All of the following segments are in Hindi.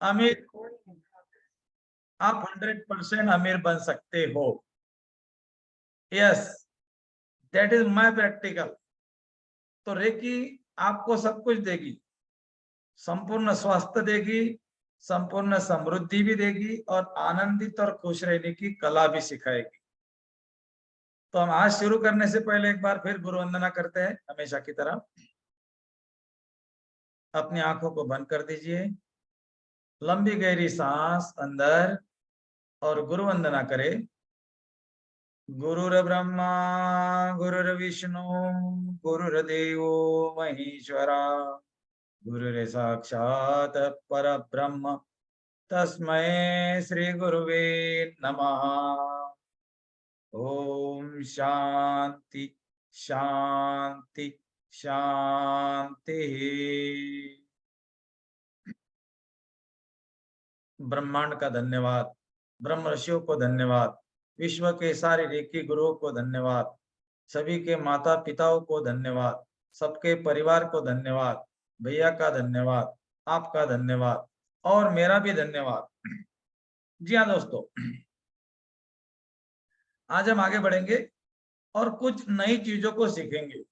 अमीर, आप 100% अमीर बन सकते हो। Yes, that is my practical. तो रेकी आपको सब कुछ देगी, संपूर्ण स्वास्थ्य देगी, संपूर्ण समृद्धि भी देगी और आनंदित और खुश रहने की कला भी सिखाएगी। तो हम आज शुरू करने से पहले एक बार फिर गुरु वंदना करते हैं हमेशा की तरह। अपनी आंखों को बंद कर दीजिए, लंबी गहरी सांस अंदर और गुरु वंदना करें। गुरुर्ब्रह्मा गुरुर्विष्णु गुरुर्देवो महेश्वरा, गुरुर् साक्षात् परब्रह्म तस्मै श्री गुरुवे नमः। ओम शांति शांति शांति। ब्रह्मांड का धन्यवाद, ब्रह्म ऋषियों को धन्यवाद, विश्व के सारे रेकी गुरुओं को धन्यवाद, सभी के माता पिताओं को धन्यवाद, सबके परिवार को धन्यवाद, भैया का धन्यवाद, आपका धन्यवाद और मेरा भी धन्यवाद। जी हाँ दोस्तों, आज हम आगे बढ़ेंगे और कुछ नई चीजों को सीखेंगे।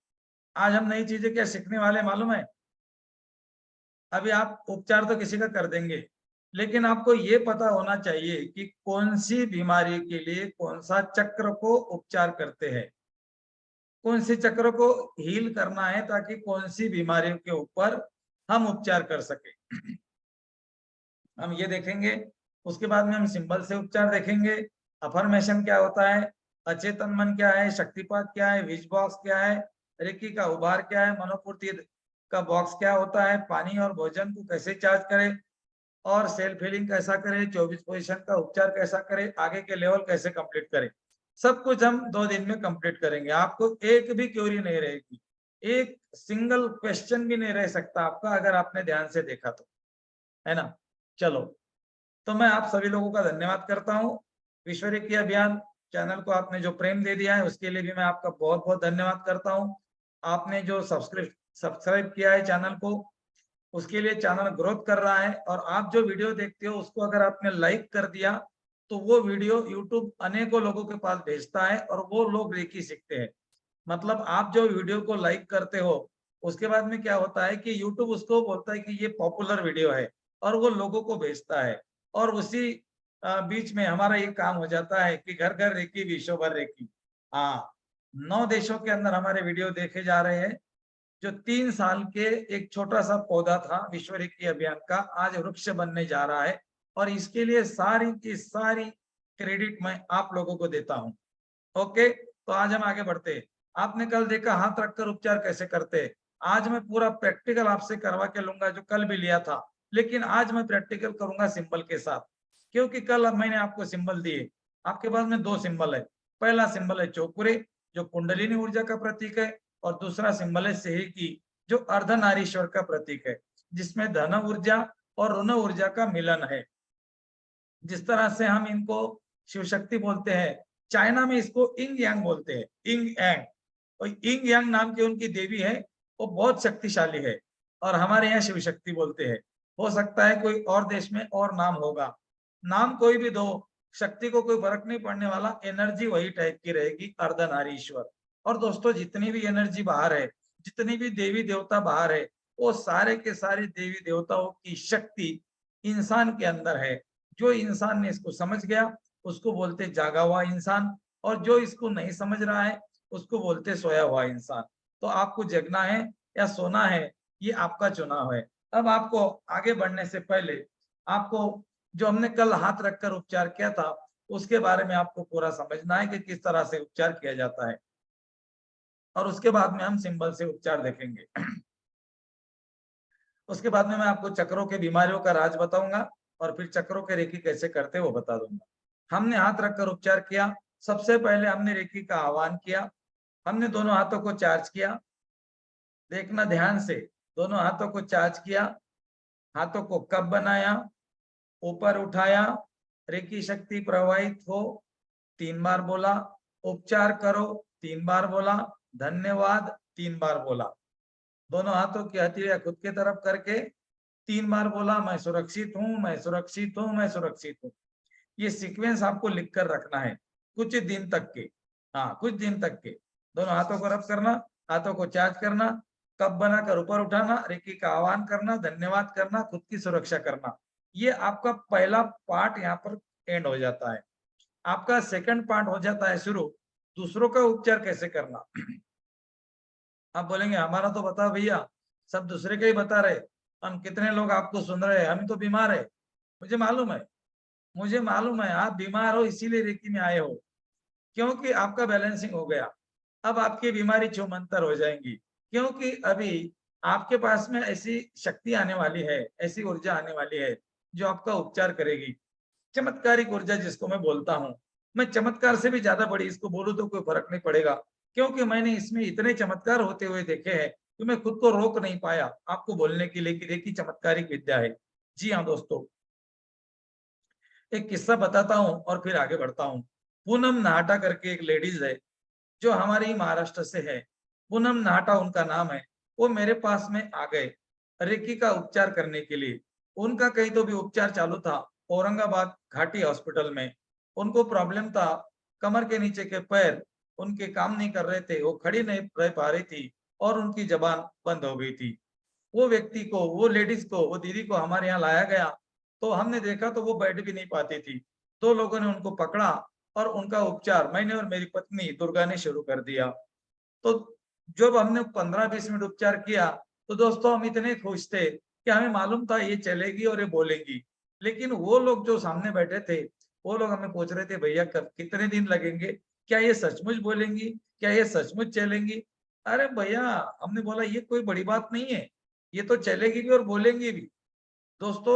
आज हम नई चीजें क्या सीखने वाले मालूम है? अभी आप उपचार तो किसी का कर देंगे, लेकिन आपको ये पता होना चाहिए कि कौन सी बीमारी के लिए कौन सा चक्र को उपचार करते हैं, कौन सी चक्र को हील करना है ताकि कौन सी बीमारियों के ऊपर हम उपचार कर सके। हम ये देखेंगे। उसके बाद में हम सिंबल से उपचार देखेंगे। अफर्मेशन क्या होता है, अचेतन मन क्या है, शक्तिपात क्या है, विज बॉक्स क्या है, रेकी का उभार क्या है, मनोपूर्ति का बॉक्स क्या होता है, पानी और भोजन को कैसे चार्ज करें और सेल्फ हीलिंग कैसा करें, 24 पोजीशन का उपचार कैसा करें, आगे के लेवल कैसे कंप्लीट करें, सब कुछ हम 2 दिन में कंप्लीट करेंगे। आपको एक भी क्वेरी नहीं रहेगी, एक सिंगल क्वेश्चन भी नहीं रह सकता आपका, अगर आपने ध्यान से देखा तो, है ना। चलो, तो मैं आप सभी लोगों का धन्यवाद करता हूँ। विश्व रेकी अभियान चैनल को आपने जो प्रेम दे दिया है उसके लिए भी मैं आपका बहुत बहुत धन्यवाद करता हूँ। आपने जो सब्सक्राइब किया है चैनल को, उसके लिए चैनल ग्रोथ कर रहा है। और आप जो वीडियो देखते हो उसको अगर आपने लाइक कर दिया तो वो वीडियो यूट्यूब अनेकों लोगों के पास भेजता है और वो लोग रेकी सीखते हैं। मतलब आप जो वीडियो को लाइक करते हो उसके बाद में क्या होता है कि यूट्यूब उसको बोलता है कि ये पॉपुलर वीडियो है और वो लोगों को भेजता है। और उसी बीच में हमारा ये काम हो जाता है कि घर घर रेकी विश्व भर रेकी। हाँ, 9 देशों के अंदर हमारे वीडियो देखे जा रहे हैं। जो 3 साल के एक छोटा सा पौधा था विश्व रेकी अभियान का, आज वृक्ष बनने जा रहा है और इसके लिए सारी की सारी क्रेडिट मैं आप लोगों को देता हूँ। ओके, तो आज हम आगे बढ़ते हैं। आपने कल देखा हाथ रखकर उपचार कैसे करते हैं। आज मैं पूरा प्रैक्टिकल आपसे करवा के लूंगा जो कल भी लिया था, लेकिन आज मैं प्रैक्टिकल करूंगा सिंबल के साथ, क्योंकि कल मैंने आपको सिंबल दिए। आपके पास में 2 सिंबल है। पहला सिंबल है चौकुरे जो कुंडलिनी ऊर्जा का प्रतीक है और दूसरा सिंबल है सेहकी जो अर्धनारीश्वर का प्रतीक है, जिसमें धन ऊर्जा और ऋण ऊर्जा का मिलन है। जिस तरह से हम इनको शिव शक्ति बोलते हैं, चाइना में इसको इंग यांग बोलते हैं, इंग यांग। और इंग यांग नाम की उनकी देवी है, वो बहुत शक्तिशाली है और हमारे यहाँ शिव शक्ति बोलते हैं। हो सकता है कोई और देश में और नाम होगा, नाम कोई भी दो, शक्ति को कोई फर्क नहीं पड़ने वाला, एनर्जी वही टाइप की रहेगी, अर्धनारीश्वर। और दोस्तों जितनी भी एनर्जी बाहर है, जितनी भी देवी देवता बाहर है, वो सारे के सारे देवी देवताओं की शक्ति इंसान के अंदर है। जो इंसान ने इसको समझ गया उसको बोलते जागा हुआ इंसान, और जो इसको नहीं समझ रहा है उसको बोलते सोया हुआ इंसान। तो आपको जगना है या सोना है, ये आपका चुनाव है। अब आपको आगे बढ़ने से पहले आपको जो हमने कल हाथ रखकर उपचार किया था उसके बारे में आपको पूरा समझना है कि किस तरह से उपचार किया जाता है, और उसके बाद में हम सिंबल से उपचार देखेंगे। उसके बाद में मैं आपको चक्रों के बीमारियों का राज बताऊंगा और फिर चक्रों के रेकी कैसे करते वो बता दूंगा। हमने हाथ रखकर उपचार किया। सबसे पहले हमने रेकी का आह्वान किया, हमने दोनों हाथों को चार्ज किया। देखना ध्यान से, दोनों हाथों को चार्ज किया, हाथों को कप बनाया, ऊपर उठाया, रेकी शक्ति प्रवाहित हो, 3 बार बोला, उपचार करो 3 बार बोला, धन्यवाद 3 बार बोला। दोनों हाथों की हथेलियां खुद की तरफ करके 3 बार बोला मैं सुरक्षित हूँ, मैं सुरक्षित हूँ, मैं सुरक्षित हूँ। ये सीक्वेंस आपको लिख कर रखना है कुछ दिन तक के। हाँ, कुछ दिन तक के। दोनों हाथों को रब करना, हाथों को चार्ज करना, कप बनाकर ऊपर उठाना, रेकी का आह्वान करना, धन्यवाद करना, खुद की सुरक्षा करना। ये आपका पहला पार्ट यहाँ पर एंड हो जाता है। आपका सेकंड पार्ट हो जाता है शुरू, दूसरों का उपचार कैसे करना। आप बोलेंगे हमारा तो बता भैया, सब दूसरे का ही बता रहे, हम कितने लोग आपको सुन रहे हैं, हम तो बीमार है। मुझे मालूम है, मुझे मालूम है आप बीमार हो इसीलिए रेकी में आए हो, क्योंकि आपका बैलेंसिंग हो गया। अब आपकी बीमारी छूमंतर हो जाएंगी, क्योंकि अभी आपके पास में ऐसी शक्ति आने वाली है, ऐसी ऊर्जा आने वाली है जो आपका उपचार करेगी। चमत्कारिक ऊर्जा जिसको मैं बोलता हूँ, मैं चमत्कार से भी ज्यादा बड़ी इसको बोलूं तो कोई फर्क नहीं पड़ेगा, क्योंकि मैंने इसमें इतने चमत्कार होते हुए देखे हैं कि मैं खुद को रोक नहीं पाया आपको बोलने के लिए कि देखिए चमत्कारिक विद्या है। जी हाँ दोस्तों, एक किस्सा बताता हूँ और फिर आगे बढ़ता हूँ। पूनम नाहटा करके एक लेडीज है जो हमारे ही महाराष्ट्र से है। पूनम नाहटा उनका नाम है। वो मेरे पास में आ गए रेकी का उपचार करने के लिए। उनका कहीं तो भी उपचार चालू था औरंगाबाद घाटी हॉस्पिटल में। उनको प्रॉब्लम था कमर के नीचे के पैर उनके काम नहीं कर रहे थे, वो खड़ी नहीं रह पा रही थी और उनकी जबान बंद हो गई थी। वो व्यक्ति को, वो लेडीज को, वो दीदी को हमारे यहाँ लाया गया, तो हमने देखा तो वो बैठ भी नहीं पाती थी। 2 लोगों ने उनको पकड़ा और उनका उपचार मैंने और मेरी पत्नी दुर्गा ने शुरू कर दिया। तो जब हमने 15-20 मिनट उपचार किया, तो दोस्तों हम इतने खुश थे कि हमें मालूम था ये चलेगी और ये बोलेंगी। लेकिन वो लोग जो सामने बैठे थे, वो लोग हमें पूछ रहे थे भैया कब कितने दिन लगेंगे? क्या ये सचमुच बोलेंगी? क्या ये सचमुच चलेंगी? अरे भैया, हमने बोला ये कोई बड़ी बात नहीं है, ये तो चलेगी भी और बोलेंगी भी। दोस्तों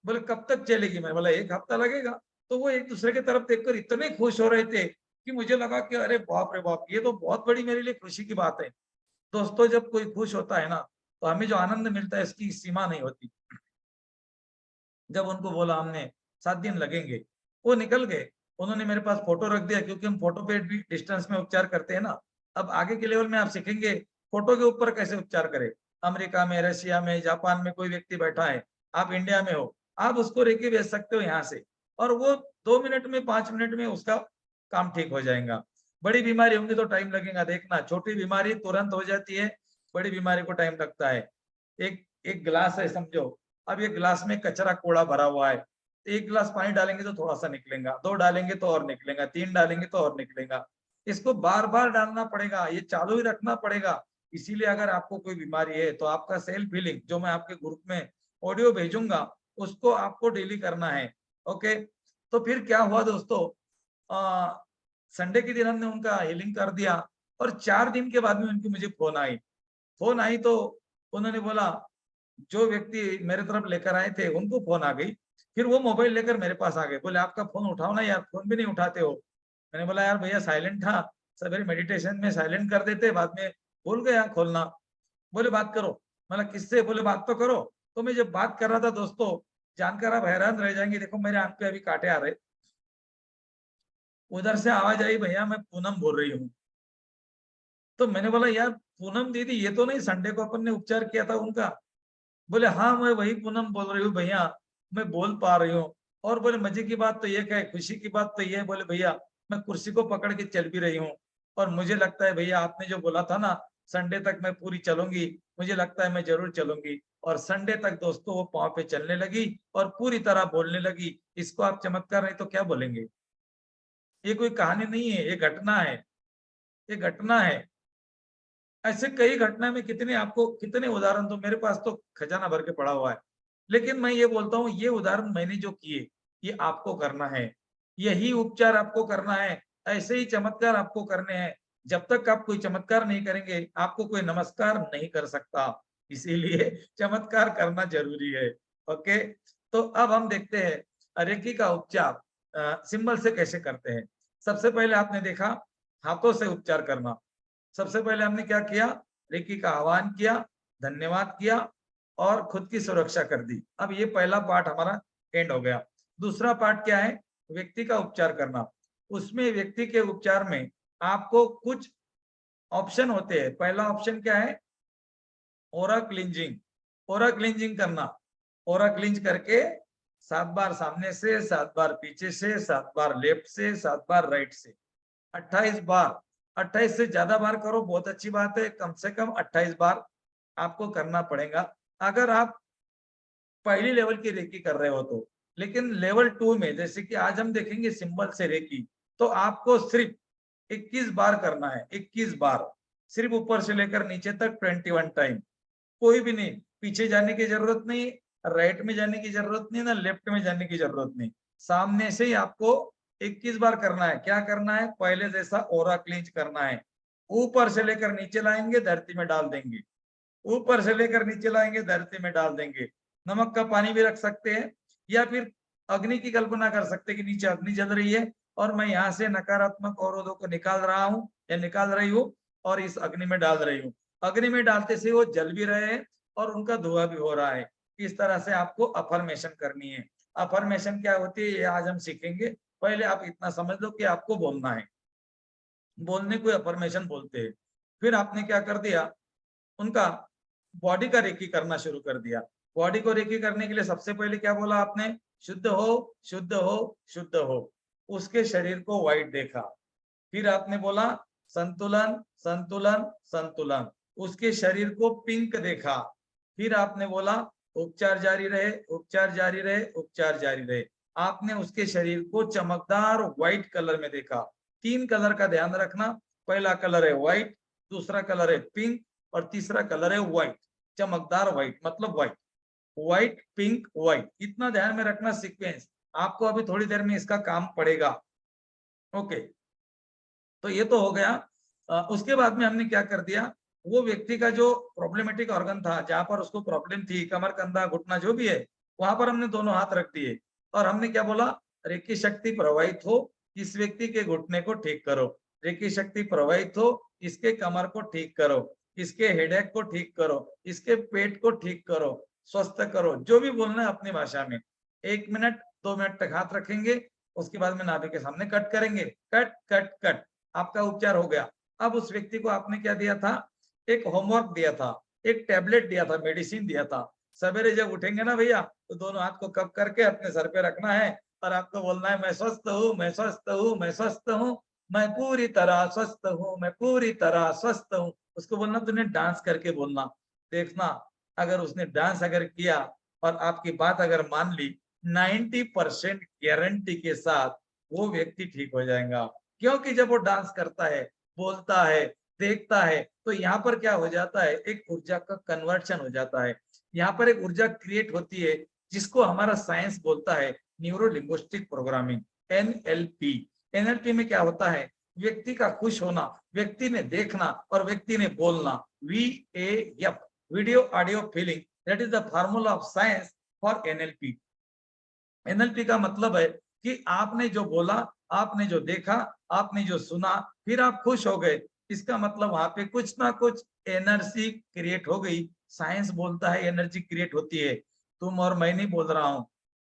बोले कब तक चलेगी? मैं बोला 1 हफ्ता लगेगा। तो वो एक दूसरे की तरफ देखकर इतने खुश हो रहे थे कि मुझे लगा कि अरे बाप रे बाप, ये तो बहुत बड़ी मेरे लिए खुशी की बात है। दोस्तों जब कोई खुश होता है ना, तो हमें जो आनंद मिलता है इसकी सीमा नहीं होती। जब उनको बोला हमने 7 दिन लगेंगे, वो निकल गए। उन्होंने मेरे पास फोटो रख दिया, क्योंकि हम फोटो पे भी डिस्टेंस में उपचार करते हैं ना। अब आगे के लेवल में आप सीखेंगे फोटो के ऊपर कैसे उपचार करें। अमेरिका में, रशिया में, जापान में कोई व्यक्ति बैठा है, आप इंडिया में हो, आप उसको रेकी भेज सकते हो यहाँ से, और वो 2 मिनट में, 5 मिनट में उसका काम ठीक हो जाएगा। बड़ी बीमारी होंगी तो टाइम लगेगा, देखना छोटी बीमारी तुरंत हो जाती है, बड़ी बीमारी को टाइम लगता है। एक एक गिलास है समझो, अब ये गिलास में कचरा कूड़ा भरा हुआ है, 1 गिलास पानी डालेंगे तो थोड़ा सा निकलेगा, 2 डालेंगे तो और निकलेगा, 3 डालेंगे तो और निकलेगा। इसको बार बार डालना पड़ेगा, ये चालू ही रखना पड़ेगा। इसीलिए अगर आपको कोई बीमारी है तो आपका सेल्फ हीलिंग जो मैं आपके ग्रुप में ऑडियो भेजूंगा, उसको आपको डेली करना है। ओके, तो फिर क्या हुआ दोस्तों, संडे के दिन हमने उनका हीलिंग कर दिया, और 4 दिन के बाद में उनकी मुझे फोन आई तो उन्होंने बोला, जो व्यक्ति मेरे तरफ लेकर आए थे उनको फोन आ गई, फिर वो मोबाइल लेकर मेरे पास आ गए, बोले आपका फोन उठाओ ना यार, फोन भी नहीं उठाते हो। मैंने बोला यार भैया साइलेंट था, सवेरे मेडिटेशन में साइलेंट कर देते, बाद में भूल गया खोलना। बोले बात करो। मतलब किससे? बोले बात तो करो। तो मैं जब बात कर रहा था दोस्तों, जानकर आप हैरान रह जाएंगे, देखो मेरे आंख पे अभी कांटे आ रहे, उधर से आवाज आई, भैया मैं पूनम बोल रही हूँ। तो मैंने बोला यार पूनम दीदी, ये तो नहीं संडे को अपन ने उपचार किया था उनका? बोले हाँ मैं वही पूनम बोल रही हूँ भैया, मैं बोल पा रही हूँ। और बोले मजे की बात तो ये क्या है, खुशी की बात तो ये है, बोले भैया मैं कुर्सी को पकड़ के चल भी रही हूँ, और मुझे लगता है भैया आपने जो बोला था ना संडे तक मैं पूरी चलूंगी, मुझे लगता है मैं जरूर चलूंगी। और संडे तक दोस्तों वो पाँव पे चलने लगी और पूरी तरह बोलने लगी। इसको आप चमत्कार नहीं तो क्या बोलेंगे? ये कोई कहानी नहीं है, ये घटना है, ये घटना है। ऐसे कई घटना में कितने आपको कितने उदाहरण, तो मेरे पास तो खजाना भर के पड़ा हुआ है। लेकिन मैं ये बोलता हूँ ये उदाहरण मैंने जो किए, ये आपको करना है, यही उपचार आपको करना है, ऐसे ही चमत्कार आपको करने हैं। जब तक आप कोई चमत्कार नहीं करेंगे, आपको कोई नमस्कार नहीं कर सकता। इसीलिए चमत्कार करना जरूरी है। ओके, तो अब हम देखते हैं रेकी का उपचार सिंबल से कैसे करते हैं। सबसे पहले आपने देखा हाथों से उपचार करना। सबसे पहले हमने क्या किया, रेकी का आह्वान किया, धन्यवाद किया और खुद की सुरक्षा कर दी। अब ये पहला पार्ट हमारा एंड हो गया। दूसरा पार्ट क्या है, व्यक्ति का उपचार करना। उसमें व्यक्ति के उपचार में आपको कुछ ऑप्शन होते हैं। पहला ऑप्शन क्या है, ओरा क्लींजिंग, ओरा क्लींजिंग करना। ओरा क्लिंच करके 7 बार सामने से, 7 बार पीछे से, 7 बार लेफ्ट से, 7 बार राइट से, 28 बार। 28 से ज्यादा बार करो बहुत अच्छी बात है, कम से कम 28 बार आपको करना पड़ेगा अगर आप पहली लेवल की रेकी कर रहे हो तो। लेकिन लेवल 2 में जैसे कि आज हम देखेंगे सिंबल से रेकी, तो आपको सिर्फ 21 बार करना है, 21 बार, सिर्फ ऊपर से लेकर नीचे तक 21 टाइम। कोई भी नहीं, पीछे जाने की जरूरत नहीं, राइट में जाने की जरूरत नहीं, ना लेफ्ट में जाने की जरूरत नहीं, सामने से ही आपको 21 बार करना है। क्या करना है? पहले जैसा ओरा क्लिंच करना है, ऊपर से लेकर नीचे लाएंगे, धरती में डाल देंगे, ऊपर से लेकर नीचे लाएंगे, धरती में डाल देंगे। नमक का पानी भी रख सकते हैं, या फिर अग्नि की कल्पना कर सकते हैं कि नीचे अग्नि जल रही है और मैं यहाँ से नकारात्मक अवरोधों को निकाल रहा हूँ या निकाल रही हूँ और इस अग्नि में डाल रही हूँ। अग्नि में डालते से वो जल भी रहे हैं और उनका धुआं भी हो रहा है। इस तरह से आपको अफर्मेशन करनी है। अफर्मेशन क्या होती है ये आज हम सीखेंगे। पहले आप इतना समझ लो कि आपको बोलना है, बोलने को अफर्मेशन बोलते हैं। फिर आपने क्या कर दिया, उनका बॉडी का रेकी करना शुरू कर दिया। बॉडी को रेकी करने के लिए सबसे पहले क्या बोला आपने? शुद्ध हो, शुद्ध हो, शुद्ध हो। उसके शरीर को व्हाइट देखा। फिर आपने बोला संतुलन, संतुलन, संतुलन। उसके शरीर को पिंक देखा। फिर आपने बोला उपचार जारी रहे, उपचार जारी रहे, उपचार जारी रहे। आपने उसके शरीर को चमकदार व्हाइट कलर में देखा। 3 कलर का ध्यान रखना, पहला कलर है व्हाइट, दूसरा कलर है पिंक और तीसरा कलर है व्हाइट, चमकदार व्हाइट मतलब व्हाइट, व्हाइट पिंक व्हाइट, इतना ध्यान में रखना सीक्वेंस। आपको अभी थोड़ी देर में इसका काम पड़ेगा। ओके, तो ये तो हो गया। उसके बाद में हमने क्या कर दिया, वो व्यक्ति का जो प्रॉब्लमेटिक ऑर्गन था, जहां पर उसको प्रॉब्लम थी, कमर, कंधा, घुटना जो भी है, वहां पर हमने दोनों हाथ रख दिए और हमने क्या बोला, रेकी शक्ति प्रवाहित हो, इस व्यक्ति के घुटने को ठीक करो, रेकी शक्ति प्रवाहित हो, इसके कमर को ठीक करो, इसके हेडेक को ठीक करो, इसके पेट को ठीक करो, स्वस्थ करो, जो भी बोलना है अपनी भाषा में। 1 मिनट 2 मिनट तक हाथ रखेंगे, उसके बाद में नाभि के सामने कट करेंगे, कट कट कट, आपका उपचार हो गया। अब उस व्यक्ति को आपने क्या दिया था, एक होमवर्क दिया था, एक टैबलेट दिया था, मेडिसिन दिया था। सवेरे जब उठेंगे ना भैया, तो दोनों हाथ को कप करके अपने सर पे रखना है और आपको बोलना है मैं स्वस्थ हूँ, मैं स्वस्थ हूँ, मैं स्वस्थ हूँ, मैं पूरी तरह स्वस्थ हूँ, मैं पूरी तरह स्वस्थ हूँ। उसको बोलना, तूने डांस करके बोलना। देखना, अगर उसने डांस अगर किया और आपकी बात अगर मान ली, 90% गारंटी के साथ वो व्यक्ति ठीक हो जाएगा। क्योंकि जब वो डांस करता है, बोलता है, देखता है, तो यहाँ पर क्या हो जाता है, एक ऊर्जा का कन्वर्शन हो जाता है। यहाँ पर एक ऊर्जा क्रिएट होती है जिसको हमारा साइंस बोलता है neuro linguistic programming, NLP. NLP में क्या होता है, व्यक्ति का खुश होना, व्यक्ति ने देखना और व्यक्ति ने बोलना, VAF, video audio feeling, that is the formula of science for NLP. NLP का मतलब है कि आपने जो बोला, आपने जो देखा, आपने जो सुना, फिर आप खुश हो गए, इसका मतलब वहां पे कुछ ना कुछ एनर्जी क्रिएट हो गई। साइंस बोलता है एनर्जी क्रिएट होती है, तुम और मैं नहीं बोल रहा हूं।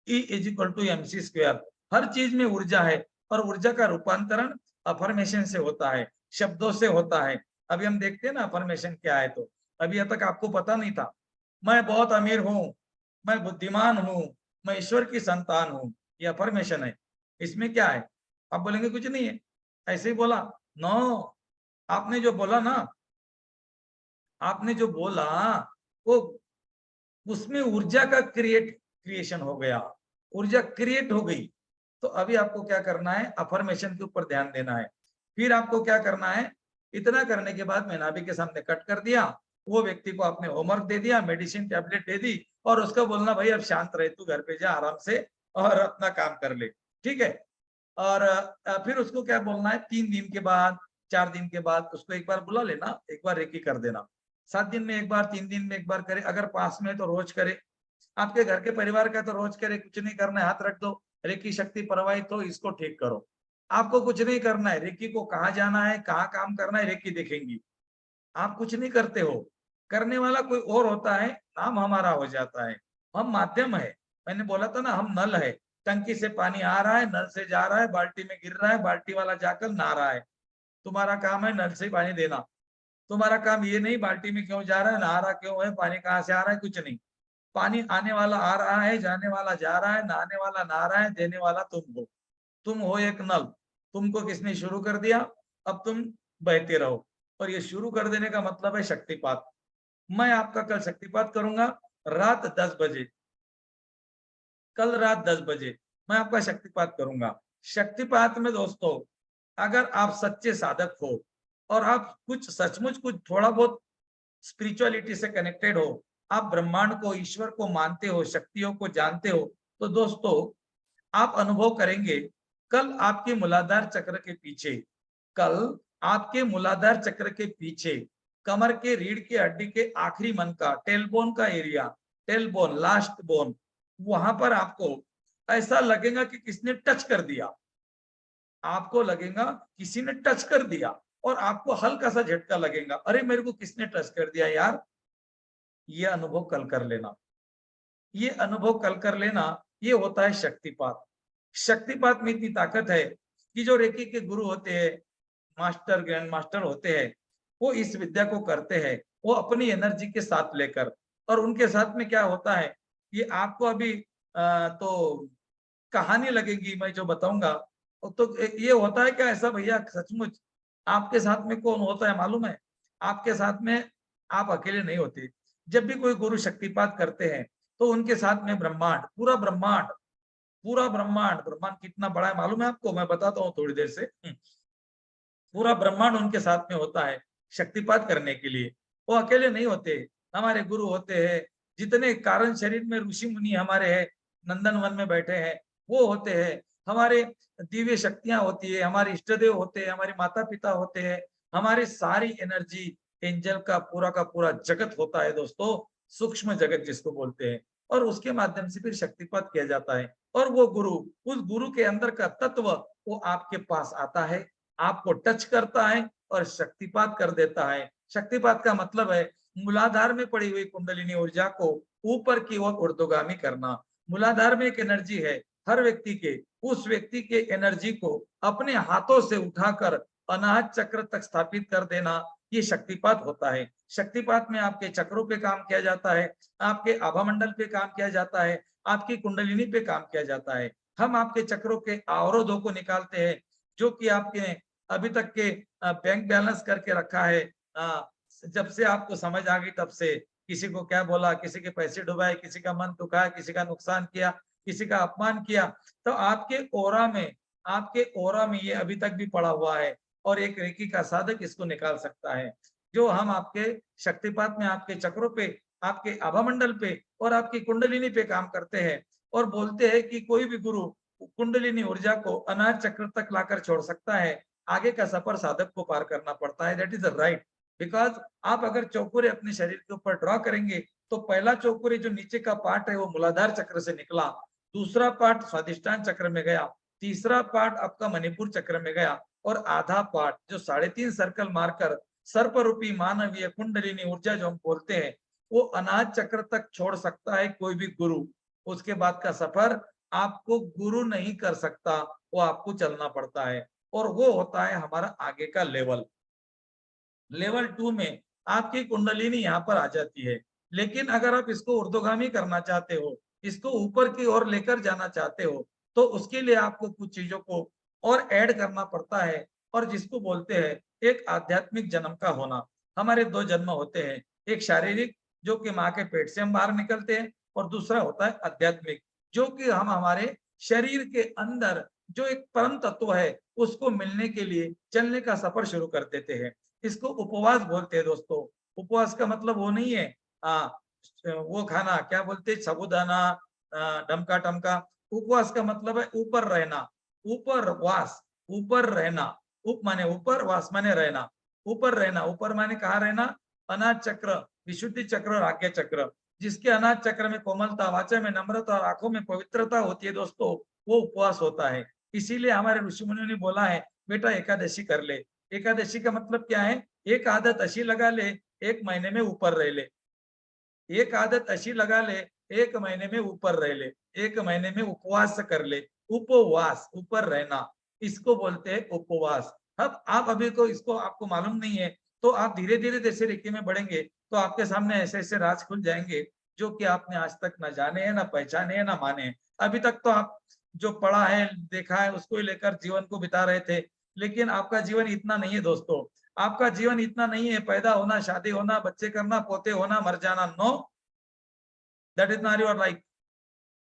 E=mc²। हर चीज में ऊर्जा है और ऊर्जा का रूपांतरण अफर्मेशन से होता है, शब्दों से होता है। अभी हम देखते हैं ना अफर्मेशन क्या है, तो अभी तक आपको पता नहीं था, मैं बहुत अमीर हूँ, मैं बुद्धिमान हूँ, मैं ईश्वर की संतान हूँ, ये अफर्मेशन है। इसमें क्या है, आप बोलेंगे कुछ नहीं है, ऐसे ही बोला। नो, आपने जो बोला ना, आपने जो बोला वो, उसमें ऊर्जा का क्रिएशन हो गया, ऊर्जा क्रिएट हो गई। तो अभी आपको क्या करना है, अफर्मेशन के ऊपर ध्यान देना है। फिर आपको क्या करना है, इतना करने के बाद मैं नाभि के सामने कट कर दिया, वो व्यक्ति को आपने होमवर्क दे दिया, मेडिसिन टैबलेट दे दी और उसका बोलना भाई अब शांत रहे, तू घर पे जा आराम से और अपना काम कर ले, ठीक है। और फिर उसको क्या बोलना है, 3 दिन के बाद, 4 दिन के बाद उसको एक बार बुला लेना, एक बार रेकी कर देना। 7 दिन में एक बार, 3 दिन में एक बार करे, अगर पास में है तो रोज करे, आपके घर के परिवार का तो रोज करे, कुछ नहीं करना है, हाथ रख दो, रेकी शक्ति प्रवाहित हो, इसको ठीक करो। आपको कुछ नहीं करना है, रेकी को कहाँ जाना है, कहाँ काम करना है, रेकी देखेंगी। आप कुछ नहीं करते हो, करने वाला कोई और होता है, नाम हमारा हो जाता है। हम माध्यम है, मैंने बोला था ना, हम नल है, टंकी से पानी आ रहा है, नल से जा रहा है, बाल्टी में गिर रहा है, बाल्टी वाला जाकर नहा रहा है। तुम्हारा काम है नल से पानी देना, तुम्हारा काम ये नहीं बाल्टी में क्यों जा रहा है, नहा रहा क्यों है, पानी कहाँ से आ रहा है, कुछ नहीं। पानी आने वाला आ रहा है, जाने वाला जा रहा है, नहाने वाला नहा रहा है, देने वाला तुम हो एक नल। तुमको किसने शुरू कर दिया, अब तुम बहते रहो। और ये शुरू कर देने का मतलब है शक्तिपात। मैं आपका कल शक्तिपात करूंगा रात 10 बजे। कल रात 10 बजे मैं आपका शक्तिपात करूंगा। शक्तिपात में दोस्तों, अगर आप सच्चे साधक हो और आप कुछ सचमुच कुछ थोड़ा बहुत स्पिरिचुअलिटी से कनेक्टेड हो, आप ब्रह्मांड को, ईश्वर को मानते हो, शक्तियों को जानते हो, तो दोस्तों आप अनुभव करेंगे कल आपके मूलाधार चक्र के पीछे, कल आपके मूलाधार चक्र के पीछे, कमर के रीढ़ की हड्डी के आखिरी मन का, टेलबोन का एरिया, टेलबोन, लास्ट बोन, वहां पर आपको ऐसा लगेगा कि किसने टच कर दिया। आपको लगेगा किसी ने टच कर दिया और आपको हल्का सा झटका लगेगा, अरे मेरे को किसने टच कर दिया यार। ये अनुभव कल कर लेना, ये अनुभव कल कर लेना। ये होता है शक्तिपात। शक्तिपात में इतनी ताकत है कि जो रेकी के गुरु होते हैं, मास्टर, ग्रैंड मास्टर होते हैं, वो इस विद्या को करते हैं, वो अपनी एनर्जी के साथ लेकर। और उनके साथ में क्या होता है, ये आपको अभी तो कहानी लगेगी मैं जो बताऊंगा। तो ये होता है क्या ऐसा भैया, सचमुच आपके साथ में कौन होता है मालूम है? आपके साथ में आप अकेले नहीं होते। जब भी कोई गुरु शक्तिपात करते हैं तो उनके साथ में ब्रह्मांड, पूरा ब्रह्मांड, पूरा ब्रह्मांड, ब्रह्मांड कितना बड़ा है मालूम है आपको? मैं बताता हूँ थोड़ी देर से। पूरा ब्रह्मांड उनके साथ में होता है शक्तिपात करने के लिए। वो अकेले नहीं होते, हमारे गुरु होते हैं। जितने कारण शरीर में ऋषि मुनि हमारे हैं, नंदन वन में बैठे हैं, वो होते हैं। हमारे दिव्य शक्तियां होती है, हमारे इष्ट देव होते हैं, हमारे माता पिता होते हैं, हमारी सारी एनर्जी, एंजल का पूरा जगत होता है दोस्तों, सूक्ष्म जगत जिसको बोलते हैं। और उसके माध्यम से फिर शक्तिपात किया जाता है। और वो गुरु, उस गुरु के अंदर का तत्व वो आपके पास आता है, आपको टच करता है और शक्तिपात कर देता है। शक्तिपात का मतलब है मूलाधार में पड़ी हुई कुंडलिनी ऊर्जा को ऊपर की ओर ऊर्ध्वगामी करना। मूलाधार में एक एनर्जी है हर व्यक्ति के, उस व्यक्ति के एनर्जी को अपने हाथों से उठाकर अनाहत चक्र तक स्थापित कर देना, ये शक्तिपात होता है। शक्तिपात में आपके चक्रों पे काम किया जाता है, आपके आभामंडल पे काम किया जाता है, आपकी कुंडलिनी पे काम किया जाता है। हम आपके चक्रों के अवरोधों को निकालते हैं, जो कि आपके अभी तक के बैंक बैलेंस करके रखा है। जब से आपको समझ आ गई तब से किसी को क्या बोला, किसी के पैसे डुबाए, किसी का मन दुखाया, किसी का नुकसान किया, किसी का अपमान किया, तो आपके ओरा में ये अभी तक भी पड़ा हुआ है। और एक रेकी का साधक इसको निकाल सकता है। जो हम आपके शक्तिपात में आपके चक्रों पे, आपके आभामंडल पे और आपकी कुंडलिनी पे काम करते हैं और बोलते हैं कि कोई भी गुरु कुंडलिनी ऊर्जा को अनाहत चक्र तक लाकर छोड़ सकता है। आगे का सफर साधक को पार करना पड़ता है। That is right. बिकॉज आप अगर चौकुरे अपने शरीर के ऊपर ड्रॉ करेंगे तो पहला चौकुरे जो नीचे का पार्ट है वो मूलाधार चक्र से निकला, दूसरा पार्ट स्वादिष्टान चक्र में गया, तीसरा पार्ट आपका मणिपुर चक्र में गया और आधा पार्ट जो 3.5 सर्कल मारकर सर्प रूपी मानवीय कुंडलिनी ऊर्जा जो हम बोलते हैं, वो अनाहत चक्र तक छोड़ सकता है कोई भी गुरु। उसके बाद का सफर आपको गुरु नहीं कर सकता, वो आपको चलना पड़ता है। और वो होता है हमारा आगे का लेवल। लेवल 2 में आपकी कुंडलिनी यहाँ पर आ जाती है। लेकिन अगर आप इसको ऊर्ध्वगामी करना चाहते हो, इसको ऊपर की ओर लेकर जाना चाहते हो, तो उसके लिए आपको कुछ चीजों को और ऐड करना पड़ता है। और जिसको बोलते हैं एक आध्यात्मिक जन्म का होना। हमारे 2 जन्म होते हैं, एक शारीरिक जो कि माँ के पेट से हम बाहर निकलते हैं, और दूसरा होता है आध्यात्मिक जो कि हम हमारे शरीर के अंदर जो एक परम तत्व है उसको मिलने के लिए चलने का सफर शुरू कर देते हैं। इसको उपवास बोलते हैं दोस्तों। उपवास का मतलब वो नहीं है वो खाना क्या बोलते हैं, साबूदाना, डमका टमका। उपवास का मतलब है ऊपर रहना, ऊपर वास, ऊपर रहना। उप माने ऊपर, वास माने रहना। ऊपर रहना, ऊपर माने कहाँ रहना? अनाज चक्र, विशुद्धि चक्र और आज्ञा चक्र। जिसके अनाज चक्र में कोमलता, वाचा में नम्रता और आंखों में पवित्रता होती है दोस्तों, वो उपवास होता है। इसीलिए हमारे ऋषि मुनियों ने बोला है बेटा एकादशी कर ले। एकादशी का मतलब क्या है? एक आदत ऐसी लगा ले, एक महीने में ऊपर रह ले। एक आदत ऐसी लगा ले, एक महीने में ऊपर रह ले। एक महीने में उपवास कर ले। उपवास, ऊपर रहना, इसको बोलते हैं उपवास। अब आप अभी को इसको आपको मालूम नहीं है, तो आप धीरे धीरे जैसे रेकी में बढ़ेंगे तो आपके सामने ऐसे ऐसे राज खुल जाएंगे जो कि आपने आज तक ना जाने हैं, ना पहचाने हैं, ना माने हैं। अभी तक तो आप जो पढ़ा है, देखा है, उसको ही लेकर जीवन को बिता रहे थे। लेकिन आपका जीवन इतना नहीं है दोस्तों। आपका जीवन इतना नहीं है पैदा होना, शादी होना, बच्चे करना, पोते होना, मर जाना। No, that is not your life.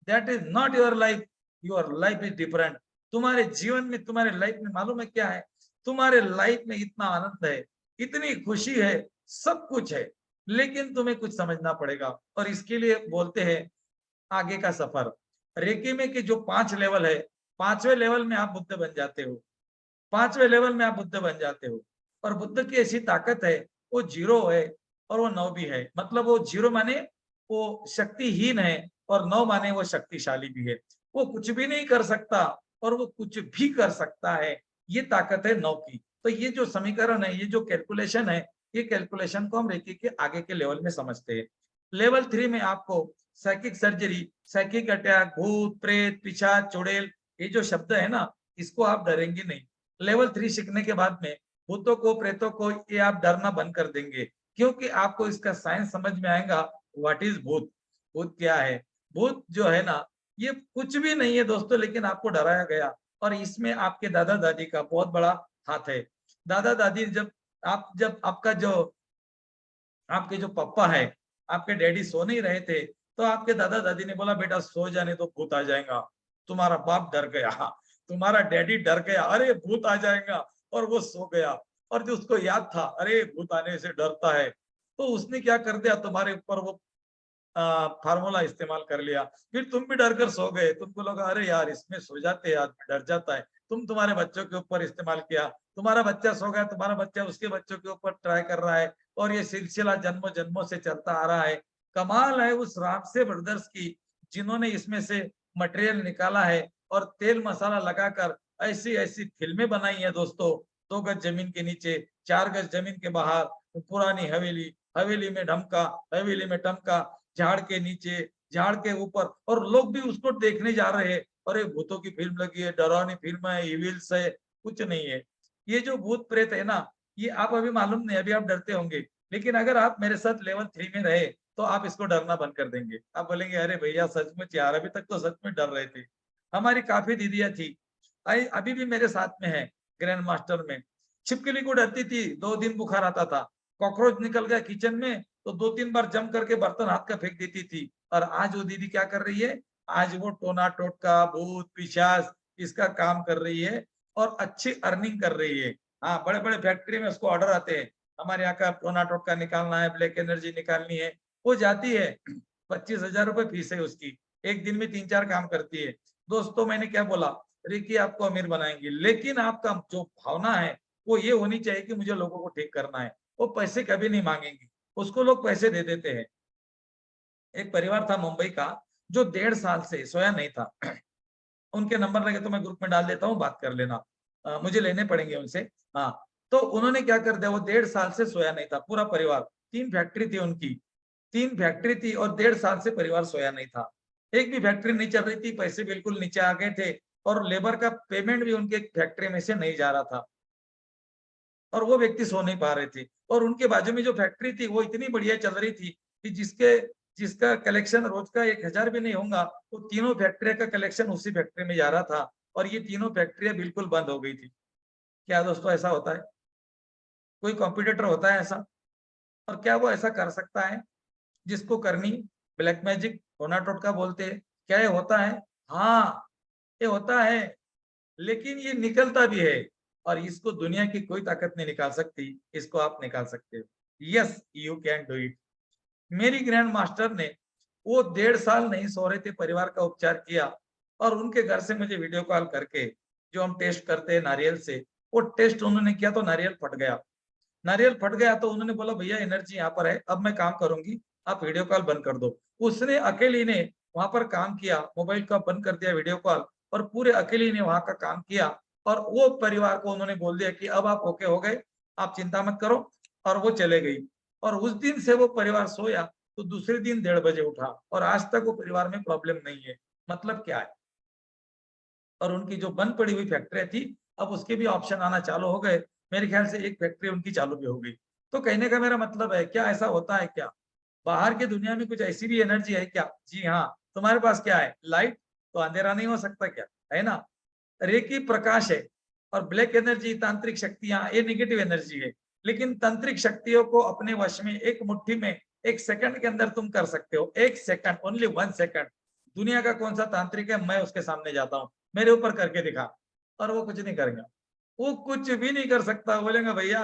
That is not your life. Your life is different. तुम्हारे जीवन में, तुम्हारे लाइफ में मालूम है क्या है? तुम्हारे लाइफ में इतना आनंद है, इतनी खुशी है, सब कुछ है, लेकिन तुम्हें कुछ समझना पड़ेगा। और इसके लिए बोलते हैं आगे का सफर। रेकी में के जो 5 लेवल है, 5वें लेवल में आप बुद्ध बन जाते हो। 5वें लेवल में आप बुद्ध बन जाते हो। और बुद्ध की ऐसी ताकत है, वो 0 है और वो 9 भी है। मतलब वो 0 माने वो शक्तिहीन है और 9 माने वो शक्तिशाली भी है। वो कुछ भी नहीं कर सकता और वो कुछ भी कर सकता है। ये ताकत है 9 की। तो ये जो समीकरण है, ये जो कैलकुलेशन है, ये कैलकुलेशन को हम रेकी के आगे के लेवल में समझते हैं। लेवल 3 में आपको साइकिक सर्जरी, साइकिक अटैक, भूत, प्रेत, पिशाच, चुड़ैल, ये जो शब्द है ना, इसको आप डरेंगे नहीं। लेवल 3 सीखने के बाद में भूतों को, प्रेतों को ये आप डरना बंद कर देंगे, क्योंकि आपको इसका साइंस समझ में आएगा। व्हाट इज भूत? भूत क्या है? भूत जो है ना, ये कुछ भी नहीं है दोस्तों, लेकिन आपको डराया गया। और इसमें आपके दादा दादी का बहुत बड़ा हाथ है। दादा दादी जब आपका जो आपके जो पापा है, आपके डैडी सो नहीं रहे थे, तो आपके दादा दादी ने बोला बेटा सो जाने तो भूत आ जाएगा। तुम्हारा बाप डर गया, तुम्हारा डैडी डर गया, अरे भूत आ जाएगा, और वो सो गया। और जो उसको याद था, अरे भूत आने से डरता है, तो उसने क्या कर दिया, तुम्हारे ऊपर वो फार्मूला इस्तेमाल कर लिया। फिर तुम भी डर कर सो गए। तुमको लगा अरे यार इसमें सो जाते हैं, आदमी डर जाता है। तुम तुम्हारे बच्चों के ऊपर इस्तेमाल किया। तुम्हारा बच्चा सो गया, तुम्हारा बच्चा उसके बच्चों के ऊपर ट्राई कर रहा है, और ये सिलसिला जन्मों जन्मों से चलता आ रहा है। कमाल है उस रामसे ब्रदर्स की, जिन्होंने इसमें से मटेरियल निकाला है और तेल मसाला लगाकर ऐसी ऐसी फिल्में बनाई है दोस्तों। 2 गज जमीन के नीचे, 4 गज जमीन के बाहर, पुरानी हवेली, हवेली में ढमका, हवेली में टमका, झाड़ के नीचे, झाड़ के ऊपर, और लोग भी उसको देखने जा रहे हैं। अरे भूतों की फिल्म लगी है, डरावनी फिल्म है, इविल्स है, कुछ नहीं है। ये जो भूत प्रेत है ना, ये आप अभी मालूम नहीं, अभी आप डरते होंगे, लेकिन अगर आप मेरे साथ लेवल 3 में रहे, तो आप इसको डरना बंद कर देंगे। आप बोलेंगे अरे भैया सचमुच यार, अभी तक तो सच में डर रहे थे। हमारी काफ़ी दीदियाँ थी, अभी भी मेरे साथ में है ग्रैंड मास्टर में। छिपकली को डरती थी, 2 दिन बुखार आता था। कॉकरोच निकल गया किचन में, तो 2-3 बार जम करके बर्तन हाथ का फेंक देती थी। और आज वो दीदी क्या कर रही है? आज वो टोना टोटका, भूत, पिशाच इसका काम कर रही है और अच्छी अर्निंग कर रही है। हाँ, बड़े-बड़े फैक्ट्री में उसको ऑर्डर आते हैं। हमारे यहाँ का टोना टोटका निकालना है, ब्लैक एनर्जी निकालनी है। वो जाती है, 25,000 रुपए फीस है उसकी। एक दिन में 3-4 काम करती है। दोस्तों मैंने क्या बोला? रिकी आपको अमीर बनाएँगे, लेकिन आपका जो भावना है, वो ये होनी चाहिए कि मुझे लोगों को ठीक करना है। वो पैसे कभी नहीं माँगेंगी। उसको लोग पैसे दे देते हैं। एक परिवार था मुंबई का, जो 1.5 साल से सोया नहीं था। उनके नंबर लगे तो मैं ग्रुप में डाल देता हूँ, बात कर लेना। मुझे लेने पड़ेंगे उनसे। हाँ, तो उन्होंने क्या कर दिया, वो 1.5 साल से सोया नहीं था, पूरा परिवार। 3 फैक्ट्री थी उनकी, 3 फैक्ट्री थी और 1.5 साल से परिवार सोया नहीं था। एक भी फैक्ट्री नहीं चल रही थी, पैसे बिल्कुल नीचे आ गए थे, और लेबर का पेमेंट भी उनके फैक्ट्री में से नहीं जा रहा था। और वो व्यक्ति सो नहीं पा रहे थे, और उनके बाजू में जो फैक्ट्री थी वो इतनी बढ़िया चल रही थी कि जिसका कलेक्शन रोज का 1000 भी नहीं होगा, वो तीनों फैक्ट्री का कलेक्शन उसी फैक्ट्री में जा रहा था, और ये तीनों फैक्ट्रियां बिल्कुल बंद हो गई थी। क्या दोस्तों ऐसा होता है? कोई कॉम्पिटिटर होता है ऐसा? और क्या वो ऐसा कर सकता है जिसको करनी ब्लैक मैजिक, टोना टोटका बोलते हैं? क्या ये होता है? हाँ, ये होता है, लेकिन ये निकलता भी है, और इसको दुनिया की कोई ताकत नहीं निकाल सकती, इसको आप निकाल सकते हो। Yes, you can do it. मेरी ग्रैंड मास्टर ने, वो 1.5 साल नहीं सो रहे थे, परिवार का उपचार किया, और उनके घर से मुझे वीडियो कॉल करके, जो हम टेस्ट करते हैं नारियल से, वो टेस्ट उन्होंने किया तो नारियल फट गया। नारियल फट गया तो उन्होंने बोला भैया एनर्जी यहाँ पर है, अब मैं काम करूँगी, आप वीडियो कॉल बंद कर दो। उसने अकेली ने वहाँ पर काम किया, मोबाइल का बंद कर दिया वीडियो कॉल, और पूरे अकेली ने वहाँ का काम किया, और वो परिवार को उन्होंने बोल दिया कि अब आप ओके हो गए, आप चिंता मत करो, और वो चले गई। और उस दिन से वो परिवार सोया, तो दूसरे दिन 1:30 बजे उठा, और आज तक वो परिवार में प्रॉब्लम नहीं है। मतलब क्या है? और उनकी जो बंद पड़ी हुई फैक्ट्रियाँ थी, अब उसके भी ऑप्शन आना चालू हो गए। मेरे ख्याल से एक फैक्ट्री उनकी चालू भी हो गई। तो कहने का मेरा मतलब है, क्या ऐसा होता है क्या? बाहर की दुनिया में कुछ ऐसी भी एनर्जी है क्या? जी हाँ, तुम्हारे पास क्या है? लाइट, तो अंधेरा नहीं हो सकता क्या? है ना? रेकी प्रकाश है, और ब्लैक एनर्जी, तांत्रिक शक्तियां, ये नेगेटिव एनर्जी है। लेकिन तांत्रिक शक्तियों को अपने वश में एक मुट्ठी में, एक सेकंड के अंदर तुम कर सकते हो। एक सेकंड, ओनली 1 सेकंड। दुनिया का कौन सा तांत्रिक है, मैं उसके सामने जाता हूँ, मेरे ऊपर करके दिखा, और वो कुछ नहीं करेगा। वो कुछ भी नहीं कर सकता, बोलेगा भैया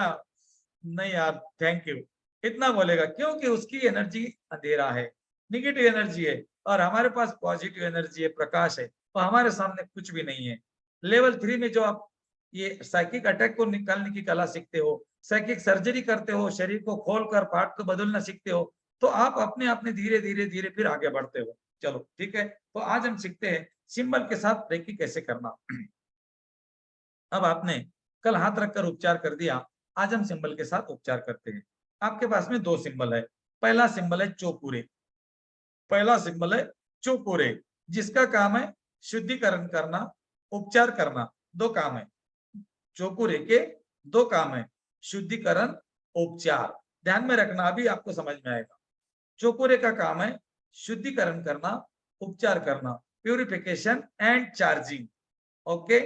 नहीं यार थैंक यू, इतना बोलेगा, क्योंकि उसकी एनर्जी अंधेरा है, नेगेटिव एनर्जी है, और हमारे पास पॉजिटिव एनर्जी है, प्रकाश है, तो हमारे सामने कुछ भी नहीं है। लेवल 3 में जो आप ये साइकिक अटैक को निकालने की कला सीखते हो, साइकिक सर्जरी करते हो, शरीर को खोलकर पार्ट को बदलना सीखते हो, तो आप अपने अपने धीरे धीरे धीरे फिर आगे बढ़ते हो। चलो ठीक है, तो आज हम सीखते हैं सिंबल के साथ रेकी कैसे करना। अब आपने कल हाथ रखकर उपचार कर दिया, आज हम सिंबल के साथ उपचार करते हैं। आपके पास में 2 सिंबल है। पहला सिंबल है चौपुरे, पहला सिंबल है चौपुरे, जिसका काम है शुद्धिकरण करना, उपचार करना। 2 काम है चौपुरे के, 2 काम है, शुद्धिकरण, उपचार। ध्यान में रखना, अभी आपको समझ में आएगा। चौपुरे का काम है शुद्धिकरण करना, उपचार करना, प्यूरिफिकेशन एंड चार्जिंग। ओके।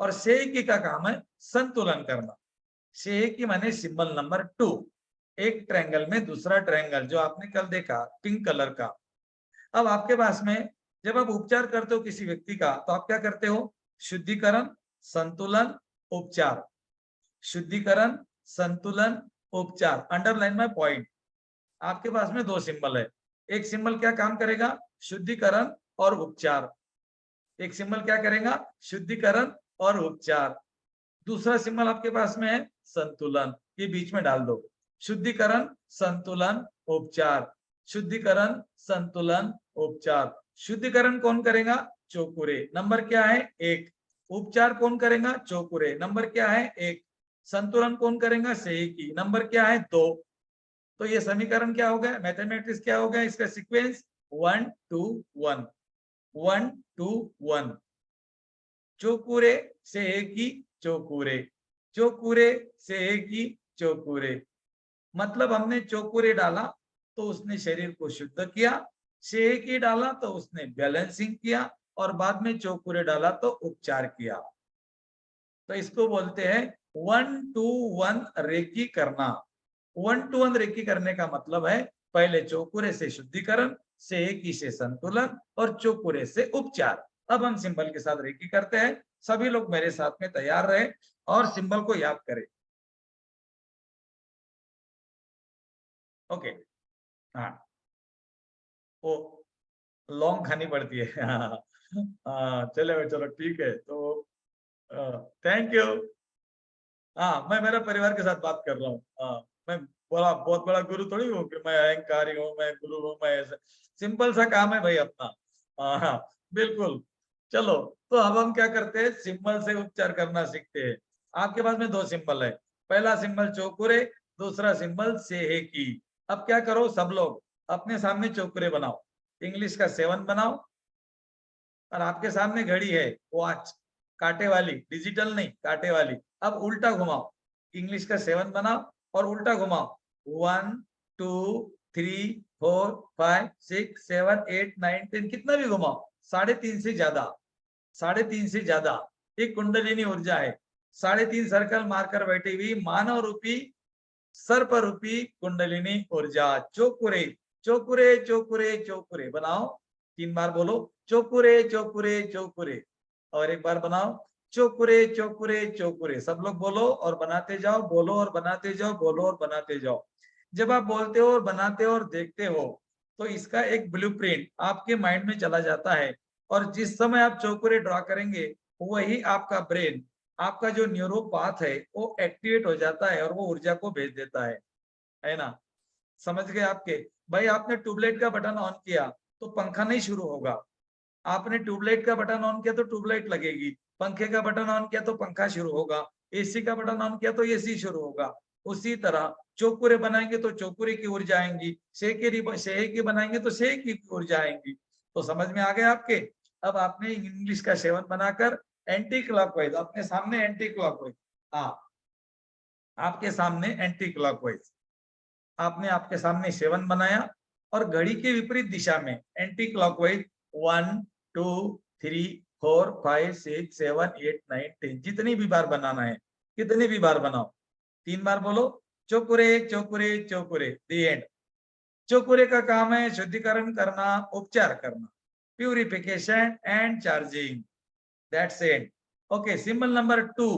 और सेकी का काम है संतुलन करना। सेकी माने सिंबल नंबर 2, एक ट्रायंगल में दूसरा ट्रायंगल, जो आपने कल देखा पिंक कलर का। अब आपके पास में जब आप उपचार करते हो किसी व्यक्ति का, तो आप क्या करते हो? शुद्धिकरण, संतुलन, उपचार। शुद्धिकरण, संतुलन, उपचार। अंडरलाइन में पॉइंट। आपके पास में 2 सिंबल है। एक सिंबल क्या काम करेगा? शुद्धिकरण और उपचार। एक सिंबल क्या करेगा? शुद्धिकरण और उपचार। दूसरा सिंबल आपके पास में है संतुलन, ये बीच में डाल दो। शुद्धिकरण, संतुलन, उपचार। शुद्धिकरण, संतुलन, उपचार। शुद्धिकरण कौन करेगा? चौकुरे, नंबर क्या है? 1। उपचार कौन करेगा? चौकुरे, नंबर क्या है? 1। संतुलन कौन करेगा? सेकी, नंबर क्या है? 2। तो ये समीकरण क्या हो गया? मैथमेटिक्स क्या हो गया? इसका सीक्वेंस 1 2 1, 1 2 1। चौकुरे से एक ही चौकुरे, चौकुरे से एक ही चौकुरे। मतलब हमने चौकुरे डाला तो उसने शरीर को शुद्ध किया, सेकी डाला तो उसने बैलेंसिंग किया, और बाद में चौकुरे डाला तो उपचार किया। तो इसको बोलते हैं 1 to 1 रेकी करना। 1 to 1 रेकी करने का मतलब है पहले चौकुरे से शुद्धिकरण, सेकी से संतुलन, और चौकुरे से उपचार। अब हम सिंबल के साथ रेकी करते हैं। सभी लोग मेरे साथ में तैयार रहे और सिंबल को याद करें। ओके। हाँ, वो लॉन्ग खानी पड़ती है। हाँ, चलो चलो ठीक है, तो थैंक यू। हाँ, मैं मेरा परिवार के साथ बात कर रहा हूँ। हाँ, मैं बड़ा बहुत बड़ा गुरु थोड़ी हूँ कि मैं अहंकारी हूँ, मैं गुरु हूँ, मैं ऐसा। सिंपल सा काम है भाई अपना। हाँ, बिल्कुल। चलो, तो अब हम क्या करते हैं? सिंबल से उपचार करना सीखते हैं। आपके पास में 2 सिंबल है। पहला सिंबल चौकुरे, दूसरा सिंबल सेहेकी। अब क्या करो सब लोग, अपने सामने चौकुरे बनाओ। इंग्लिश का 7 बनाओ, और आपके सामने घड़ी है, वॉच, कांटे वाली, डिजिटल नहीं, कांटे वाली। अब उल्टा घुमाओ, इंग्लिश का 7 बनाओ और उल्टा घुमाओ। 1 2 3 4 5 6 7 8 9 10, कितना भी घुमाओ, 3.5 से ज्यादा, 3.5 से ज्यादा। एक कुंडलिनी ऊर्जा है, 3.5 सर्कल मारकर बैठी हुई मानव रूपी, सर्प रूपी कुंडलिनी ऊर्जा। चोकुरे, चोकुरे, चोकुरे, चोकुरे बनाओ। 3 बार बोलो, चोकुरे, चोकुरे, चोकुरे। और एक बार बनाओ, चोकुरे, चोकुरे, चोकुरे। सब लोग बोलो और बनाते जाओ, बोलो और बनाते जाओ, बोलो और बनाते जाओ। जब आप बोलते हो और बनाते हो और देखते हो, तो इसका एक ब्लूप्रिंट आपके माइंड में चला जाता है, और जिस समय आप चौकुरे ड्रॉ करेंगे, वही आपका ब्रेन, आपका जो न्यूरोपाथ है, वो एक्टिवेट हो जाता है और वो ऊर्जा को भेज देता है ना? समझ गए आपके? भाई आपने ट्यूबलाइट का बटन ऑन किया तो पंखा नहीं शुरू होगा। आपने ट्यूबलाइट का बटन ऑन किया तो ट्यूबलाइट लगेगी, पंखे का बटन ऑन किया तो पंखा शुरू होगा, एसी का बटन ऑन किया तो एसी शुरू होगा। उसी तरह चौकुरे बनाएंगे तो चौकुरे की ऊर्जा आएंगी, सेहे की बनाएंगे तो सेहे की ऊर्जा आएंगी। तो समझ में आ गया आपके? अब आपने इंग्लिश का 7 बनाकर एंटी क्लॉकवाइज, अपने सामने एंटी क्लॉकवाइज, हाँ, आपके सामने एंटी क्लॉकवाइज। आपने आपके सामने 7 बनाया और घड़ी के विपरीत दिशा में एंटी क्लॉकवाइज 1 2 3 4 5 6 7 8 9 10 जितनी भी बार बनाना है, कितनी भी बार बनाओ। 3 बार बोलो, चोकुरे चोकुरे चोकुरे, द एंड। चोकुरे का काम है शुद्धिकरण करना, उपचार करना, purification and charging, that's it. Okay, symbol number 2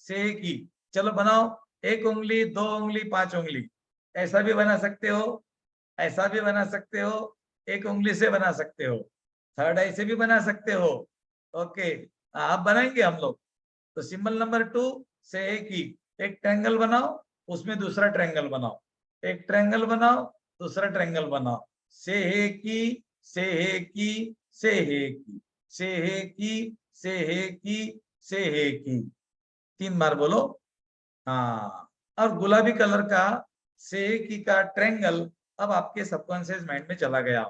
से की, चलो बनाओ। 1 उंगली, 2 उंगली, 5 उंगली, ऐसा भी बना सकते हो, ऐसा भी बना सकते हो, 1 उंगली से बना सकते हो, थर्ड ऐसे भी बना सकते हो। ओके, आप बनाएंगे हम लोग। तो सिंबल नंबर 2 से की, एक ट्रायंगल बनाओ, उसमें दूसरा ट्रायंगल बनाओ, एक ट्रायंगल बनाओ, दूसरा ट्रायंगल बनाओ। से की, से की, से की, से की, से की, से की, 3 बार बोलो। हाँ, और गुलाबी कलर का से की का ट्रायंगल अब आपके सबकॉन्शियस माइंड में चला गया।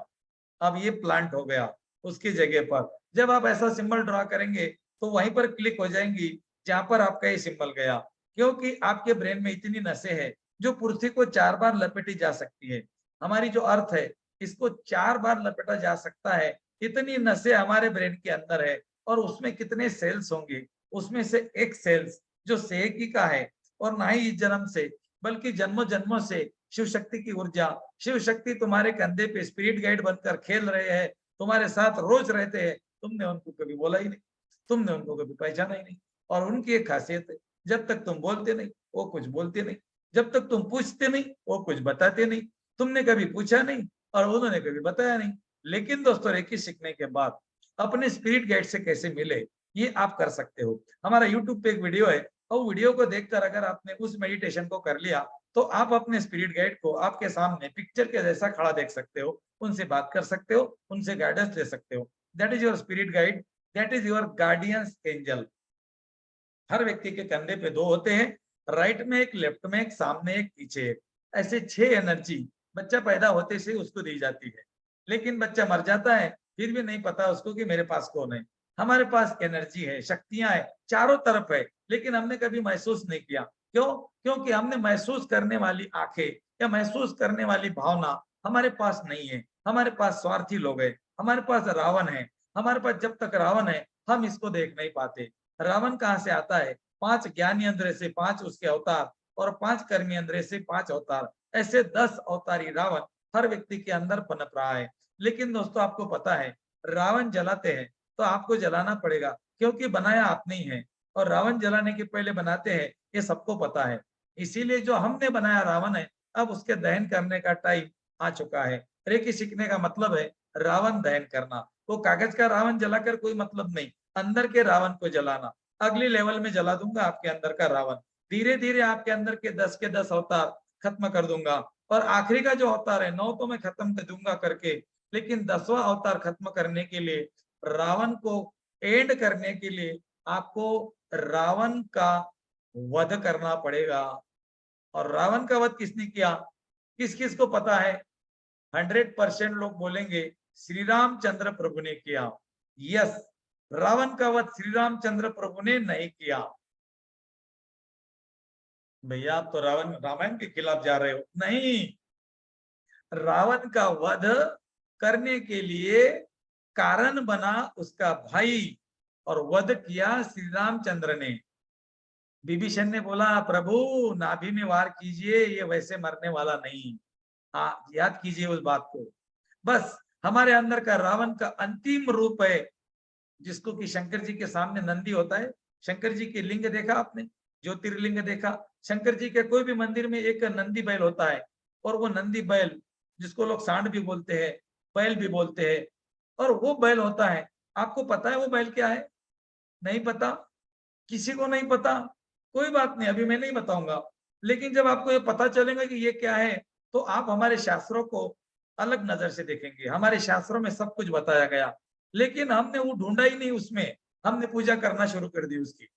अब ये प्लांट हो गया उसकी जगह पर। जब आप ऐसा सिंबल ड्रॉ करेंगे तो वहीं पर क्लिक हो जाएंगी जहां पर आपका ये सिंबल गया, क्योंकि आपके ब्रेन में इतनी नसें हैं जो पृथ्वी को 4 बार लपेटी जा सकती है। हमारी जो अर्थ है इसको 4 बार लपेटा जा सकता है, इतनी नसें हमारे ब्रेन के अंदर है। और उसमें कितने सेल्स होंगे, उसमें से एक सेल्स जो सेकी का है, और ना ही इस जन्म से बल्कि जन्मों जन्मों से शिव शक्ति की ऊर्जा, शिव शक्ति तुम्हारे कंधे पे स्पिरिट गाइड बनकर खेल रहे हैं, तुम्हारे साथ रोज रहते हैं। तुमने उनको कभी बोला ही नहीं, तुमने उनको कभी पहचाना ही नहीं। और उनकी एक खासियत है, जब तक तुम बोलते नहीं वो कुछ बोलते नहीं, जब तक तुम पूछते नहीं वो कुछ बताते नहीं। तुमने कभी पूछा नहीं और उन्होंने कभी बताया नहीं। लेकिन दोस्तों, रेकी सीखने के बाद अपने स्पिरिट गाइड से कैसे मिले, ये आप कर सकते हो। हमारा यूट्यूब पे एक वीडियो है, और वीडियो को देखकर अगर आपने उस मेडिटेशन को कर लिया तो आप अपने स्पिरिट गाइड को आपके सामने पिक्चर के जैसा खड़ा देख सकते हो, उनसे बात कर सकते हो, उनसे गाइडेंस ले सकते हो। That is your spirit guide, that is your guardians angel. हर व्यक्ति के कंधे पे 2 होते हैं, राइट में एक, लेफ्ट में एक, सामने एक, पीछे एक। ऐसे 6 एनर्जी बच्चा पैदा होते से उसको दी जाती है। लेकिन बच्चा मर जाता है फिर भी नहीं पता उसको कि मेरे पास कौन है। हमारे पास एनर्जी है, शक्तियां है, चारों तरफ है, लेकिन हमने कभी महसूस नहीं किया। क्यों? क्योंकि हमने महसूस करने वाली आंखें या महसूस करने वाली भावना हमारे पास नहीं है। हमारे पास स्वार्थी लोग हैं, हमारे पास रावण है। हमारे पास जब तक रावण है हम इसको देख नहीं पाते। रावण कहाँ से आता है? 5 ज्ञानेंद्रिय से 5 उसके अवतार, और 5 कर्मेंद्रिय से 5 अवतार, ऐसे 10 अवतारी रावण हर व्यक्ति के अंदर पनप रहा है। लेकिन दोस्तों, आपको पता है, रावण जलाते हैं तो आपको जलाना पड़ेगा, क्योंकि बनाया आपने ही है। और रावण जलाने के पहले बनाते हैं, ये सबको पता है। इसीलिए जो हमने बनाया रावण है, अब उसके दहन करने का टाइम आ चुका है। रेकी सीखने का मतलब है रावण दहन करना। वो कागज का रावण जलाकर कोई मतलब नहीं, अंदर के रावण को जलाना। अगली लेवल में जला दूंगा आपके अंदर का रावण। धीरे धीरे आपके अंदर के 10 अवतार खत्म कर दूंगा। और आखिरी का जो अवतार है, 9 तो मैं खत्म कर दूंगा करके, लेकिन 10वां अवतार खत्म करने के लिए, रावण को एंड करने के लिए आपको रावण का वध करना पड़ेगा। और रावण का वध किसने किया? किस किस को पता है? 100% लोग बोलेंगे श्री रामचंद्र प्रभु ने किया। यस, रावण का वध श्री रामचंद्र प्रभु ने नहीं किया। भैया, आप तो रावण रामायण के खिलाफ जा रहे हो। नहीं, रावण का वध करने के लिए कारण बना उसका भाई, और वध किया श्री रामचंद्र ने। विभीषण ने बोला, प्रभु नाभि में वार कीजिए, ये वैसे मरने वाला नहीं। हाँ, याद कीजिए उस बात को। बस हमारे अंदर का रावण का अंतिम रूप है, जिसको कि शंकर जी के सामने नंदी होता है। शंकर जी के लिंग देखा आपने? ज्योतिर्लिंग देखा? शंकर जी के कोई भी मंदिर में एक नंदी बैल होता है, और वो नंदी बैल, जिसको लोग सांड भी बोलते हैं, बैल भी बोलते हैं, और वो बैल होता है। आपको पता है वो बैल क्या है? नहीं पता? किसी को नहीं पता? कोई बात नहीं, अभी मैं नहीं बताऊंगा। लेकिन जब आपको ये पता चलेगा कि ये क्या है, तो आप हमारे शास्त्रों को अलग नजर से देखेंगे। हमारे शास्त्रों में सब कुछ बताया गया, लेकिन हमने वो ढूंढा ही नहीं उसमें, हमने पूजा करना शुरू कर दी उसकी।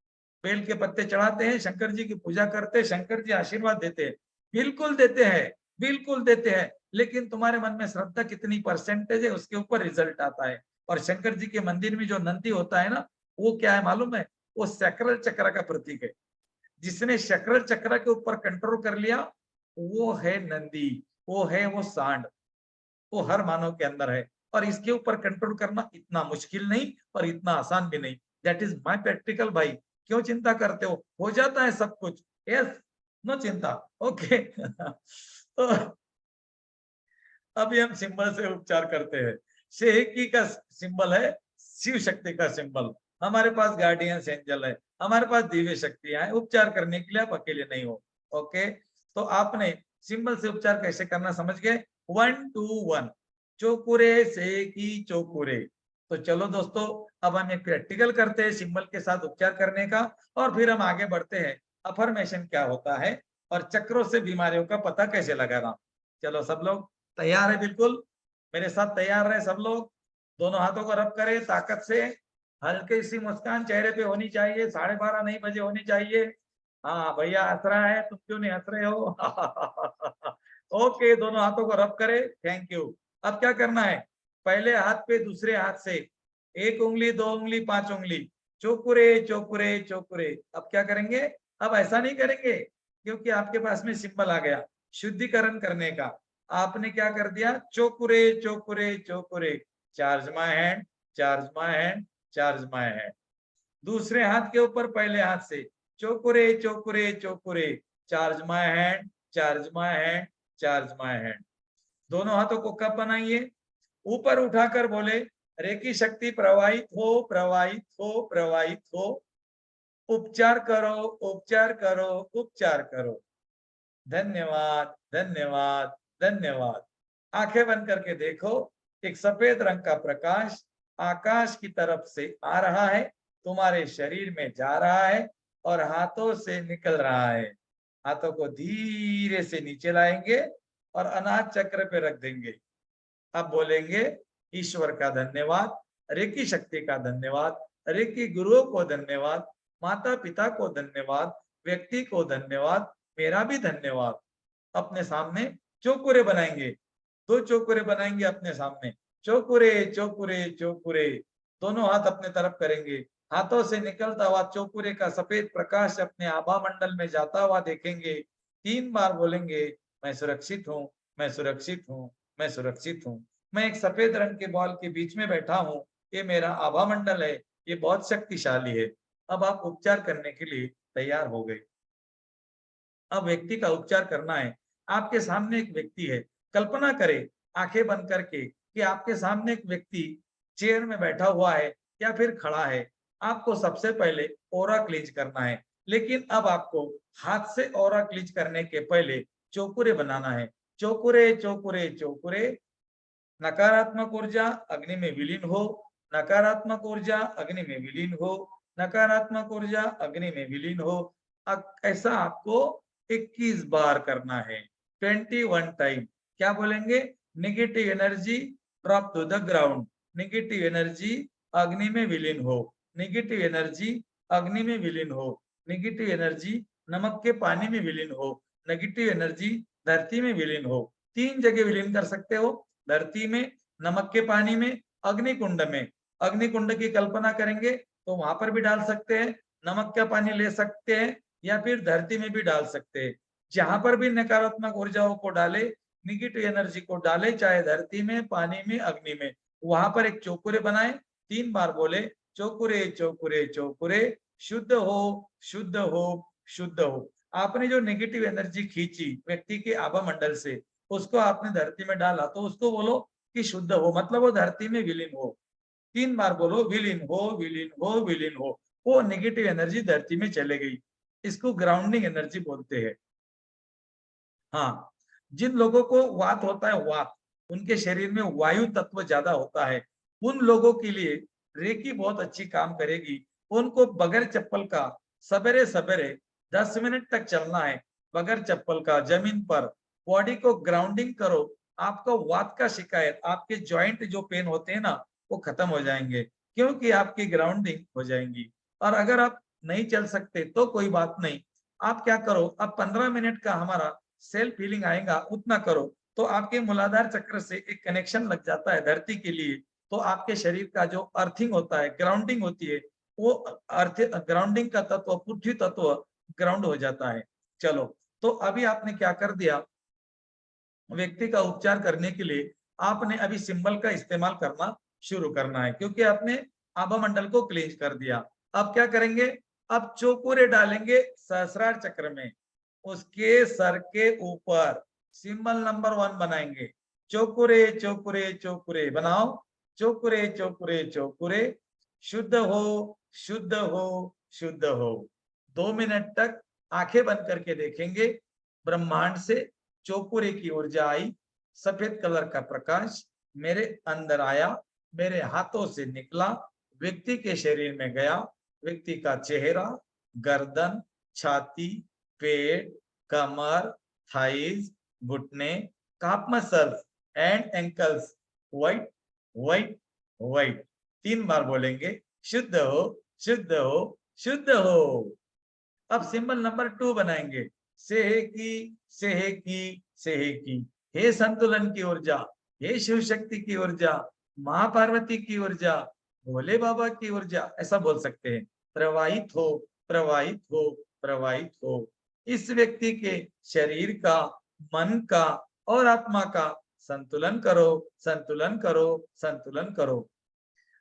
बेल के पत्ते चढ़ाते हैं, शंकर जी की पूजा करते हैं, शंकर जी आशीर्वाद देते हैं। बिल्कुल देते हैं, बिल्कुल देते हैं, लेकिन तुम्हारे मन में श्रद्धा कितनी परसेंटेज है उसके ऊपर रिजल्ट आता है। और शंकर जी के मंदिर में जो नंदी होता है ना, वो क्या है मालूम है? वो सैक्रल चक्र का प्रतीक है। जिसने शक्रल चक्र के ऊपर कंट्रोल कर लिया, वो है नंदी, वो है वो सांड, वो हर मानव के अंदर है और इसके ऊपर कंट्रोल करना इतना मुश्किल नहीं और इतना आसान भी नहीं। दैट इज माय प्रैक्टिकल भाई। क्यों चिंता करते हो जाता है सब कुछ। यस, नो चिंता। ओके। तो अभी हम सिंबल से उपचार करते हैं। शेकी का सिंबल है शिव शक्ति का सिंबल। हमारे पास गार्डियंस एंजल है, हमारे पास दिव्य शक्तियां हैं। उपचार करने के लिए आप अकेले नहीं हो। ओके, तो आपने सिंबल से उपचार कैसे करना समझ गए। 1 2 1 चोकुरे से की चोकुरे। तो चलो दोस्तों, अब हम एक प्रैक्टिकल करते हैं सिंबल के साथ उपचार करने का और फिर हम आगे बढ़ते हैं अफर्मेशन क्या होता है और चक्रों से बीमारियों का पता कैसे लगाना। चलो सब लोग तैयार है? बिल्कुल मेरे साथ तैयार रहे सब लोग। दोनों हाथों को रब करें ताकत से। हल्की सी मुस्कान चेहरे पे होनी चाहिए। 12:30 नहीं बजे होनी चाहिए। हाँ भैया हंस रहा है, तुम क्यों नहीं हंस रहे हो? ओके, दोनों हाथों को रब करें। Thank you. अब क्या करना है, पहले हाथ पे दूसरे हाथ से 1 उंगली 2 उंगली 5 उंगली चोकुरे चोकुरे चोकुरे। अब क्या करेंगे, अब ऐसा नहीं करेंगे क्योंकि आपके पास में सिंबल आ गया शुद्धिकरण करने का। आपने क्या कर दिया, Cho Ku Rei Cho Ku Rei Cho Ku Rei, charge my hand, charge my hand, charge my hand. दूसरे हाथ के ऊपर पहले हाथ से Cho Ku Rei Cho Ku Rei Cho Ku Rei, charge my hand, charge my hand, charge my hand. दोनों हाथों को कब बनाइए, ऊपर उठाकर बोले रेकी शक्ति प्रवाहित हो प्रवाहित हो प्रवाहित हो। उपचार करो उपचार करो उपचार करो। धन्यवाद धन्यवाद धन्यवाद। आंखें बंद करके देखो, एक सफेद रंग का प्रकाश आकाश की तरफ से आ रहा है, तुम्हारे शरीर में जा रहा है और हाथों से निकल रहा है। हाथों को धीरे से नीचे लाएंगे और अनाज चक्र पे रख देंगे। अब बोलेंगे ईश्वर का धन्यवाद, रेकी शक्ति का धन्यवाद, रेकी गुरुओं को धन्यवाद, माता पिता को धन्यवाद, व्यक्ति को धन्यवाद, मेरा भी धन्यवाद। अपने सामने चौकुरे बनाएंगे, 2 चौकुरे बनाएंगे अपने सामने। चौकुरे चौकुरे चौकुरे, दोनों हाथ अपने तरफ करेंगे। हाथों से निकलता हुआ चौकुरे का सफेद प्रकाश अपने आभा मंडल में जाता हुआ देखेंगे। 3 बार बोलेंगे मैं सुरक्षित हूँ, मैं सुरक्षित हूँ, मैं सुरक्षित हूँ। मैं एक सफेद रंग के बॉल के बीच में बैठा हूँ, ये मेरा आभा मंडल है, ये बहुत शक्तिशाली है। अब आप उपचार करने के लिए तैयार हो गए। अब व्यक्ति का उपचार करना है। आपके सामने एक व्यक्ति है, कल्पना करें आंखें बंद करके कि आपके सामने एक व्यक्ति चेयर में बैठा हुआ है या फिर खड़ा है। आपको सबसे पहले ऑरा क्लींज करना है, लेकिन अब आपको हाथ से ऑरा क्लींज करने के पहले चौकुरे बनाना है। चौकुरे चौकुरे चौकुरे, नकारात्मक ऊर्जा अग्नि में विलीन हो, नकारात्मक ऊर्जा अग्नि में विलीन हो, नकारात्मक ऊर्जा अग्नि में विलीन हो। ऐसा आपको 21 बार करना है, 21 टाइम। क्या बोलेंगे, negative energy drop to the ground, negative energy अग्नि में विलीन हो, नेगेटिव एनर्जी अग्नि में विलीन हो, नेगेटिव एनर्जी नमक के पानी में विलीन हो, नेगेटिव एनर्जी धरती में विलीन हो। 3 जगह विलीन कर सकते हो, धरती में, नमक के पानी में, अग्निकुंड में। अग्निकुंड की कल्पना करेंगे तो वहां पर भी डाल सकते हैं, नमक का पानी ले सकते हैं या फिर धरती में भी डाल सकते हैं। जहां पर भी नकारात्मक ऊर्जाओं को डाले, निगेटिव एनर्जी को डाले, चाहे धरती में, पानी में, अग्नि में, वहां पर एक चौकुरे बनाए। 3 बार बोले चौकुरे चौकुरे चौकुरे, शुद्ध हो शुद्ध हो शुद्ध हो। आपने जो नेगेटिव एनर्जी खींची व्यक्ति के आभा मंडल से, उसको आपने धरती में डाला, तो उसको बोलो कि शुद्ध हो, मतलब वो धरती में विलीन हो। 3 बार बोलो विलीन हो विलीन हो विलीन हो। वो नेगेटिव एनर्जी धरती में चले गई। इसको ग्राउंडिंग एनर्जी बोलते हैं। हाँ, जिन लोगों को वात होता है, वात, उनके शरीर में वायु तत्व ज्यादा होता है, उन लोगों के लिए रेकी बहुत अच्छी काम करेगी। उनको बगैर चप्पल का सवेरे सवेरे 10 मिनट तक चलना है, बगैर चप्पल का जमीन पर। बॉडी को ग्राउंडिंग करो, आपको वात का शिकायत, आपके जॉइंट जो पेन होते हैं ना, वो खत्म हो जाएंगे क्योंकि आपकी ग्राउंडिंग हो जाएंगी। और अगर आप नहीं चल सकते तो कोई बात नहीं, आप क्या करो, अब 15 मिनट का हमारा सेल्फ हीलिंग आएगा, उतना करो तो आपके मूलाधार चक्र से एक कनेक्शन लग जाता है धरती के लिए। तो आपके शरीर का जो अर्थिंग होता है, ग्राउंडिंग होती है, वो अर्थ ग्राउंडिंग का तत्व, पृथ्वी तत्व ग्राउंड हो जाता है। चलो तो अभी आपने क्या कर दिया, व्यक्ति का उपचार करने के लिए आपने अभी सिंबल का इस्तेमाल करना शुरू करना है, क्योंकि आपने आभामंडल को क्लींज कर दिया। अब क्या करेंगे, अब चौकुरे डालेंगे सहस्रार चक्र में, उसके सर के ऊपर सिंबल नंबर 1 बनाएंगे। चौकुरे चौकुरे चौकुरे बनाओ, चौकुरे चौकुरे चौकुरे, शुद्ध हो शुद्ध हो शुद्ध हो। 2 मिनट तक आंखें बंद करके देखेंगे, ब्रह्मांड से चौकुरे की ऊर्जा आई, सफेद कलर का प्रकाश मेरे अंदर आया, मेरे हाथों से निकला, व्यक्ति के शरीर में गया, व्यक्ति का चेहरा, गर्दन, छाती, पेट, कमर, थाइज, घुटने, काफ muscles and ankles white white white. 3 बार बोलेंगे, शुद्ध हो शुद्ध हो शुद्ध हो। अब सिंबल नंबर 2 बनाएंगे, सेहे की सेहे की सेहे की। हे संतुलन की ऊर्जा, हे शिव शक्ति की ऊर्जा, मां पार्वती की ऊर्जा, भोले बाबा की ऊर्जा, ऐसा बोल सकते हैं। प्रवाहित हो प्रवाहित हो प्रवाहित हो। इस व्यक्ति के शरीर का, मन का और आत्मा का संतुलन करो संतुलन करो संतुलन करो।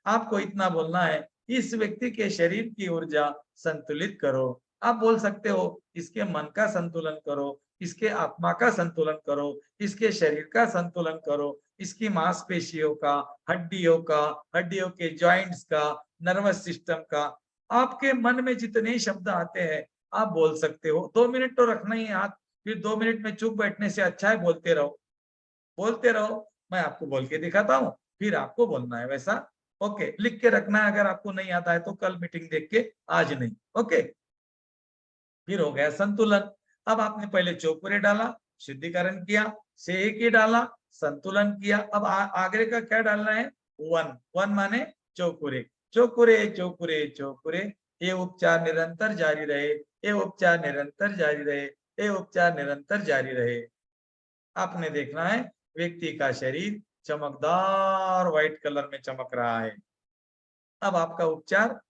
आपको इतना बोलना है, इस व्यक्ति के शरीर की ऊर्जा संतुलित करो। आप बोल सकते हो, इसके मन का संतुलन करो, इसके आत्मा का संतुलन करो, इसके शरीर का संतुलन करो, इसकी मांसपेशियों का, हड्डियों के जॉइंट्स का, नर्वस सिस्टम का। आपके मन में जितने शब्द आते हैं आप बोल सकते हो। 2 मिनट तो रखना ही है हाथ, फिर 2 मिनट में चुप बैठने से अच्छा है बोलते रहो बोलते रहो। मैं आपको बोल के दिखाता हूँ, फिर आपको बोलना है वैसा। ओके, लिख के रखना है, अगर आपको नहीं आता है तो कल मीटिंग देख के, आज नहीं। ओके, फिर हो गया संतुलन। अब आपने पहले चौकुरे डाला, शुद्धिकरण किया, सेकी डाला, संतुलन किया। अब आगे का क्या डालना है, 1 1 माने चौकुरे चौकुरे चौकुरे चौकुरे। ये उपचार निरंतर जारी रहे, ये उपचार निरंतर जारी रहे, ये उपचार निरंतर जारी रहे। आपने देखना है व्यक्ति का शरीर चमकदार व्हाइट कलर में चमक रहा है। अब आपका उपचार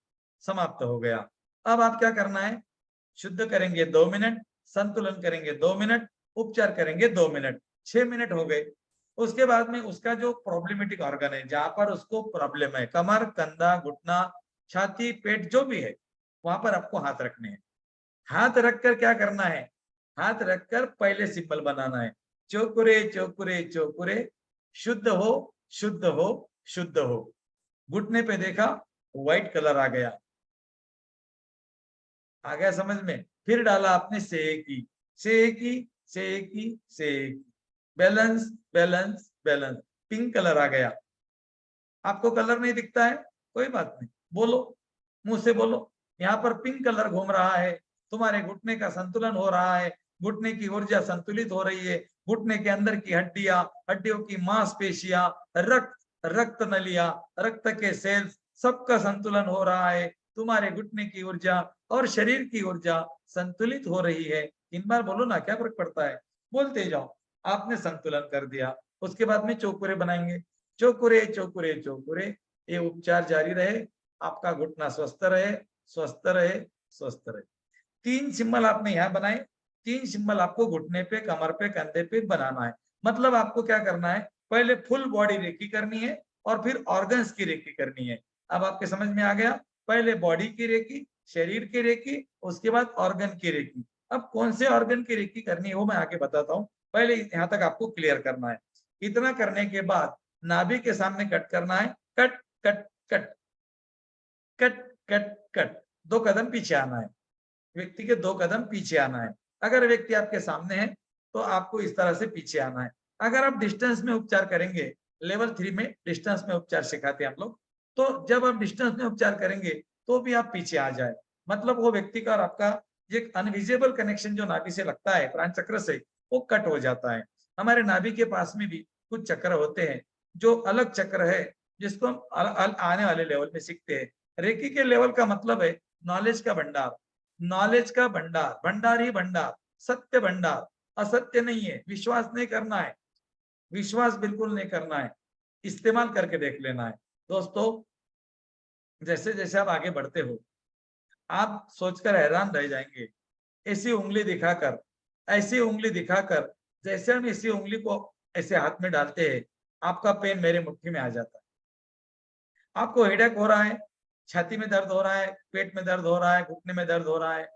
समाप्त हो गया। अब आप क्या करना है, शुद्ध करेंगे 2 मिनट, संतुलन करेंगे 2 मिनट, उपचार करेंगे 2 मिनट, 6 मिनट हो गए। उसके बाद में उसका जो प्रॉब्लमेटिक ऑर्गन है, जहां पर उसको प्रॉब्लम है, कमर, कंधा, घुटना, छाती, पेट, जो भी है, वहां पर आपको हाथ रखने हैं। हाथ रखकर क्या करना है, हाथ रखकर पहले सिंबल बनाना है, चौकुरे चौकुरे चौकुरे, शुद्ध हो शुद्ध हो शुद्ध हो। घुटने पे देखा, व्हाइट कलर आ गया समझ में। फिर डाला आपने सेकी सेकी सेकी सेकी, balance balance balance, pink colour आ गया। आपको कलर नहीं दिखता है, कोई बात नहीं, बोलो, मुंह से बोलो, यहाँ पर पिंक कलर घूम रहा है, तुम्हारे घुटने का संतुलन हो रहा है, घुटने की ऊर्जा संतुलित हो रही है, घुटने के अंदर की हड्डियां, हड्डियों की मांसपेशियां, रक्त नलियां, रक्त के सेल्स, सबका संतुलन हो रहा है। तुम्हारे घुटने की ऊर्जा और शरीर की ऊर्जा संतुलित हो रही है। 3 बार बोलो ना, क्या फर्क पड़ता है, बोलते जाओ। आपने संतुलन कर दिया। उसके बाद में चौकुरे बनाएंगे, चौकुरे चौकुरे चौकुरे। ये उपचार जारी रहे, आपका घुटना स्वस्थ रहे स्वस्थ रहे स्वस्थ रहे। 3 सिंबल आपने यहाँ बनाए, 3 सिंबल आपको घुटने पे, कमर पे, कंधे पे बनाना है। मतलब आपको क्या करना है, पहले फुल बॉडी रेकी करनी है और फिर ऑर्गन्स की रेकी करनी है। अब आपके समझ में आ गया, पहले बॉडी की रेकी, शरीर की रेकी, उसके बाद ऑर्गन की रेकी। अब कौन से ऑर्गन की रेकी करनी है वो मैं आगे बताता हूँ, पहले यहाँ तक आपको क्लियर करना है। इतना करने के बाद नाभि के सामने कट करना है, cut cut cut cut cut cut, 2 कदम पीछे आना है, व्यक्ति के 2 कदम पीछे आना है। अगर व्यक्ति आपके सामने है तो आपको इस तरह से पीछे आना है। अगर आप डिस्टेंस में उपचार करेंगे, लेवल 3 में डिस्टेंस में उपचार सिखाते हैं हम लोग, तो जब आप डिस्टेंस में उपचार करेंगे तो भी आप पीछे आ जाए, मतलब वो व्यक्ति का और आपका एक अनविजिबल कनेक्शन जो नाभि से लगता है, प्राण चक्र से, वो कट हो जाता है। हमारे नाभि के पास में भी कुछ चक्र होते हैं जो अलग चक्र है, जिसको हम आने वाले लेवल में सीखते हैं। रेकी के लेवल का मतलब है नॉलेज का भंडार, नॉलेज का भंडार, भंडार ही भंडार, सत्य भंडार, असत्य नहीं है। विश्वास नहीं करना है, विश्वास बिल्कुल नहीं करना है, इस्तेमाल करके देख लेना है। दोस्तों, जैसे जैसे आप आगे बढ़ते हो, आप सोचकर हैरान रह जाएंगे, ऐसी उंगली दिखाकर ऐसी उंगली दिखाकर, जैसे हम इसी उंगली को ऐसे हाथ में डालते हैं, आपका पेन मेरे मुट्ठी में आ जाता है। आपको हेडेक हो रहा है, छाती में दर्द हो रहा है, पेट में दर्द हो रहा है, घुटने में दर्द हो रहा है।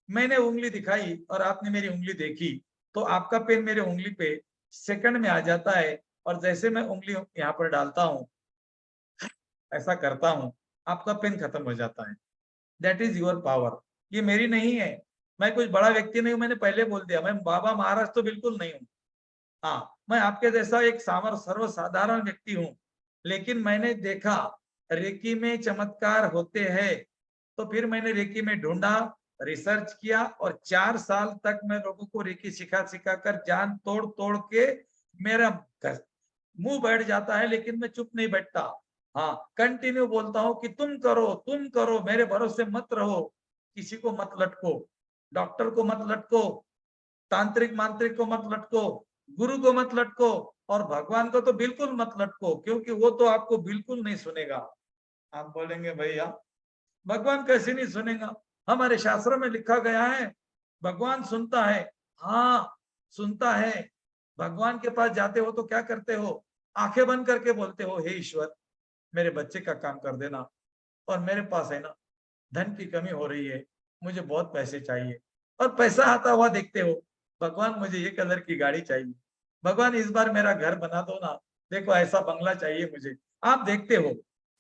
मैंने उंगली दिखाई और आपने मेरी उंगली देखी, तो आपका पेन मेरे उंगली पे सेकंड में आ जाता है और जैसे मैं उंगली यहाँ पर डालता हूँ, ऐसा करता हूँ, आपका पेन खत्म हो जाता है। That is your power. ये मेरी नहीं है। मैं कुछ बड़ा व्यक्ति नहीं हूँ, मैंने पहले बोल दिया, मैं बाबा महाराज तो बिल्कुल नहीं हूँ। हाँ, मैं आपके जैसा एक सर्वसाधारण व्यक्ति हूँ, लेकिन मैंने देखा रेकी में चमत्कार होते हैं, तो फिर मैंने रेकी में ढूँढा, रिसर्च किया और 4 साल तक मैं लोगों को रेकी सिखा-सिखा कर जान तोड़-तोड़ के मेरा घ मुँह बैठ जाता है, लेकिन मैं चुप नहीं बैठता। हाँ, कंटिन्यू बोलता हूँ कि तुम करो, मेरे भरोसे मत रहो, किसी को मत लटको, डॉक्टर को मत लटको, तांत्रिक-मांत्रिक को मत लटको, गुरु को मत लटको और भगवान को तो बिल्कुल मत लटको, क्योंकि वो तो आपको बिल्कुल नहीं सुनेगा। आप बोलेंगे भैया भगवान कैसे नहीं सुनेगा? हमारे शास्त्रों में लिखा गया है, भगवान सुनता है। हाँ, सुनता है। भगवान के पास जाते हो तो क्या करते हो? आँखें बंद करके बोलते हो, हे ईश्वर, मेरे बच्चे का काम कर देना और मेरे पास है ना धन की कमी हो रही है, मुझे बहुत पैसे चाहिए और पैसा आता हुआ देखते हो, भगवान मुझे ये कलर की गाड़ी चाहिए, भगवान इस बार मेरा घर बना दो ना, देखो ऐसा बंगला चाहिए मुझे। आप देखते हो,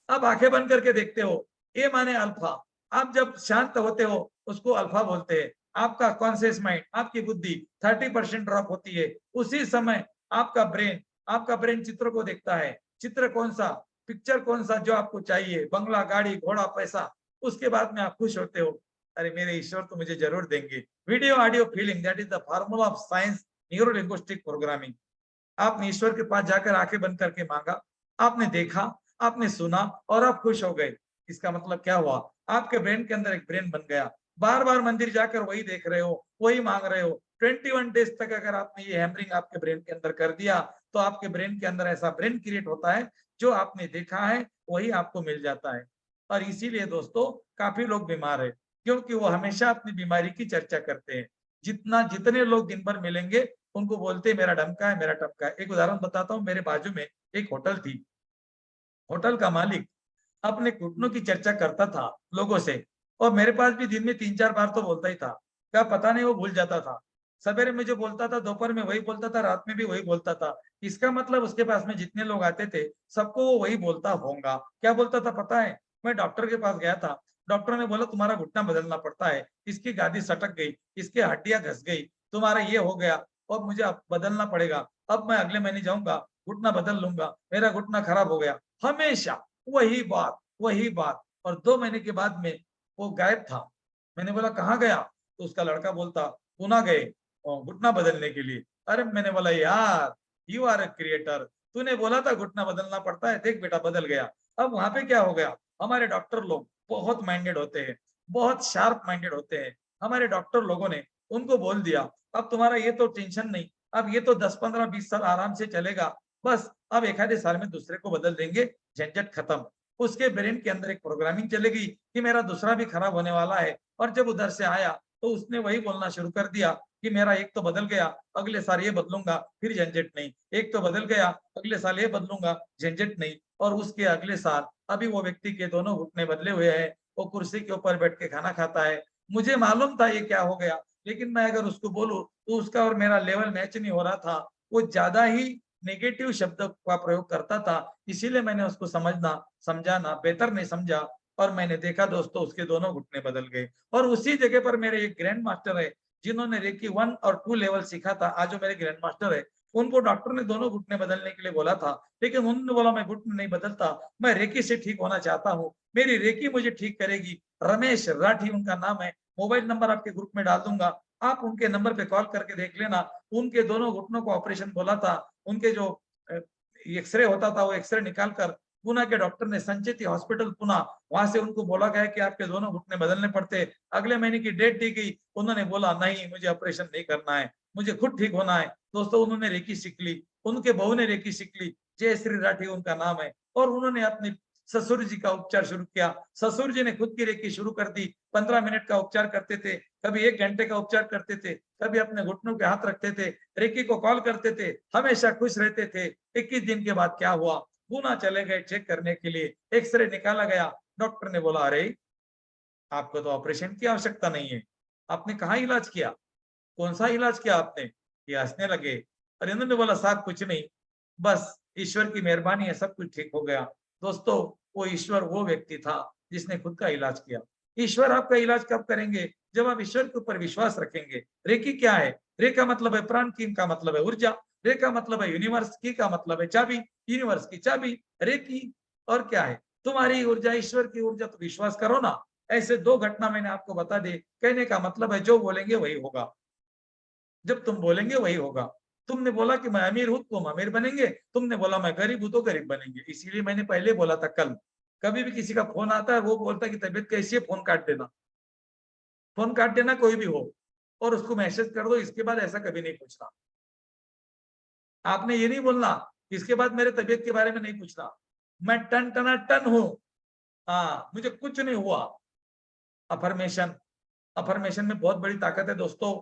आप आंखें बंद करके देखते हो, ए माने अल्फा। आप जब शांत होते हो, उसको अल्फा बोलते हैं। आपका कॉन्शियस माइंड, आपकी बुद्धि 30% ड्रॉप होती है। उसी समय आपका ब्रेन चित्र को देखता है। चित्र कौन-सा? पिक्चर कौन-सा जो आपको चाहिए, बंगला, गाड़ी, घोड़ा, पैसा। उसके बाद में आप खुश होते हो, अरे मेरे ईश्वर तो मुझे ज़रूर देंगे। Video, audio, feeling that is the formula of science neuro linguistic programming. आपने ईश्वर के पास जाकर आँखें बंद करके माँगा, आपने देखा, आपने सुना और आप खुश हो गए। इसका मतलब क्या हुआ? आपके ब्रेन के अंदर एक ब्रेन बन गया। बार-बार मंदिर जाकर वही देख रहे हो, वही माँग रहे हो। 21 डेज़ तक अगर आपने ये हैमरिंग आपके ब्रेन के अंदर कर दिया, तो आपके ब्रेन के अंदर ऐसा ब्रेन क्रिएट होता है, जो आपने देखा है, वही आपको मिल जाता है। और इसीलिए दोस्तों काफ़ी लोग बीमार हैं, क्योंकि वो हमेशा अपनी बीमारी की चर्चा करते हैं। जितने लोग दिन भर मिलेंगे, उनको बोलते हैं मेरा ढमका है, मेरा टमका है। एक उदाहरण बताता हूँ, मेरे बाजू में एक होटल थी। होटल का मालिक अपने घुटनों की चर्चा करता था लोगों से और मेरे पास भी दिन में 3-4 बार तो बोलता ही था। क्या पता नहीं वो भूल जाता था। सवेरे मुझे बोलता था, दोपहर में वही बोलता था, रात में भी वही बोलता था। इसका मतलब उसके पास में जितने लोग आते थे, सबको वो वही बोलता होगा। क्या बोलता था पता है? मैं डॉक्टर के पास गया था। डॉक्टर ने बोला तुम्हारा घुटना बदलना पड़ता है, इसकी गादी सटक गई, इसकी हड्डियाँ घस गई, तुम्हारा ये हो गया और मुझे अब बदलना पड़ेगा। अब मैं अगले महीने जाऊँगा, घुटना बदल लूँगा, मेरा घुटना खराब हो गया। हमेशा वही बात और 2 महीने के बाद में वो गायब था। मैंने बोला कहाँ गया? तो उसका लड़का बोलता पूना गए घुटना बदलने के लिए। अरे मैंने बोला यार यू आर अ क्रिएटर तूने बोला था घुटना बदलना पड़ता है, देख बेटा बदल गया। अब वहाँ पे क्या हो गया? हमारे डॉक्टर लोग बहुत माइंडेड होते हैं, बहुत शार्प माइंडेड होते हैं। हमारे डॉक्टर लोगों ने उनको बोल दिया, अब तुम्हारा ये तो टेंशन नहीं, अब ये तो 10, 15, 20 साल आराम से चलेगा। बस अब एक आधे साल में दूसरे को बदल देंगे, झंझट खत्म। उसके ब्रेन के अंदर एक प्रोग्रामिंग चलेगी कि मेरा दूसरा भी खराब होने वाला है और जब उधर से आया तो उसने वही बोलना शुरू कर दिया कि मेरा एक तो बदल गया, अगले साल ये बदलूँगा, फिर झंझट नहीं। एक तो बदल गया, अगले साल ये बदलूँगा, झंझट नहीं और उसके अगले साल अभी वो व्यक्ति के दोनों घुटने बदले हुए हैं, वो कुर्सी के ऊपर बैठ के खाना खाता है। मुझे मालूम था ये क्या हो गया, लेकिन मैं अगर उसको बोलूँ तो उसका और मेरा लेवल मैच नहीं हो रहा था। वो ज़्यादा ही नेगेटिव शब्द का प्रयोग करता था, इसीलिए मैंने उसको समझाना बेहतर नहीं समझा और मैंने देखा दोस्तों उसके दोनों घुटने बदल गए और उसी जगह पर मेरे एक ग्रैंड मास्टर है, जिन्होंने रेकी 1 और 2 लेवल सीखा था, आज वो मेरे ग्रैंड मास्टर है। उनको डॉक्टर ने दोनों घुटने बदलने के लिए बोला था, लेकिन उन्होंने बोला मैं घुटने नहीं बदलता, मैं रेकी से ठीक होना चाहता हूँ, मेरी रेकी मुझे ठीक करेगी। रमेश राठी उनका नाम है, मोबाइल नंबर आपके ग्रुप में डाल दूँगा, आप उनके नंबर पे कॉल करके देख लेना। उनके दोनों घुटनों को ऑपरेशन बोला था, उनके जो अ, एक्स-रे होता था, वो एक्स-रे निकाल कर पूना के डॉक्टर ने संचेती हॉस्पिटल पुणा, वहाँ से उनको बोला गया कि आपके दोनों घुटने बदलने पड़ते हैं। अगले महीने की डेट दी गई, उन्होंने बोला नहीं मुझे ऑपरेशन नहीं करना है, मुझे खुद ठीक होना है। दोस्तों उन्होंने रेकी सीख ली, उनके बहू ने रेकी सीख ली, जयश्री राठी उनका नाम है और उन्होंने अपनी ससुर जी का उपचार शुरू किया, ससुर जी ने खुद की रेकी शुरू कर दी। 15 मिनट का उपचार करते थे, कभी 1 घंटे का उपचार करते थे, कभी अपने घुटनों पे हाथ रखते थे, रेकी को कॉल करते थे, हमेशा खुश रहते थे। 21 दिन के बाद क्या हुआ, पूना चले गए चेक करने के लिए, एक्सरे निकाला गया, डॉक्टर ने बोला, अरे आपको तो ऑपरेशन की आवश्यकता नहीं है, आपने कहाँ इलाज किया, कौन सा इलाज किया आपने? ये हंसने लगे और इन्होंने बोला, साहब कुछ नहीं, बस ईश्वर की मेहरबानी है, सब कुछ ठीक हो गया। दोस्तों, वो ईश्वर वो व्यक्ति था जिसने खुद का इलाज किया। ईश्वर आपका इलाज कब करेंगे? जब आप ईश्वर के ऊपर विश्वास रखेंगे। रेकी क्या है? रे का मतलब है प्राण, कीन का मतलब है ऊर्जा, रे का मतलब है यूनिवर्स, की का मतलब है चाबी, यूनिवर्स की चाबी, रे की और क्या है? तुम्हारी ऊर्जा, ईश्वर की ऊर्जा, तो विश्वास करो ना। ऐसे 2 घटना मैंने आपको बता दी। कहने का मतलब है जो बोलेंगे वही होगा। जब तुम बोलेंगे वही होगा। तुमने बोला कि मैं अमीर हूँ, तुम अमीर बनेंगे, तुमने बोला मैं गरीब हूँ तो गरीब बनेंगे। इसीलिए मैंने पहले बोला था कल, कभी भी किसी का फ़ोन आता है, वो बोलता है कि तबीयत कैसी है, फ़ोन काट देना। फ़ोन काट देना कोई भी हो और उसको मैसेज कर दो, इसके बाद ऐसा कभी नहीं पूछना। आपने ये नहीं बोलना, इसके बाद मेरे तबीयत के बारे में नहीं पूछना। मैं टन-टना-टन हूँ। हाँ, मुझे कुछ नहीं हुआ। अफ़र्मेशन, अफ़र्मेशन में बहुत बड़ी ताकत है दोस्तों।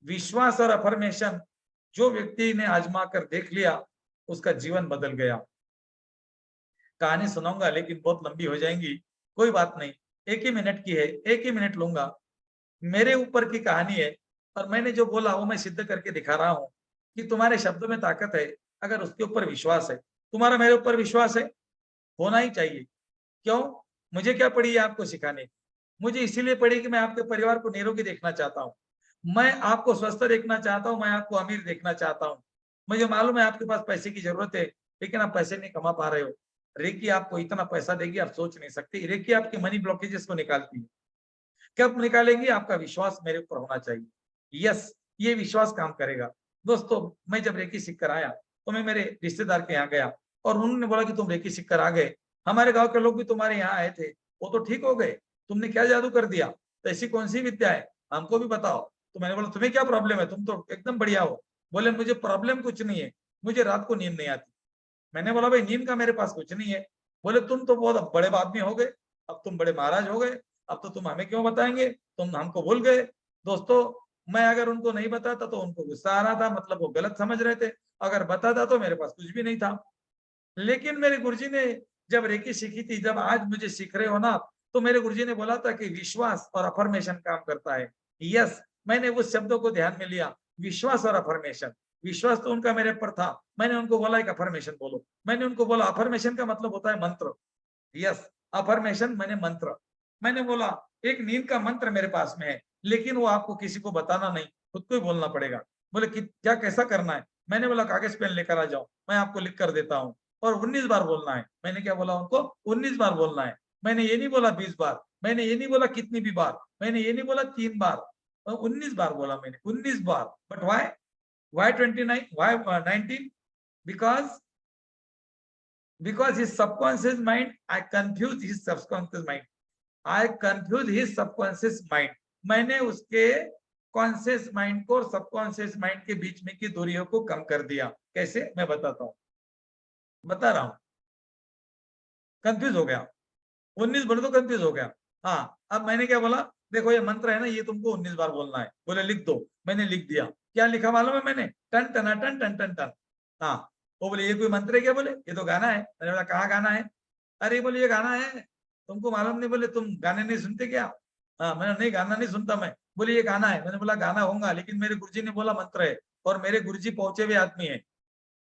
विश्वास और अफ़र्मेशन जो व्यक्ति ने आज़मा कर देख लिया, उसका जीवन बदल गया। कहानी सुनाऊँगा लेकिन बहुत लंबी हो जाएँगी, कोई बात नहीं। 1 ही मिनट की है, 1 ही मिनट लूँगा। मेरे ऊपर की कहानी है और मैंने जो बोला वो मैं सिद्ध करके दिखा रहा हूँ, कि तुम्हारे शब्दों में ताकत है, अगर उसके ऊपर विश्वास है। तुम्हारा मेरे ऊपर विश्वास है? होना ही चाहिए। क्यों? मुझे क्या पड़ी है आपको सिखाने की? मुझे इसीलिए पड़ी कि मैं आपके परिवार को निरोगी देखना चाहता हूँ। मैं आपको स्वस्थ देखना चाहता हूँ, मैं आपको अमीर देखना चाहता हूँ। मुझे मालूम है आपके पास पैसे की ज़रूरत है, लेकिन आप पैसे नहीं कमा पा रहे हो। रेकी आपको इतना पैसा देगी आप सोच नहीं सकते। रेकी आपकी मनी ब्लॉकेजेस को निकालती है। कब निकालेंगी? आपका विश्वास मेरे ऊपर होना चाहिए। यस, ये विश्वास काम करेगा। दोस्तों, मैं जब रेकी सीख कर आया, तो मैं मेरे रिश्तेदार के यहाँ गया और उन्होंने बोला कि तुम रेकी सीख कर आ गए। हमारे गाँव के लोग भी तुम्हारे यहाँ आए थे, वो तो ठीक हो गए। तुमने क्या जादू कर दिया? तो ऐसी कौन-सी विद्या है? हमको भी बताओ। तो मैंने बोला, तुम्हें क्या प्रॉब्लम है? तुम तो एकदम बढ़िया हो। बोले, मुझे प्रॉब्लम कुछ नहीं है, मुझे रात को नींद नहीं आती। मैंने बोला, भाई नींद का मेरे पास कुछ नहीं है। बोले, तुम तो बहुत बड़े आदमी हो गए, अब तुम बड़े महाराज हो गए, अब तो तुम हमें क्यों बताएँगे? तुम हमको भूल गए। दोस्तों, मैं अगर उनको नहीं बताता तो उनको गुस्सा आ रहा था, मतलब वो गलत समझ रहे थे। अगर बताता तो मेरे पास कुछ भी नहीं था। लेकिन मेरे गुरुजी ने जब रेकी सीखी थी, जब आज मुझे सीख रहे हो ना, तो मेरे गुरुजी ने बोला था कि विश्वास और अफ़र्मेशन काम करता है। यस, मैंने उस शब्दों को ध्यान में लिया, विश्वास और अफ़र्मेशन। विश्वास तो उनका मेरे पर था, मैंने उनको बोला एक अफ़र्मेशन बोलो। मैंने उनको बोला अफ़र्मेशन का मतलब होता है मंत्र। यस, अफ़र्मेशन माने मंत्र। मैंने बोला एक नींद का मंत्र मेरे पास में है, लेकिन वो आपको किसी को बताना नहीं, खुद को ही बोलना पड़ेगा। बोले कि क्या कैसा करना है? मैंने बोला कागज़ पेन लेकर आ जाओ, मैं आपको लिख कर देता हूँ और 19 बार बोलना है। मैंने क्या बोला उनको? 19 बार बोलना है। मैंने ये नहीं बोला 20 बार, मैंने ये नहीं बोला कितनी भी बार, मैंने ये नहीं बोला 3 बार 19 बार बोला मैंने, 19 बार। But why? Why 29? Why 19? Because because his subconscious mind, I confused his subconscious mind. I confused his subconscious mind. मैंने उसके कॉन्शियस माइंड को और सबकॉन्शियस माइंड के बीच में की दूरियों को कम कर दिया। कैसे? मैं बताता हूँ, बता रहा हूँ। कंफ्यूज हो गया। 19 बोले तो कंफ्यूज हो गया। हाँ, अब मैंने क्या बोला, देखो ये मंत्र है ना, ये तुमको 19 बार बोलना है। बोले लिख दो, मैंने लिख दिया। क्या लिखा मालूम है मैंने? टन टनाटन टन टन टन। हाँ, वो बोले ये कोई मंत्र है क्या? बोले ये तो गाना है। मैंने बोला कहाँ गाना है? अरे बोले ये गाना है, तुमको मालूम नहीं? बोले तुम गाने नहीं सुनते क्या? हाँ, मैंने नहीं गाना नहीं सुनता मैं। बोले ये गाना है। मैंने बोला गाना होगा, लेकिन मेरे गुरुजी ने बोला मंत्र है और मेरे गुरुजी पहुंचे हुए आदमी है।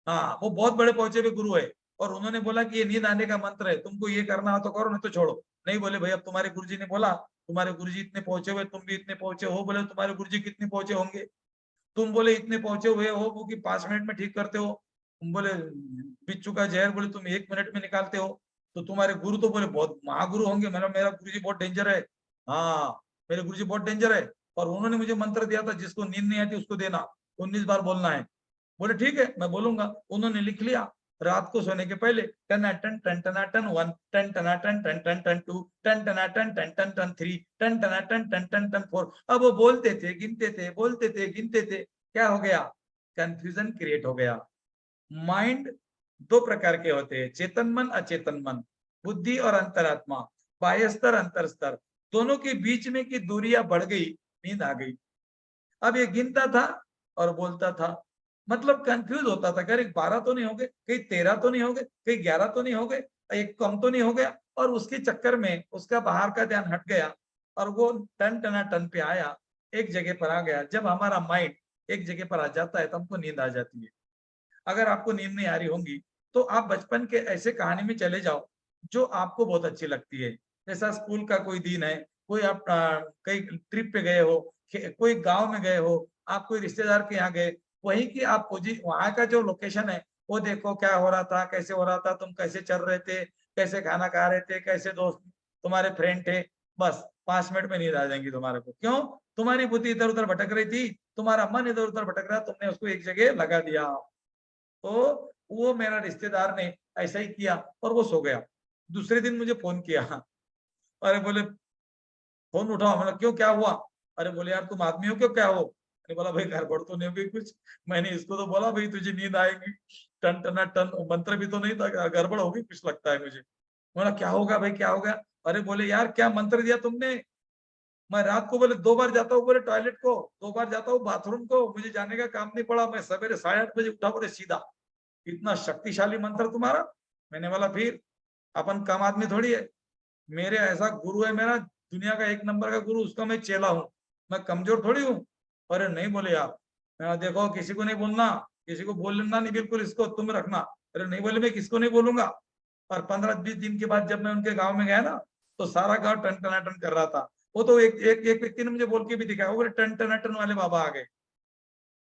हाँ, वो बहुत बड़े पहुंचे हुए गुरु है और उन्होंने बोला कि ये नींद आने का मंत्र है, तुमको ये करना हो तो करो, नहीं तो छोड़ो। नहीं बोले भाई, अब तुम्हारे गुरुजी ने बोला, तुम्हारे गुरुजी इतने पहुंचे हुए, तुम भी इतने पहुंचे हो। बोले तुम्हारे गुरुजी कितने पहुंचे होंगे? तुम बोले इतने पहुंचे हुए हो वो कि 5 मिनट में ठीक करते हो। तुम बोले बिच्छू का जहर बोले तुम 1 मिनट में निकालते हो। तो तुम्हारे गुरु तो बोले बहुत महागुरु होंगे। मेरा गुरुजी बहुत डेंजर है। हाँ, मेरे गुरुजी बहुत डेंजर है और उन्होंने मुझे मंत्र दिया था, जिसको नींद नहीं आती उसको देना, 19 बार बोलना है। बोले ठीक है मैं बोलूंगा। उन्होंने लिख लिया। रात को सोने के पहले टनाटन टन टनाटन 1, टन टनाटन टन टन टन 2, टन टनाटन टन टन टन 3, टन टनाटन टन टन टन 4। अब वो बोलते थे, गिनते थे, बोलते थे, गिनते थे। क्या हो गया? कंफ्यूजन क्रिएट हो गया। माइंड 2 प्रकार के होते हैं, चेतन मन, अचेतन मन। बुद्धि और अंतरात्मा, बाह्य स्तर अंतर स्तर, दोनों के बीच में की दूरियां बढ़ गई, नींद आ गई। अब ये गिनता था और बोलता था, मतलब कंफ्यूज होता था, कहीं 12 तो नहीं हो गए, कहीं 13 तो नहीं हो गए, कहीं 11 तो नहीं हो गए, एक कम तो नहीं हो गया। और उसके चक्कर में उसका बाहर का ध्यान हट गया और वो टन टना टन पे आया, एक जगह पर आ गया। जब हमारा माइंड एक जगह पर आ जाता है तो हमको नींद आ जाती है। अगर आपको नींद नहीं आ रही होंगी तो आप बचपन के ऐसे कहानी में चले जाओ जो आपको बहुत अच्छी लगती है। जैसा स्कूल का कोई दिन है, कोई आप कहीं ट्रिप पे गए हो, कोई गांव में गए हो, आप कोई रिश्तेदार के यहाँ गए, वही की आप वहां का जो लोकेशन है वो देखो, क्या हो रहा था, कैसे हो रहा था, तुम कैसे चल रहे थे, कैसे खाना खा रहे थे, कैसे दोस्त तुम्हारे फ्रेंड थे। बस 5 मिनट में नींद आ जाएंगी तुम्हारे को। क्यों? तुम्हारी बुद्धि इधर उधर भटक रही थी, तुम्हारा मन इधर उधर भटक रहा, तुमने उसको एक जगह लगा दिया। तो वो मेरा रिश्तेदार ने ऐसा ही किया और वो सो गया। दूसरे दिन मुझे फोन किया, अरे बोले फोन उठाओ, मतलब क्यों, क्या हुआ? अरे बोले यार तुम आदमी हो क्यों, क्या हो? मैंने बोला भाई गड़बड़ तो नहीं हो गई कुछ? मैंने इसको तो बोला भाई तुझे नींद आएगी, टन टना टन, मंत्र भी तो नहीं था, गड़बड़ होगी कुछ लगता है मुझे। बोला क्या होगा भाई, क्या हो गया? अरे बोले यार क्या मंत्र दिया तुमने? मैं रात को बोले 2 बार जाता हूँ बोले टॉयलेट को, 2 बार जाता हूँ बाथरूम को, मुझे जाने का काम नहीं पड़ा, मैं सवेरे 8:30 बजे उठा बोले सीधा। इतना शक्तिशाली मंत्र तुम्हारा? मैंने बोला फिर अपन कम आदमी थोड़ी है, मेरे ऐसा गुरु है, मेरा दुनिया का 1 नंबर का गुरु, उसका मैं चेला हूँ, मैं कमजोर थोड़ी हूँ। अरे नहीं बोले यार, मैं देखो किसी को नहीं बोलना, किसी को बोलना नहीं बिल्कुल, इसको तुम रखना। अरे नहीं बोले मैं किसको नहीं बोलूंगा। और 15-20 दिन के बाद जब मैं उनके गाँव में गया ना, तो सारा गाँव टन टनाटन कर रहा था। वो तो एक व्यक्ति ने मुझे बोल के भी दिखाया, वो बोले टन टनाटन वाले बाबा आ गए,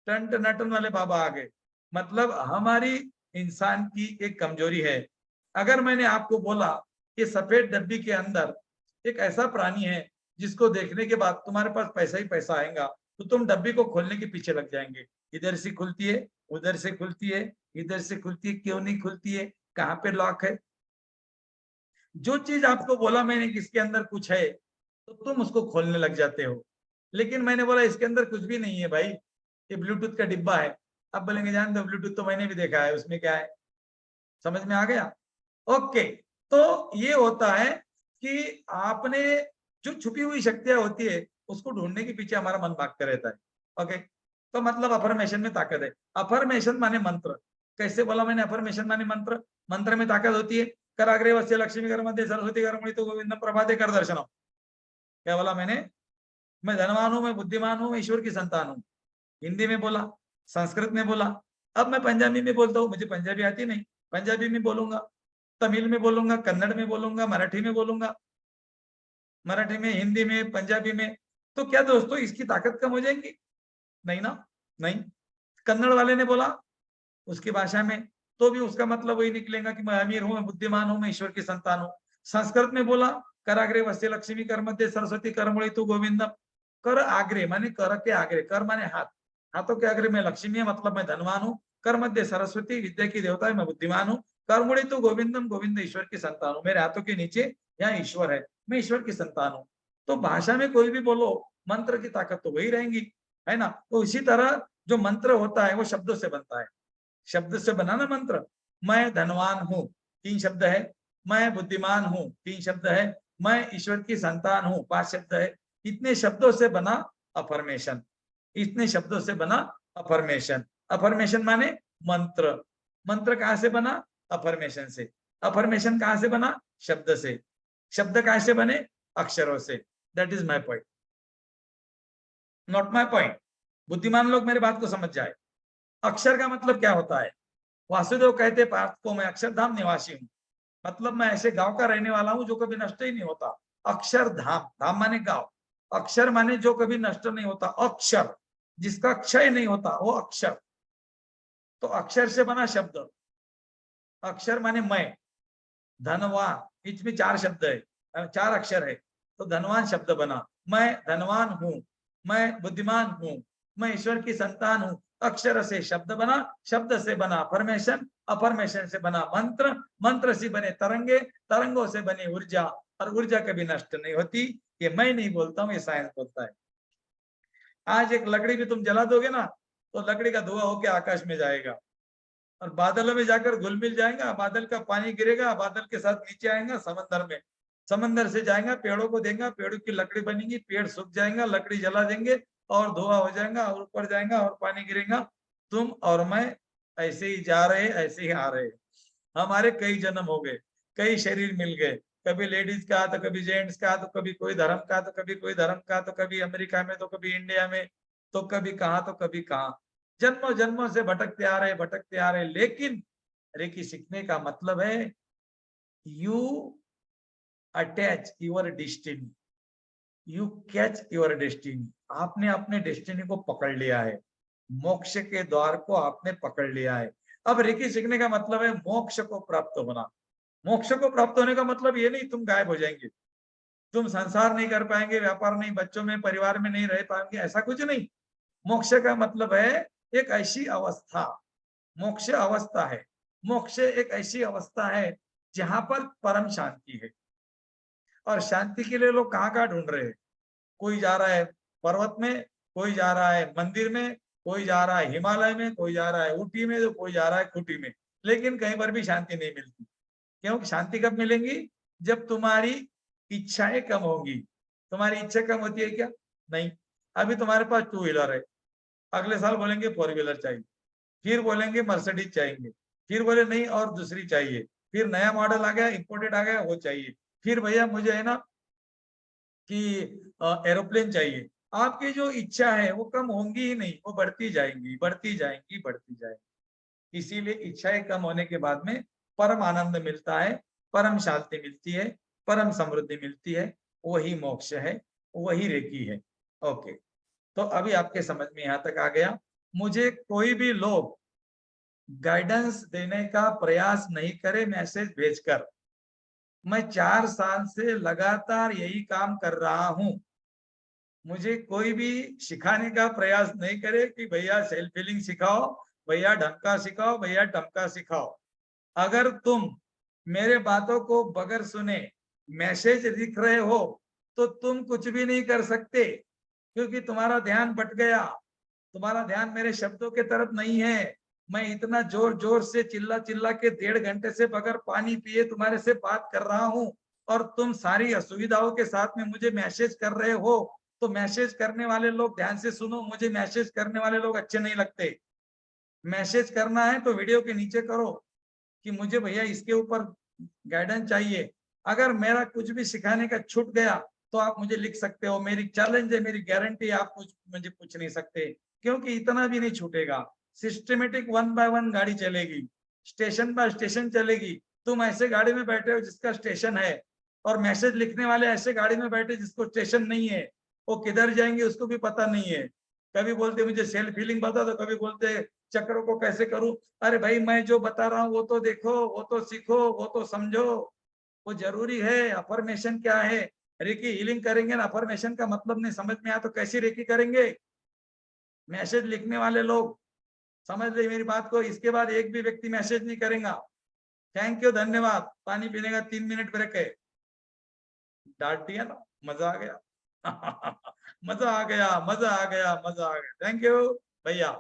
टन टनाटन वाले बाबा आ गए। मतलब हमारी इंसान की एक कमजोरी है। अगर मैंने आपको बोला कि सफेद डब्बी के अंदर एक ऐसा प्राणी है जिसको देखने के बाद तुम्हारे पास पैसा ही पैसा आएगा, तो तुम डब्बी को खोलने के पीछे लग जाएंगे। इधर से खुलती है, उधर से खुलती है, इधर से खुलती है, क्यों नहीं खुलती है, कहाँ पे लॉक है? जो चीज आपको बोला मैंने कि इसके अंदर कुछ है, तो तुम उसको खोलने लग जाते हो। लेकिन मैंने बोला इसके अंदर कुछ भी नहीं है भाई, ये ब्लूटूथ का डिब्बा है। अब बोलेंगे जान दो, ब्लूटूथ तो मैंने भी देखा है, उसमें क्या है? समझ में आ गया? ओके। तो ये होता है कि आपने जो छुपी हुई शक्तियां होती है उसको ढूंढने के पीछे हमारा मन भागता रहता है। ओके। तो मतलब अफर्मेशन में ताकत है। अफर्मेशन माने मंत्र। कैसे बोला मैंने? अफर्मेशन माने मंत्र। मंत्र में ताकत होती है। कराग्रे वस्य लक्ष्मी कर मध्य सरस्वती कर मणि तो गोविंद प्रभाते कर दर्शनम। क्या बोला मैंने? मैं धनवान हूं, मैं बुद्धिमान हूं, मैं ईश्वर की संतान हूं। हिंदी में बोला, संस्कृत में बोला। अब मैं पंजाबी में बोलता हूँ, मुझे पंजाबी आती नहीं, पंजाबी में बोलूंगा, तमिल में बोलूंगा, कन्नड़ में बोलूंगा, मराठी में बोलूंगा, मराठी में, हिंदी में, पंजाबी में। तो क्या दोस्तों इसकी ताकत कम हो जाएगी? नहीं ना, नहीं। कन्नड़ वाले ने बोला उसकी भाषा में, तो भी उसका मतलब वही निकलेगा कि मैं अमीर हूं, मैं बुद्धिमान हूं, मैं ईश्वर की संतान हूं। संस्कृत में बोला कराग्रे वस्य लक्ष्मी कर मध्य सरस्वती कर मुड़ी तू गोविंदम। कर आग्रे माने कर के आग्रे, कर माने हाथ, हाथों के आग्रे में लक्ष्मी है, मतलब मैं धनवान हूँ। कर मध्य सरस्वती विद्या की देवता है, मैं बुद्धिमान हूँ। कर मुड़ी तू गोविंदम, गोविंद ईश्वर की संतान हूँ। मेरे हाथों के नीचे यहाँ ईश्वर है, मैं ईश्वर की संतान हूँ। तो भाषा में कोई भी बोलो, मंत्र की ताकत तो वही रहेगी, है ना? तो इसी तरह जो मंत्र होता है वो शब्दों से बनता है। शब्द से बना ना मंत्र। मैं धनवान हूं, 3 शब्द है। मैं बुद्धिमान हूं, 3 शब्द है। मैं ईश्वर की संतान हूं, 5 शब्द है। इतने शब्दों से बना अफर्मेशन। इतने शब्दों से बना अफर्मेशन। अफर्मेशन माने मंत्र। मंत्र कहां से बना? अफर्मेशन से। अफर्मेशन कहां से बना? शब्द से। शब्द कहां से बने? अक्षरों से। That is my point, not my point. बुद्धिमान लोग मेरे बात को समझ जाए। अक्षर का मतलब क्या होता है? वासुदेव कहते पार्थ को, मैं अक्षरधाम निवासी हूँ। मतलब मैं ऐसे गांव का रहने वाला हूँ जो कभी नष्ट ही नहीं होता। अक्षर धाम, धाम माने गांव, अक्षर माने जो कभी नष्ट नहीं होता। अक्षर जिसका क्षय नहीं होता वो अक्षर। तो अक्षर से बना शब्द। अक्षर माने मैं, धनवान, बीच में 4 शब्द है, 4 अक्षर है, तो धनवान शब्द बना। मैं धनवान हूं, मैं बुद्धिमान हूं, मैं ईश्वर की संतान हूं। अक्षर से शब्द बना, शब्द से बना अफर्मेशन, अफर्मेशन से बना मंत्र, मंत्र से बने तरंगे, तरंगों से बनी ऊर्जा, और ऊर्जा कभी नष्ट नहीं होती। ये मैं नहीं बोलता हूँ, ये साइंस बोलता है। आज एक लकड़ी भी तुम जला दोगे ना, तो लकड़ी का धुआं होकर आकाश में जाएगा। और बादलों में जाकर घुल मिल जाएगा, बादल का पानी गिरेगा, बादल के साथ नीचे आएगा समंदर में, समंदर से जाएगा, पेड़ों को देगा, पेड़ों की लकड़ी बनेगी, पेड़ सूख जाएगा, लकड़ी जला देंगे और धुआं हो जाएगा और ऊपर जाएगा और पानी गिरेगा। तुम और मैं ऐसे ही जा रहे, ऐसे ही आ रहे। हमारे कई जन्म हो गए, कई शरीर मिल गए, कभी लेडीज का तो कभी जेंट्स का, तो कभी कोई धर्म का तो कभी कोई धर्म का, तो कभी अमेरिका में तो कभी इंडिया में, तो कभी कहाँ तो कभी कहाँ। जन्मों जन्मों से भटकते आ रहे, भटकते आ रहे। लेकिन रेकी सीखने का मतलब है you attach your destiny, you catch your destiny. आपने अपने डेस्टिनी को पकड़ लिया है, मोक्ष के द्वार को आपने पकड़ लिया है। अब रेकी सीखने का मतलब है मोक्ष को प्राप्त होना। मोक्ष को प्राप्त होने का मतलब ये नहीं तुम गायब हो जाएंगे, तुम संसार नहीं कर पाएंगे, व्यापार नहीं, बच्चों में परिवार में नहीं रह पाएंगे, ऐसा कुछ नहीं। मोक्ष का मतलब है एक ऐसी अवस्था, मोक्ष अवस्था है, मोक्ष एक ऐसी अवस्था है जहां पर परम शांति है। और शांति के लिए लोग कहाँ कहाँ ढूंढ रहे हैं। कोई जा रहा है पर्वत में, कोई जा रहा है मंदिर में, कोई जा रहा है हिमालय में, कोई जा रहा है ऊटी में, तो कोई जा रहा है खूटी में, लेकिन कहीं पर भी शांति नहीं मिलती। क्यों? शांति कब मिलेंगी? जब तुम्हारी इच्छाएं कम होंगी। तुम्हारी इच्छा कम होती है क्या? नहीं। अभी तुम्हारे पास टू व्हीलर है, अगले साल बोलेंगे फोर व्हीलर चाहिए, फिर बोलेंगे मर्सिडीज चाहिए, फिर बोले नहीं और दूसरी चाहिए, फिर नया मॉडल आ गया, इंपोर्टेड आ गया, वो चाहिए, फिर भैया मुझे है ना कि एरोप्लेन चाहिए। आपकी जो इच्छा है वो कम होंगी ही नहीं, वो बढ़ती जाएंगी, बढ़ती जाएंगी, बढ़ती जाएंगी। इसीलिए इच्छाएं कम होने के बाद में परम आनंद मिलता है, परम शांति मिलती है, परम समृद्धि मिलती है। वही मोक्ष है, वही रेकी है। ओके, तो अभी आपके समझ में यहां तक आ गया। मुझे कोई भी लोग गाइडेंस देने का प्रयास नहीं करे मैसेज भेजकर। मैं 4 साल से लगातार यही काम कर रहा हूं। मुझे कोई भी सिखाने का प्रयास नहीं करे कि भैया सेल्फ फीलिंग सिखाओ, भैया ढंग सिखाओ, भैया टमका सिखाओ। अगर तुम मेरे बातों को बगैर सुने मैसेज लिख रहे हो तो तुम कुछ भी नहीं कर सकते, क्योंकि तुम्हारा ध्यान बट गया, तुम्हारा ध्यान मेरे शब्दों के तरफ नहीं है। मैं इतना जोर जोर से चिल्ला चिल्ला के 1.5 घंटे से बगैर पानी पिए तुम्हारे से बात कर रहा हूं, और तुम सारी असुविधाओं के साथ में मुझे मैसेज कर रहे हो। तो मैसेज करने वाले लोग ध्यान से सुनो, मुझे मैसेज करने वाले लोग अच्छे नहीं लगते। मैसेज करना है तो वीडियो के नीचे करो कि मुझे भैया इसके ऊपर गाइडेंस चाहिए। अगर मेरा कुछ भी सिखाने का छूट गया तो आप मुझे लिख सकते हो, मेरी चैलेंज है, मेरी गारंटी, आप कुछ मुझे पूछ नहीं सकते, क्योंकि इतना भी नहीं छूटेगा। सिस्टमेटिक 1 बाय 1 गाड़ी चलेगी, स्टेशन बाय स्टेशन चलेगी। तुम ऐसे गाड़ी में बैठे हो जिसका स्टेशन है, और मैसेज लिखने वाले ऐसे गाड़ी में बैठे जिसको स्टेशन नहीं है। वो किधर जाएंगे उसको भी पता नहीं है। कभी बोलते मुझे सेल्फ फीलिंग बता दो, कभी बोलते चक्रों को कैसे करूं। अरे भाई, मैं जो बता रहा हूँ वो तो देखो, वो तो सीखो, वो तो समझो, वो जरूरी है। अफर्मेशन क्या है? रेकी हीलिंग करेंगे ना, अफर्मेशन का मतलब नहीं समझ में आया तो कैसी रेकी करेंगे? मैसेज लिखने वाले लोग समझ ले मेरी बात को, इसके बाद एक भी व्यक्ति मैसेज नहीं करेगा। थैंक यू, धन्यवाद। पानी पीने का 3 मिनट ब्रेक है। डांट दिया ना, मजा आ गया। मजा आ गया, मजा आ गया, मजा आ गया। थैंक यू भैया।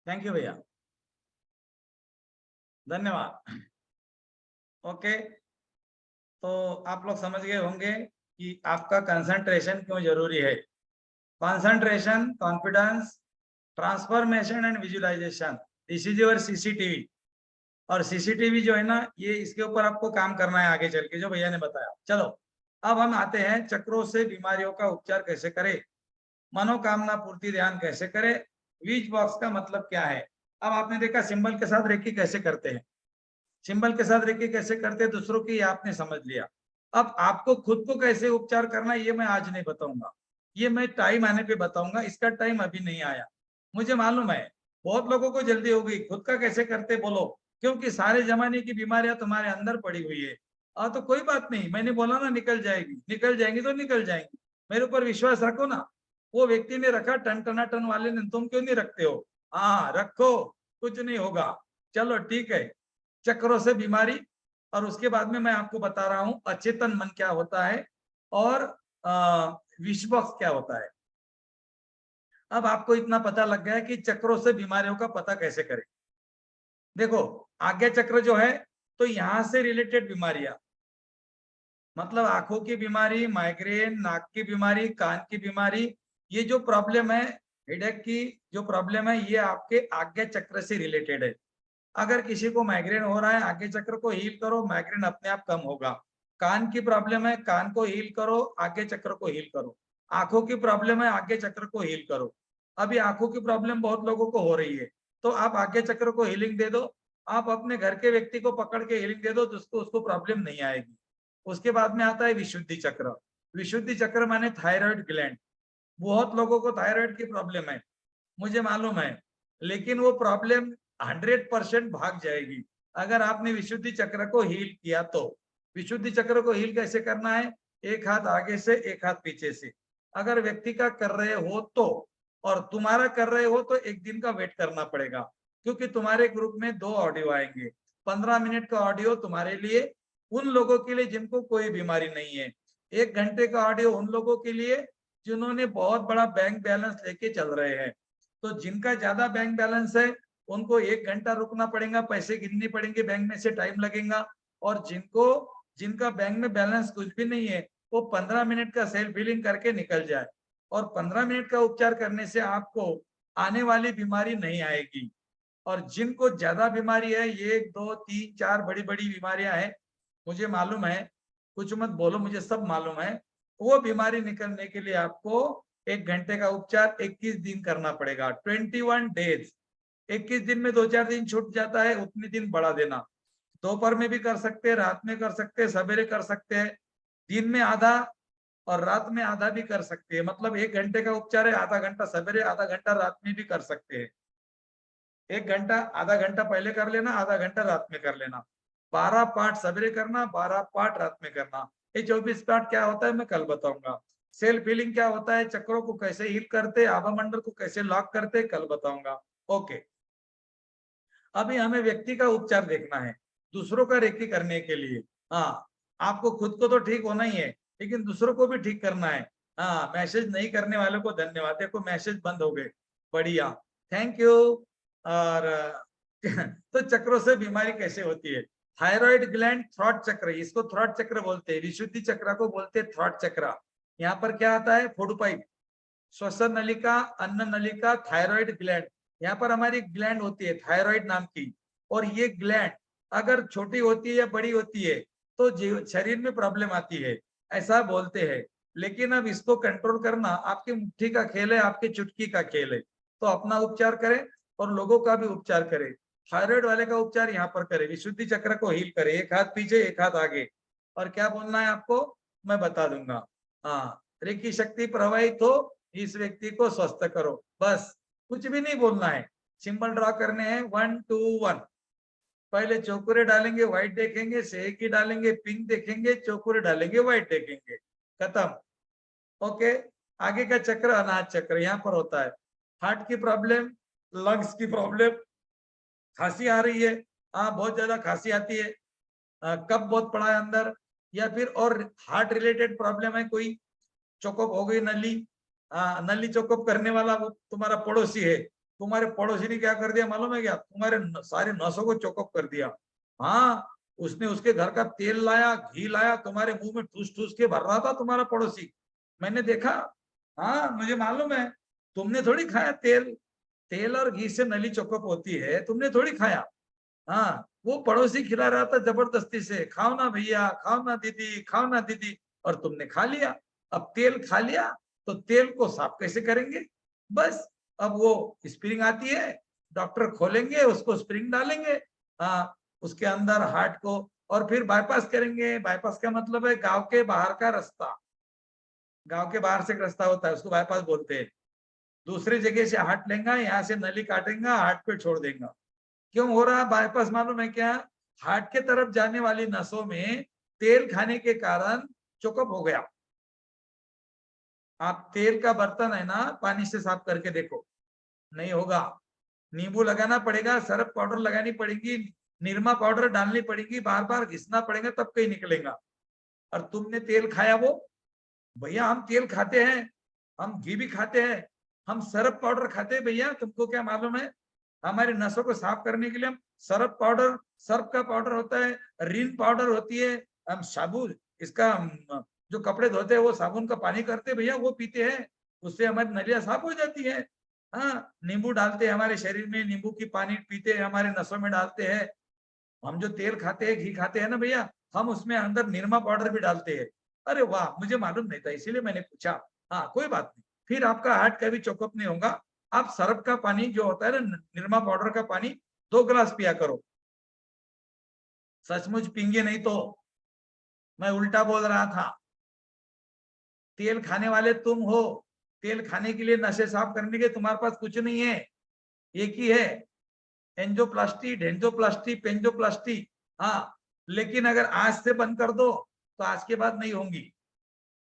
थैंक यू भैया, धन्यवाद। ओके, तो आप लोग समझ गए होंगे कि आपका कंसंट्रेशन क्यों जरूरी है। Concentration, confidence, transformation and visualisation, this is your CCTV. और सीसीटीवी जो है ना, ये इसके ऊपर आपको काम करना है आगे चल के, जो भैया ने बताया। चलो अब हम आते हैं चक्रों से बीमारियों का उपचार कैसे करें, मनोकामना पूर्ति ध्यान कैसे करें, विच बॉक्स का मतलब क्या है। अब आपने देखा सिंबल के साथ रेकी कैसे करते हैं, सिंबल के साथ रेकी कैसे करते हैं दूसरों की, आपने समझ लिया। अब आपको खुद को कैसे उपचार करना ये मैं आज नहीं बताऊंगा, ये मैं टाइम आने पे बताऊंगा, इसका टाइम अभी नहीं आया। मुझे मालूम है बहुत लोगों को जल्दी हो गई, खुद का कैसे करते बोलो, क्योंकि सारे जमाने की बीमारियां तुम्हारे अंदर पड़ी हुई है। तो कोई बात नहीं, मैंने बोला ना निकल जाएगी, निकल जाएंगी तो निकल जाएंगी, मेरे ऊपर विश्वास रखो ना। वो व्यक्ति ने रखा टन टनाटन वाले ने, तुम क्यों नहीं रखते हो? हाँ रखो, कुछ नहीं होगा। चलो ठीक है, चक्रों से बीमारी, और उसके बाद में मैं आपको बता रहा हूं अचेतन मन क्या होता है और विश्वास क्या होता है। अब आपको इतना पता लग गया है कि चक्रों से बीमारियों का पता कैसे करें। देखो आज्ञा चक्र जो है, तो यहां से रिलेटेड बीमारियां, मतलब आंखों की बीमारी, माइग्रेन, नाक की बीमारी, कान की बीमारी, ये जो प्रॉब्लम है, हेडेक की जो प्रॉब्लम है, ये आपके आज्ञा चक्र से रिलेटेड है। अगर किसी को माइग्रेन हो रहा है, आज्ञा चक्र को हील करो, माइग्रेन अपने आप कम होगा। कान की प्रॉब्लम है, कान को हील करो, आज्ञा चक्र को हील करो। आंखों की प्रॉब्लम है, आज्ञा चक्र को हील करो। अभी आंखों की प्रॉब्लम बहुत लोगों को हो रही है, तो आप आज्ञा चक्र को हीलिंग दे दो। आप अपने घर के व्यक्ति को पकड़ के हीलिंग दे दो, जिसको उसको प्रॉब्लम नहीं आएगी। उसके बाद में आता है विशुद्धि चक्र। विशुद्धि चक्र माने थायराइड ग्लैंड। बहुत लोगों को थायराइड की प्रॉब्लम है, मुझे मालूम है, लेकिन वो प्रॉब्लम 100% भाग जाएगी अगर आपने विशुद्धि चक्र को हील किया तो। विशुद्धि चक्र को हील कैसे करना है? एक हाथ आगे से, एक हाथ पीछे से। अगर व्यक्ति का कर रहे हो तो, और तुम्हारा कर रहे हो तो एक दिन का वेट करना पड़ेगा, क्योंकि तुम्हारे ग्रुप में 2 ऑडियो आएंगे। 15 मिनट का ऑडियो तुम्हारे लिए, उन लोगों के लिए जिनको कोई बीमारी नहीं है। 1 घंटे का ऑडियो उन लोगों के लिए जिन्होंने बहुत बड़ा बैंक बैलेंस लेके चल रहे हैं। तो जिनका ज्यादा बैंक बैलेंस है उनको 1 घंटा रुकना पड़ेगा, पैसे गिनने पड़ेंगे, बैंक में से टाइम लगेगा। और जिनका बैंक में बैलेंस कुछ भी नहीं है, वो 15 मिनट का सेल्फ हीलिंग करके निकल जाए। और 15 मिनट का उपचार करने से आपको आने वाली बीमारी नहीं आएगी। और जिनको ज्यादा बीमारी है, 1 2 3 4 बड़ी बड़ी बीमारियां हैं, मुझे मालूम है, कुछ मत बोलो, मुझे सब मालूम है। वो बीमारी निकलने के लिए आपको 1 घंटे का उपचार 21 दिन करना पड़ेगा, 21 डेज। 21 दिन में 2-4 दिन छूट जाता है, उतने दिन बढ़ा देना। दोपहर में भी कर सकते हैं, रात में कर सकते हैं, सवेरे कर सकते हैं, दिन में आधा और रात में आधा भी कर सकते हैं। मतलब 1 घंटे का उपचार है, आधा घंटा सवेरे, आधा घंटा रात में भी कर सकते हैं। 1 घंटा, आधा घंटा पहले कर लेना, आधा घंटा रात में कर लेना। 12 पार्ट सवेरे करना, 12 पार्ट रात में करना। ये 24 पार्ट क्या होता है मैं कल बताऊंगा। सेल्फ हीलिंग क्या होता है, चक्रों को कैसे हील करते, आभा मंडल को कैसे लॉक करते, कल बताऊंगा। ओके, अभी हमें व्यक्ति का उपचार देखना है दूसरों का रेकी करने के लिए। हाँ, आपको खुद को तो ठीक होना ही है, लेकिन दूसरों को भी ठीक करना है। हाँ, मैसेज नहीं करने वालों को धन्यवाद, देखो मैसेज बंद हो गए, बढ़िया, थैंक यू। और तो चक्रों से बीमारी कैसे होती है? थायराइड ग्लैंड, थ्रॉट चक्र, इसको थ्रॉट चक्र बोलते हैं, विशुद्धि चक्र को बोलते हैं थ्रॉट चक्र। यहाँ पर क्या आता है? फूड पाइप, श्वसन नलिका, अन्न नलिका, थायराइड ग्लैंड। यहाँ पर हमारी ग्लैंड होती है थायराइड नाम की। और ये ग्लैंड अगर छोटी होती है या बड़ी होती है तो शरीर में प्रॉब्लम आती है, ऐसा बोलते हैं। लेकिन अब इसको कंट्रोल करना आपकी मुट्ठी का खेल है, आपकी चुटकी का खेल है। तो अपना उपचार करें और लोगों का भी उपचार करें। थायराइड वाले का उपचार यहाँ पर करें, विशुद्धि चक्र को हील करें, एक हाथ पीछे, एक हाथ आगे। और क्या बोलना है आपको मैं बता दूंगा। हाँ, रेकी शक्ति प्रवाहित हो, इस व्यक्ति को स्वस्थ करो, बस, कुछ भी नहीं बोलना है। सिंबल ड्रॉ करने हैं 1 2 1। पहले चौकुरे डालेंगे, व्हाइट देखेंगे, सेकी डालेंगे, पिंक देखेंगे, चौकुरे डालेंगे, व्हाइट देखेंगे, खत्म। ओके, आगे का चक्र अनाहत चक्र यहाँ पर होता है। हार्ट की प्रॉब्लम, लंग्स की प्रॉब्लम, खांसी आ रही है, हाँ बहुत ज्यादा खांसी आती है, कफ बहुत पड़ा है अंदर, या फिर और हार्ट रिलेटेड प्रॉब्लम है कोई, चोकअप हो गई नली, नली चोकअप करने वाला वो तुम्हारा पड़ोसी है, तुम्हारे पड़ोसी ने क्या कर दिया मालूम है क्या? तुम्हारे सारे नसों को चोकअप कर दिया। हाँ, उसने उसके घर का तेल लाया, घी लाया, तुम्हारे मुंह में ठूस ठूस के भर रहा था तुम्हारा पड़ोसी। मैंने देखा। हाँ, मुझे मालूम है। तुमने थोड़ी खाया तेल। तेल और घी से नली चोकअप होती है, तुमने थोड़ी खाया। हाँ, वो पड़ोसी खिला रहा था जबरदस्ती से, खाओ ना भैया, खाओ ना दीदी, खाओ ना दीदी, और तुमने खा लिया। अब तेल खा लिया तो तेल को साफ कैसे करेंगे? बस, अब वो स्प्रिंग आती है, डॉक्टर खोलेंगे उसको, स्प्रिंग डालेंगे हाँ उसके अंदर हार्ट को, और फिर बाईपास करेंगे। बाईपास का मतलब है गांव के बाहर का रास्ता। गांव के बाहर से एक रास्ता होता है, उसको बाईपास बोलते हैं। दूसरी जगह से हार्ट लेंगे, यहाँ से नली काटेंगे, हार्ट पे छोड़ देंगे। क्यों हो रहा है बाईपास मालूम है क्या? हार्ट के तरफ जाने वाली नसों में तेल खाने के कारण चोकअप हो गया। आप तेल का बर्तन है ना, पानी से साफ करके देखो, नहीं होगा। नींबू लगाना पड़ेगा, सरफ पाउडर लगानी पड़ेगी, निरमा पाउडर डालनी पड़ेगी, बार बार घिसना पड़ेगा, तब कहीं निकलेगा। और तुमने तेल खाया वो? भैया हम तेल खाते हैं, हम घी भी खाते हैं, हम सरफ पाउडर खाते हैं भैया, तुमको क्या मालूम है? हमारे नसों को साफ करने के लिए हम सरफ पाउडर, सर्फ का पाउडर होता है, रिन पाउडर होती है, हम साबुन, इसका जो कपड़े धोते हैं वो साबुन का पानी करते हैं भैया, वो पीते हैं, उससे हमारी नलियां साफ हो जाती है। हाँ, नींबू डालते हैं हमारे शरीर में, नींबू की पानी पीते हैं, हमारे नसों में डालते हैं। हम जो तेल खाते हैं, घी खाते हैं ना भैया, हम उसमें अंदर निरमा पाउडर भी डालते हैं। अरे वाह, मुझे मालूम नहीं था, इसीलिए मैंने पूछा। हाँ, कोई बात नहीं, फिर आपका हार्ट कभी चोकअप नहीं होगा। आप सरफ का पानी जो होता है ना, निरमा पाउडर का पानी 2 गिलास पिया करो। सचमुच पिंगे नहीं तो मैं उल्टा बोल रहा था। तेल खाने वाले तुम हो। तेल खाने के लिए, नशे साफ करने के तुम्हारे पास कुछ नहीं है। एक ही है, एंजियोप्लास्टी, ढेंजोप्लास्टी, पेंजोप्लास्टी। हाँ, लेकिन अगर आज से बंद कर दो तो आज के बाद नहीं होंगी।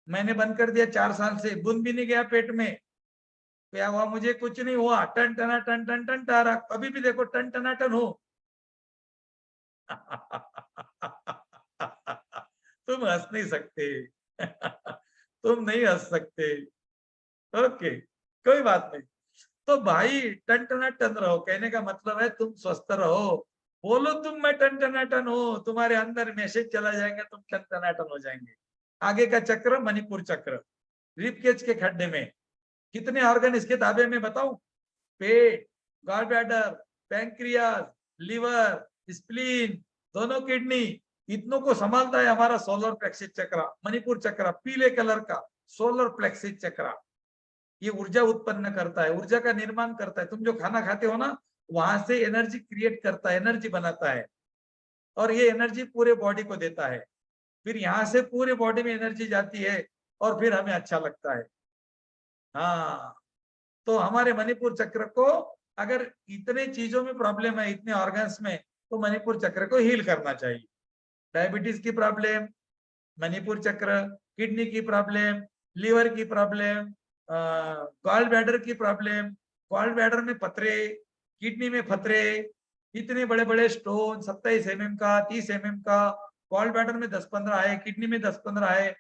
मैंने बंद कर दिया 4 साल से, बूंद भी नहीं गया पेट में। क्या हुआ? मुझे कुछ नहीं हुआ, टन टना टन टन टन टारा, अभी भी देखो टन टना टन हो। तुम हंस नहीं सकते। तुम नहीं हंस सकते। ओके, कोई बात नहीं। तो भाई टन रहो, कहने का मतलब है तुम स्वस्थ रहो। बोलो तुम, मैं टन हो, तुम्हारे अंदर मैसेज चला जाएगा, तुम टन हो जाएंगे। आगे का चक्र मणिपुर चक्र, रिपकेज के खड्डे में कितने ऑर्गन इसके दाबे में बताऊं? पेट, gall bladder, pancreas, liver, spleen, दोनों किडनी, इतनों को संभालता है हमारा सोलर प्लेक्सिस चक्र, मणिपुर चक्र, पीले कलर का सोलर प्लेक्सिस चक्र। ये ऊर्जा उत्पन्न करता है, ऊर्जा का निर्माण करता है। तुम जो खाना खाते हो ना, वहां से एनर्जी क्रिएट करता है, एनर्जी बनाता है, और ये एनर्जी पूरे बॉडी को देता है। फिर यहाँ से पूरे बॉडी में एनर्जी जाती है, और फिर हमें अच्छा लगता है। हाँ, तो हमारे मणिपुर चक्र को, अगर इतने चीजों में प्रॉब्लम है, इतने ऑर्गन्स में, तो मणिपुर चक्र को हील करना चाहिए। डायबिटीज की प्रॉब्लम, मणिपुर चक्र, किडनी की प्रॉब्लम, लीवर की प्रॉब्लम, गॉल ब्लैडर की प्रॉब्लम, गॉल ब्लैडर में पथरे, किडनी में पथरे, इतने बड़े बड़े स्टोन, 27 mm का, 30 mm का, गॉल ब्लैडर में 10-15 है, किडनी में 10-15 है।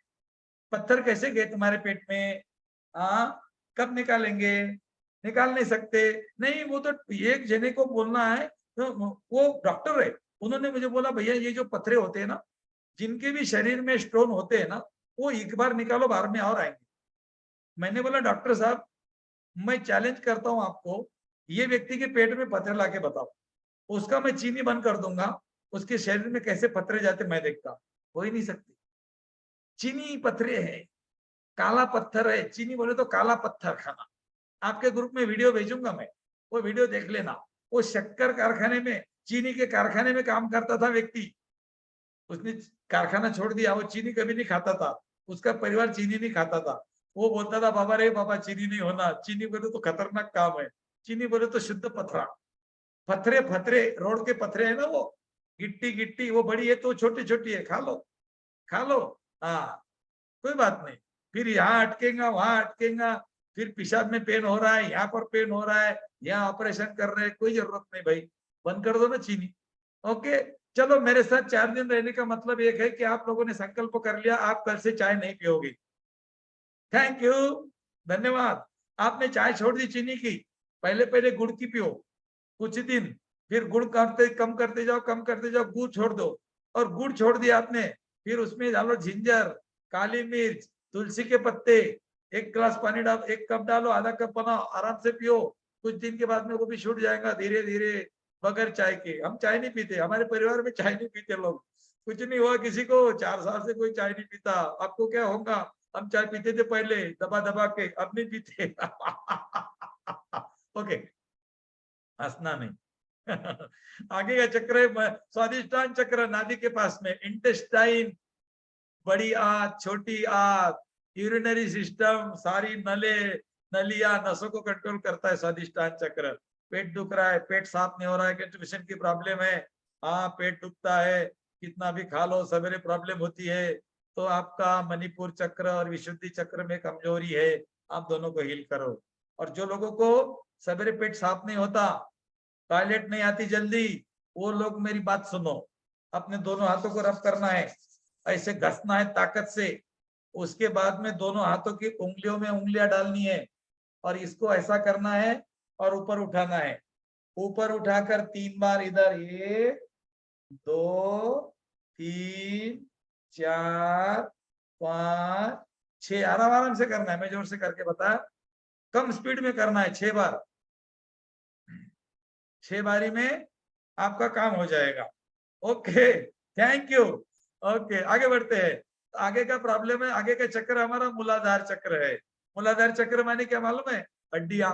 पत्थर कैसे गए तुम्हारे पेट में? कब निकालेंगे? निकाल नहीं सकते। नहीं, वो तो एक जने को बोलना है, तो वो डॉक्टर है, उन्होंने मुझे बोला भैया ये जो पत्थरे होते हैं ना, जिनके भी शरीर में स्टोन होते हैं ना, वो एक बार निकालो, बाहर में और आएंगे। मैंने बोला डॉक्टर साहब, मैं चैलेंज करता हूं आपको, ये व्यक्ति के पेट में पत्थर लाके बताओ, उसका मैं चीनी बंद कर दूंगा, उसके शरीर में कैसे पत्थरे जाते मैं देखता। हो ही नहीं सकती। चीनी पत्थरे है, काला पत्थर है, चीनी बोले तो काला पत्थर खाना। आपके ग्रुप में वीडियो भेजूंगा मैं, वो वीडियो देख लेना। वो शक्कर कारखाने में, चीनी के कारखाने में काम करता था व्यक्ति, उसने कारखाना छोड़ दिया, वो चीनी कभी नहीं खाता था, उसका परिवार चीनी नहीं खाता था। वो बोलता था बाबा रे बाबा, चीनी नहीं होना, चीनी बोले तो खतरनाक काम है, चीनी बोले तो शुद्ध पथरा। पथरे पथरे, रोड के पथरे है ना वो, गिट्टी गिट्टी, वो बड़ी है तो छोटी छोटी है, खा लो, खा लो। हाँ, कोई बात नहीं। फिर यहाँ अटकेगा, वहां अटकेगा, फिर पेशाब में पेन हो रहा है, यहाँ पर पेन हो रहा है, यहाँ ऑपरेशन कर रहे हैं, कोई जरूरत नहीं भाई, बंद कर दो ना चीनी। ओके, चलो, मेरे साथ 4 दिन रहने का मतलब एक है कि आप लोगों ने संकल्प कर लिया, आप कल से चाय नहीं पियोगे। थैंक यू, धन्यवाद। आपने चाय छोड़ दी चीनी की, पहले पहले गुड़ की पियो कुछ दिन, फिर गुड़ कम करते जाओ, कम करते जाओ, गुड़ छोड़ दो। और गुड़ छोड़ दिया आपने, फिर उसमें डालो जिंजर, काली मिर्च, तुलसी के पत्ते, 1 गिलास पानी डाल, 1 कप डालो, आधा कप बनाओ, आराम से पियो। कुछ दिन के बाद में वो भी छूट जाएगा धीरे धीरे, बगैर चाय के। हम चाय नहीं पीते, हमारे परिवार में चाय नहीं पीते लोग। कुछ नहीं हुआ किसी को, 4 साल से कोई चाय नहीं पीता। आपको क्या होगा? हम चाय पीते थे पहले दबा दबा के, अब नहीं पीते। ओके, हंसना नहीं। आगे का चक्र है स्वादिष्टान चक्र, नाभि के पास में इंटेस्टाइन, बड़ी आंत, छोटी आंत, यूरिनरी सिस्टम, सारी नलिया, नसों को कंट्रोल करता है स्वादिष्टान चक्र। पेट दुख रहा है, पेट साफ नहीं हो रहा है, कंस्टिपेशन की प्रॉब्लम है, हाँ पेट दुखता है, कितना भी खा लो सवेरे प्रॉब्लम होती है, तो आपका मणिपुर चक्र और विशुद्धि चक्र में कमजोरी है, आप दोनों को हील करो। और जो लोगों को सवेरे पेट साफ नहीं होता, टॉयलेट नहीं आती जल्दी, वो लोग मेरी बात सुनो, अपने दोनों हाथों को रब करना है, ऐसे घसना है ताकत से, उसके बाद में दोनों हाथों की उंगलियों में उंगलियां डालनी है और इसको ऐसा करना है और ऊपर उठाना है। ऊपर उठाकर 3 बार इधर, 1 2 3 4 5 6, आराम आराम से करना है, मैं जोर से करके बताया, कम स्पीड में करना है, 6 बार। 6 बारी में आपका काम हो जाएगा। Okay, thank you. ओके, आगे बढ़ते हैं। आगे का प्रॉब्लम है, आगे का चक्र हमारा मूलाधार चक्र है। मूलाधार चक्र माने क्या मालूम है? हड्डियां,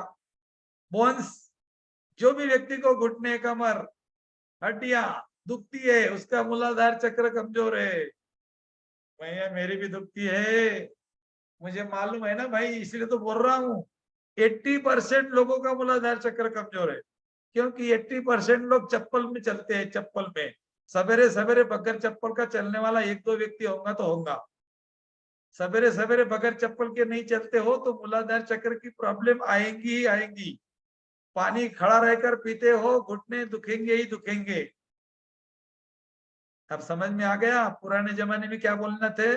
बोन्स। जो भी व्यक्ति को घुटने, कमर, हड्डियां दुखती है, उसका मूलाधार चक्र कमजोर है। भैया मेरी भी दुखती है, मुझे मालूम है ना भाई, इसलिए तो बोल रहा हूँ। 80% लोगों का मूलाधार चक्र कमजोर है, क्योंकि 80% लोग चप्पल में चलते हैं, चप्पल में। सवेरे सवेरे बगैर चप्पल का चलने वाला 1-2 व्यक्ति होगा तो होगा। सवेरे सवेरे बगैर चप्पल के नहीं चलते हो तो मूलाधार चक्र की प्रॉब्लम आएंगी ही आएंगी। पानी खड़ा रहकर पीते हो, घुटने दुखेंगे ही दुखेंगे। अब समझ में आ गया? पुराने जमाने में क्या बोलना थे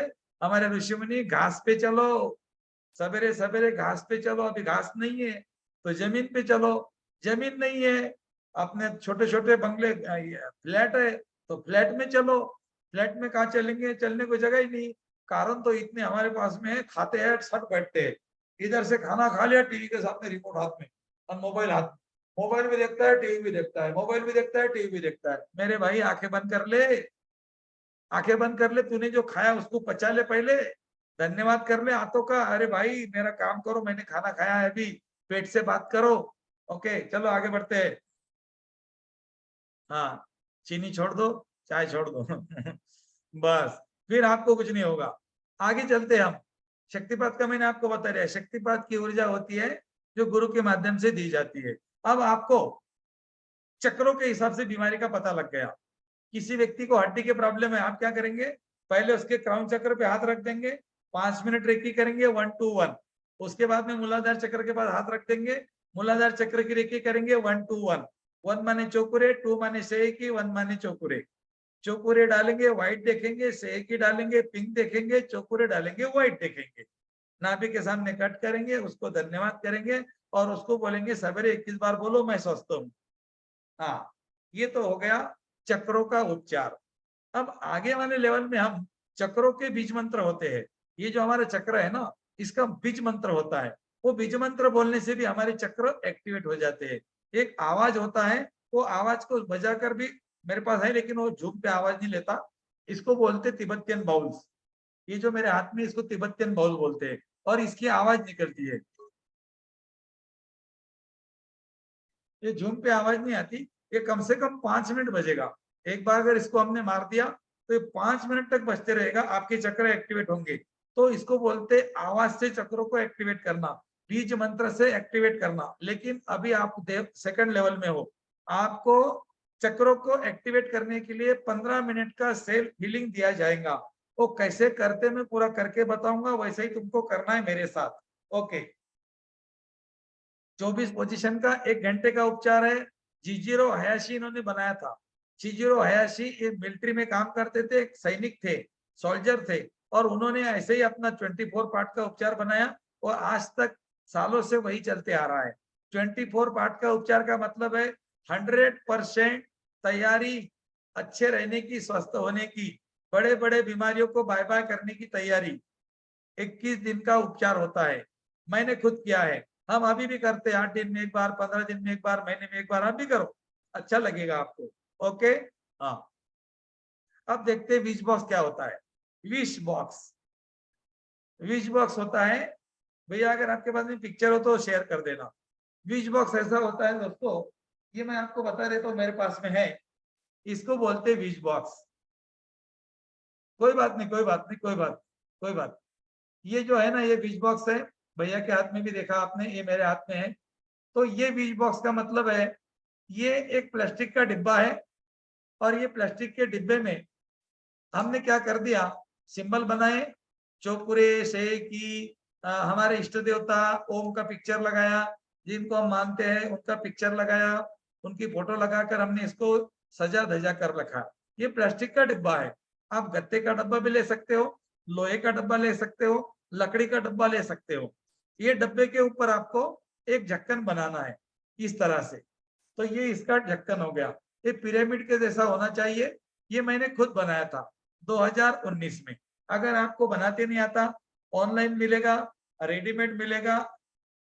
हमारे ऋषि मुनि? घास पे चलो, सवेरे सवेरे घास पे चलो। अभी घास नहीं है तो जमीन पे चलो, जमीन नहीं है, अपने छोटे छोटे बंगले, फ्लैट है तो फ्लैट में चलो। फ्लैट में कहा चलेंगे, चलने को जगह ही नहीं। कारण तो इतने हमारे पास में है, खाते हैं सट बैठते हैं। इधर से खाना खा लिया, टीवी के सामने रिमोट हाथ में और मोबाइल हाथ में, मोबाइल भी देखता है, टीवी भी देखता है, मोबाइल भी देखता है, टीवी भी देखता है। मेरे भाई आंखें बंद कर ले, आंखें बंद कर ले, तूने जो खाया उसको पचा ले पहले, धन्यवाद कर ले हाथों का, अरे भाई मेरा काम करो, मैंने खाना खाया है अभी, पेट से बात करो। ओके, चलो आगे बढ़ते हैं। हाँ, चीनी छोड़ दो, चाय छोड़ दो। बस, फिर आपको कुछ नहीं होगा। आगे चलते हम। शक्तिपात का मैंने आपको बता दिया, शक्तिपात की ऊर्जा होती है जो गुरु के माध्यम से दी जाती है। अब आपको चक्रों के हिसाब से बीमारी का पता लग गया। किसी व्यक्ति को हड्डी के प्रॉब्लम है, आप क्या करेंगे? पहले उसके क्राउन चक्र पे हाथ रख देंगे, 5 मिनट रेकी करेंगे 1 to 1। उसके बाद में मूलाधार चक्र के पास हाथ रख देंगे, मूलाधार चक्र की रेकी करेंगे 1 to 1। 1 माने चौकुरे, 2 माने सेकी, 1 माने चौकुरे। चौकुरे डालेंगे व्हाइट देखेंगे, सेकी डालेंगे पिंक देखेंगे, चौकुरे डालेंगे व्हाइट देखेंगे। नाभि के सामने कट करेंगे, उसको धन्यवाद करेंगे और उसको बोलेंगे सवेरे 21 बार बोलो मैं स्वस्थ हूँ। हाँ, ये तो हो गया चक्रों का उपचार। अब आगे वाले लेवल में हम चक्रों के बीज मंत्र होते हैं। ये जो हमारा चक्र है ना, इसका बीज मंत्र होता है। वो बीज मंत्र बोलने से भी हमारे चक्र एक्टिवेट हो जाते हैं। एक आवाज होता है, वो आवाज को बजाकर भी, मेरे पास है लेकिन वो झूम पे आवाज नहीं लेता, इसको बोलते तिब्बतियन बाउल्स। ये जो मेरे हाथ में, इसको तिब्बतियन बाउल बोलते हैं और इसकी आवाज निकलती है। ये झूम पे आवाज नहीं आती, ये कम से कम 5 मिनट बजेगा। एक बार अगर इसको हमने मार दिया तो ये 5 मिनट तक बजते रहेगा, आपके चक्र एक्टिवेट होंगे। तो इसको बोलते आवाज से चक्रों को एक्टिवेट करना, बीज मंत्र से एक्टिवेट करना। लेकिन अभी आप सेकंड लेवल में हो, आपको चक्रों को एक्टिवेट करने के लिए 15 मिनट का सेल्फ हीलिंग दिया जाएगा। वो कैसे करते मैं पूरा करके बताऊंगा, वैसे ही तुमको करना है मेरे साथ। ओके, 24 पोजीशन का 1 घंटे का उपचार है। जीजीरो हयाशी इन्होंने बनाया था। जीजीरो हयाशी ये मिलिट्री में काम करते थे, एक सैनिक थे, सोल्जर थे, और उन्होंने ऐसे ही अपना 24 पार्ट का उपचार बनाया और आज तक सालों से वही चलते आ रहा है। 24 पार्ट का उपचार का मतलब है 100% तैयारी, अच्छे रहने की, स्वस्थ होने की, बड़े बड़े बीमारियों को बाय बाय करने की तैयारी। 21 दिन का उपचार होता है, मैंने खुद किया है, हम अभी भी करते हैं, 8 दिन में एक बार, 15 दिन में एक बार, महीने में एक बार, आप भी करो, अच्छा लगेगा आपको। ओके, हाँ। अब देखते हैं विश बॉक्स क्या होता है। विश बॉक्स, विश बॉक्स होता है, भैया अगर आपके पास में पिक्चर हो तो शेयर कर देना। विश बॉक्स ऐसा होता है दोस्तों, ये मैं आपको बता देता हूँ, मेरे पास में है, इसको बोलते हैं विश बॉक्स। कोई बात नहीं, कोई बात नहीं, कोई बात। ये जो है ना, ये विश बॉक्स है, भैया के हाथ में भी देखा आपने, ये मेरे हाथ में है। तो ये विश बॉक्स का मतलब है, ये एक प्लास्टिक का डिब्बा है, और ये प्लास्टिक के डिब्बे में हमने क्या कर दिया, सिंबल बनाए, चौपुरे से की हमारे इष्ट देवता ओम का पिक्चर लगाया, जिनको हम मानते हैं उनका पिक्चर लगाया, उनकी फोटो लगाकर हमने इसको सजा धजा कर रखा। ये प्लास्टिक का डिब्बा है, आप गत्ते का डब्बा भी ले सकते हो, लोहे का डब्बा ले सकते हो, लकड़ी का डब्बा ले सकते हो। ये डब्बे के ऊपर आपको एक ढक्कन बनाना है इस तरह से, तो ये इसका ढक्कन हो गया। ये पिरामिड के जैसा होना चाहिए, ये मैंने खुद बनाया था 2019 में। अगर आपको बनाते नहीं आता, ऑनलाइन मिलेगा, रेडीमेड मिलेगा,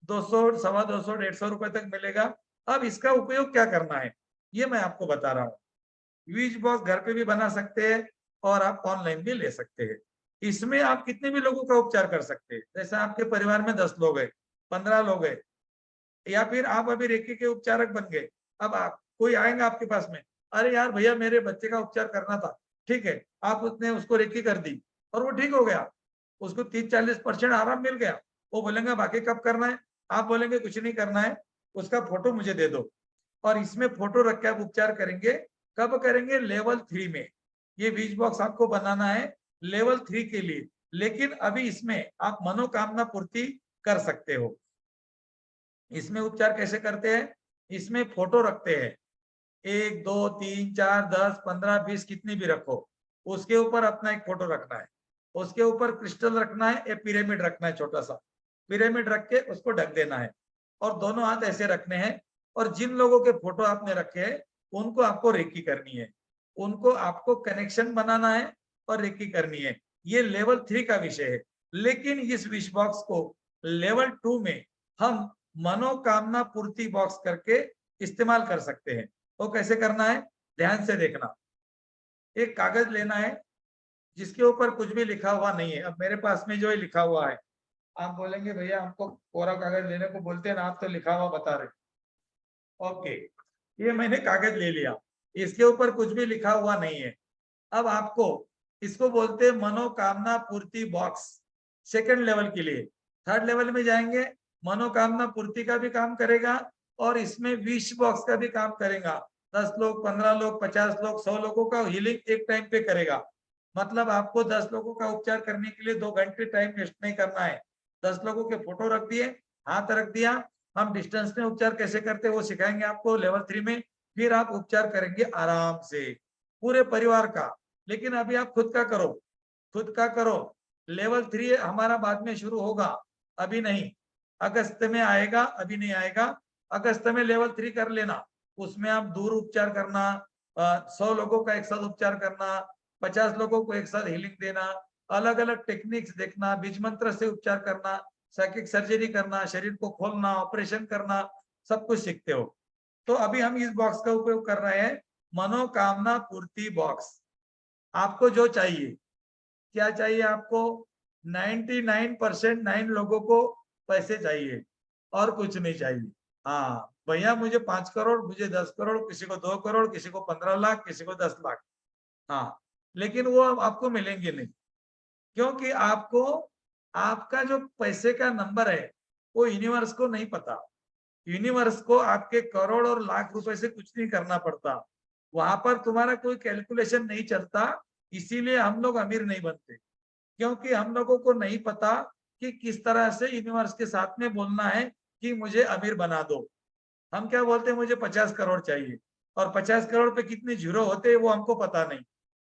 200, 250, 150 रुपए तक मिलेगा। अब इसका उपयोग क्या करना है, ये मैं आपको बता रहा हूँ। विश बॉक्स घर पे भी बना सकते हैं, और आप ऑनलाइन भी ले सकते हैं। इसमें आप कितने भी लोगों का उपचार कर सकते हैं, जैसे आपके परिवार में 10 लोग हैं, 15 लोग हैं, या फिर आप अभी रेकी के उपचारक बन गए। अब आप, कोई आएगा आपके पास में, अरे यार भैया मेरे बच्चे का उपचार करना था, ठीक है, आप उसने उसको रेकी कर दी और वो ठीक हो गया, उसको 30-40% आराम मिल गया। वो बोलेंगे बाकी कब करना है, आप बोलेंगे कुछ नहीं करना है, उसका फोटो मुझे दे दो, और इसमें फोटो रख के आप उपचार करेंगे। कब करेंगे, लेवल 3 में। ये विश बॉक्स आपको बनाना है लेवल 3 के लिए, लेकिन अभी इसमें आप मनोकामना पूर्ति कर सकते हो। इसमें उपचार कैसे करते हैं, इसमें फोटो रखते हैं, 1, 2, 3, 4, 10, 15, 20 कितनी भी रखो, उसके ऊपर अपना एक फोटो रखना है, उसके ऊपर क्रिस्टल रखना है, एक पिरामिड रखना है, छोटा सा पिरामिड रख के उसको ढक देना है, और दोनों हाथ ऐसे रखने हैं। और जिन लोगों के फोटो आपने रखे हैं उनको आपको रेकी करनी है, उनको आपको कनेक्शन बनाना है और रेकी करनी है। ये लेवल 3 का विषय है। लेकिन इस विश बॉक्स को लेवल 2 में हम मनोकामना पूर्ति बॉक्स करके इस्तेमाल कर सकते हैं। वो कैसे करना है, ध्यान से देखना। एक कागज लेना है जिसके ऊपर कुछ भी लिखा हुआ नहीं है। अब मेरे पास में जो है लिखा हुआ है, आप बोलेंगे भैया हमको कोरा कागज लेने को बोलते हैं ना, आप तो लिखा हुआ बता रहे। ओके, ये मैंने कागज ले लिया, इसके ऊपर कुछ भी लिखा हुआ नहीं है। अब आपको, इसको बोलते हैं मनोकामना पूर्ति बॉक्स, सेकंड लेवल के लिए। थर्ड लेवल में जाएंगे, मनोकामना पूर्ति का भी काम करेगा, और इसमें विश बॉक्स का भी काम करेगा। 10 लोग, 15 लोग, 50 लोग, 100 लोगों का हीलिंग एक टाइम पे करेगा। मतलब आपको 10 लोगों का उपचार करने के लिए 2 घंटे टाइम वेस्ट नहीं करना है। 10 लोगों के फोटो रख दिए, हाथ रख दिया, हम डिस्टेंस में उपचार कैसे करते हैं वो सिखाएंगे आपको लेवल 3 में। फिर आप उपचार करेंगे आराम से पूरे परिवार का। लेकिन अभी आप खुद का करो, खुद का करो। लेवल 3 हमारा बाद में शुरू होगा, अभी नहीं, अगस्त में आएगा, अभी नहीं आएगा। अगस्त में लेवल 3 कर लेना, उसमें आप दूर उपचार करना, 100 लोगों का एक साथ उपचार करना, 50 लोगों को एक साथ हीलिंग देना, अलग अलग टेक्निक्स देखना, बीज मंत्र से उपचार करना, साइकिक सर्जरी करना, शरीर को खोलना, ऑपरेशन करना, सब कुछ सीखते हो। तो अभी हम इस बॉक्स का उपयोग कर रहे हैं, मनोकामना पूर्ति बॉक्स। आपको जो चाहिए, क्या चाहिए आपको, 99% 9 लोगों को पैसे चाहिए और कुछ नहीं चाहिए। हाँ भैया मुझे 5 करोड़, मुझे 10 करोड़, किसी को 2 करोड़, किसी को 15 लाख, किसी को 10 लाख। हाँ, लेकिन वो आपको मिलेंगे नहीं, क्योंकि आपको, आपका जो पैसे का नंबर है वो यूनिवर्स को नहीं पता। यूनिवर्स को आपके करोड़ और लाख रुपए से कुछ नहीं करना पड़ता, वहां पर तुम्हारा कोई कैलकुलेशन नहीं चलता। इसीलिए हम लोग अमीर नहीं बनते, क्योंकि हम लोगों को नहीं पता कि किस तरह से यूनिवर्स के साथ में बोलना है कि मुझे अमीर बना दो। हम क्या बोलते हैं, मुझे 50 करोड़ चाहिए, और 50 करोड़ पे कितने जीरो होते हैं वो हमको पता नहीं,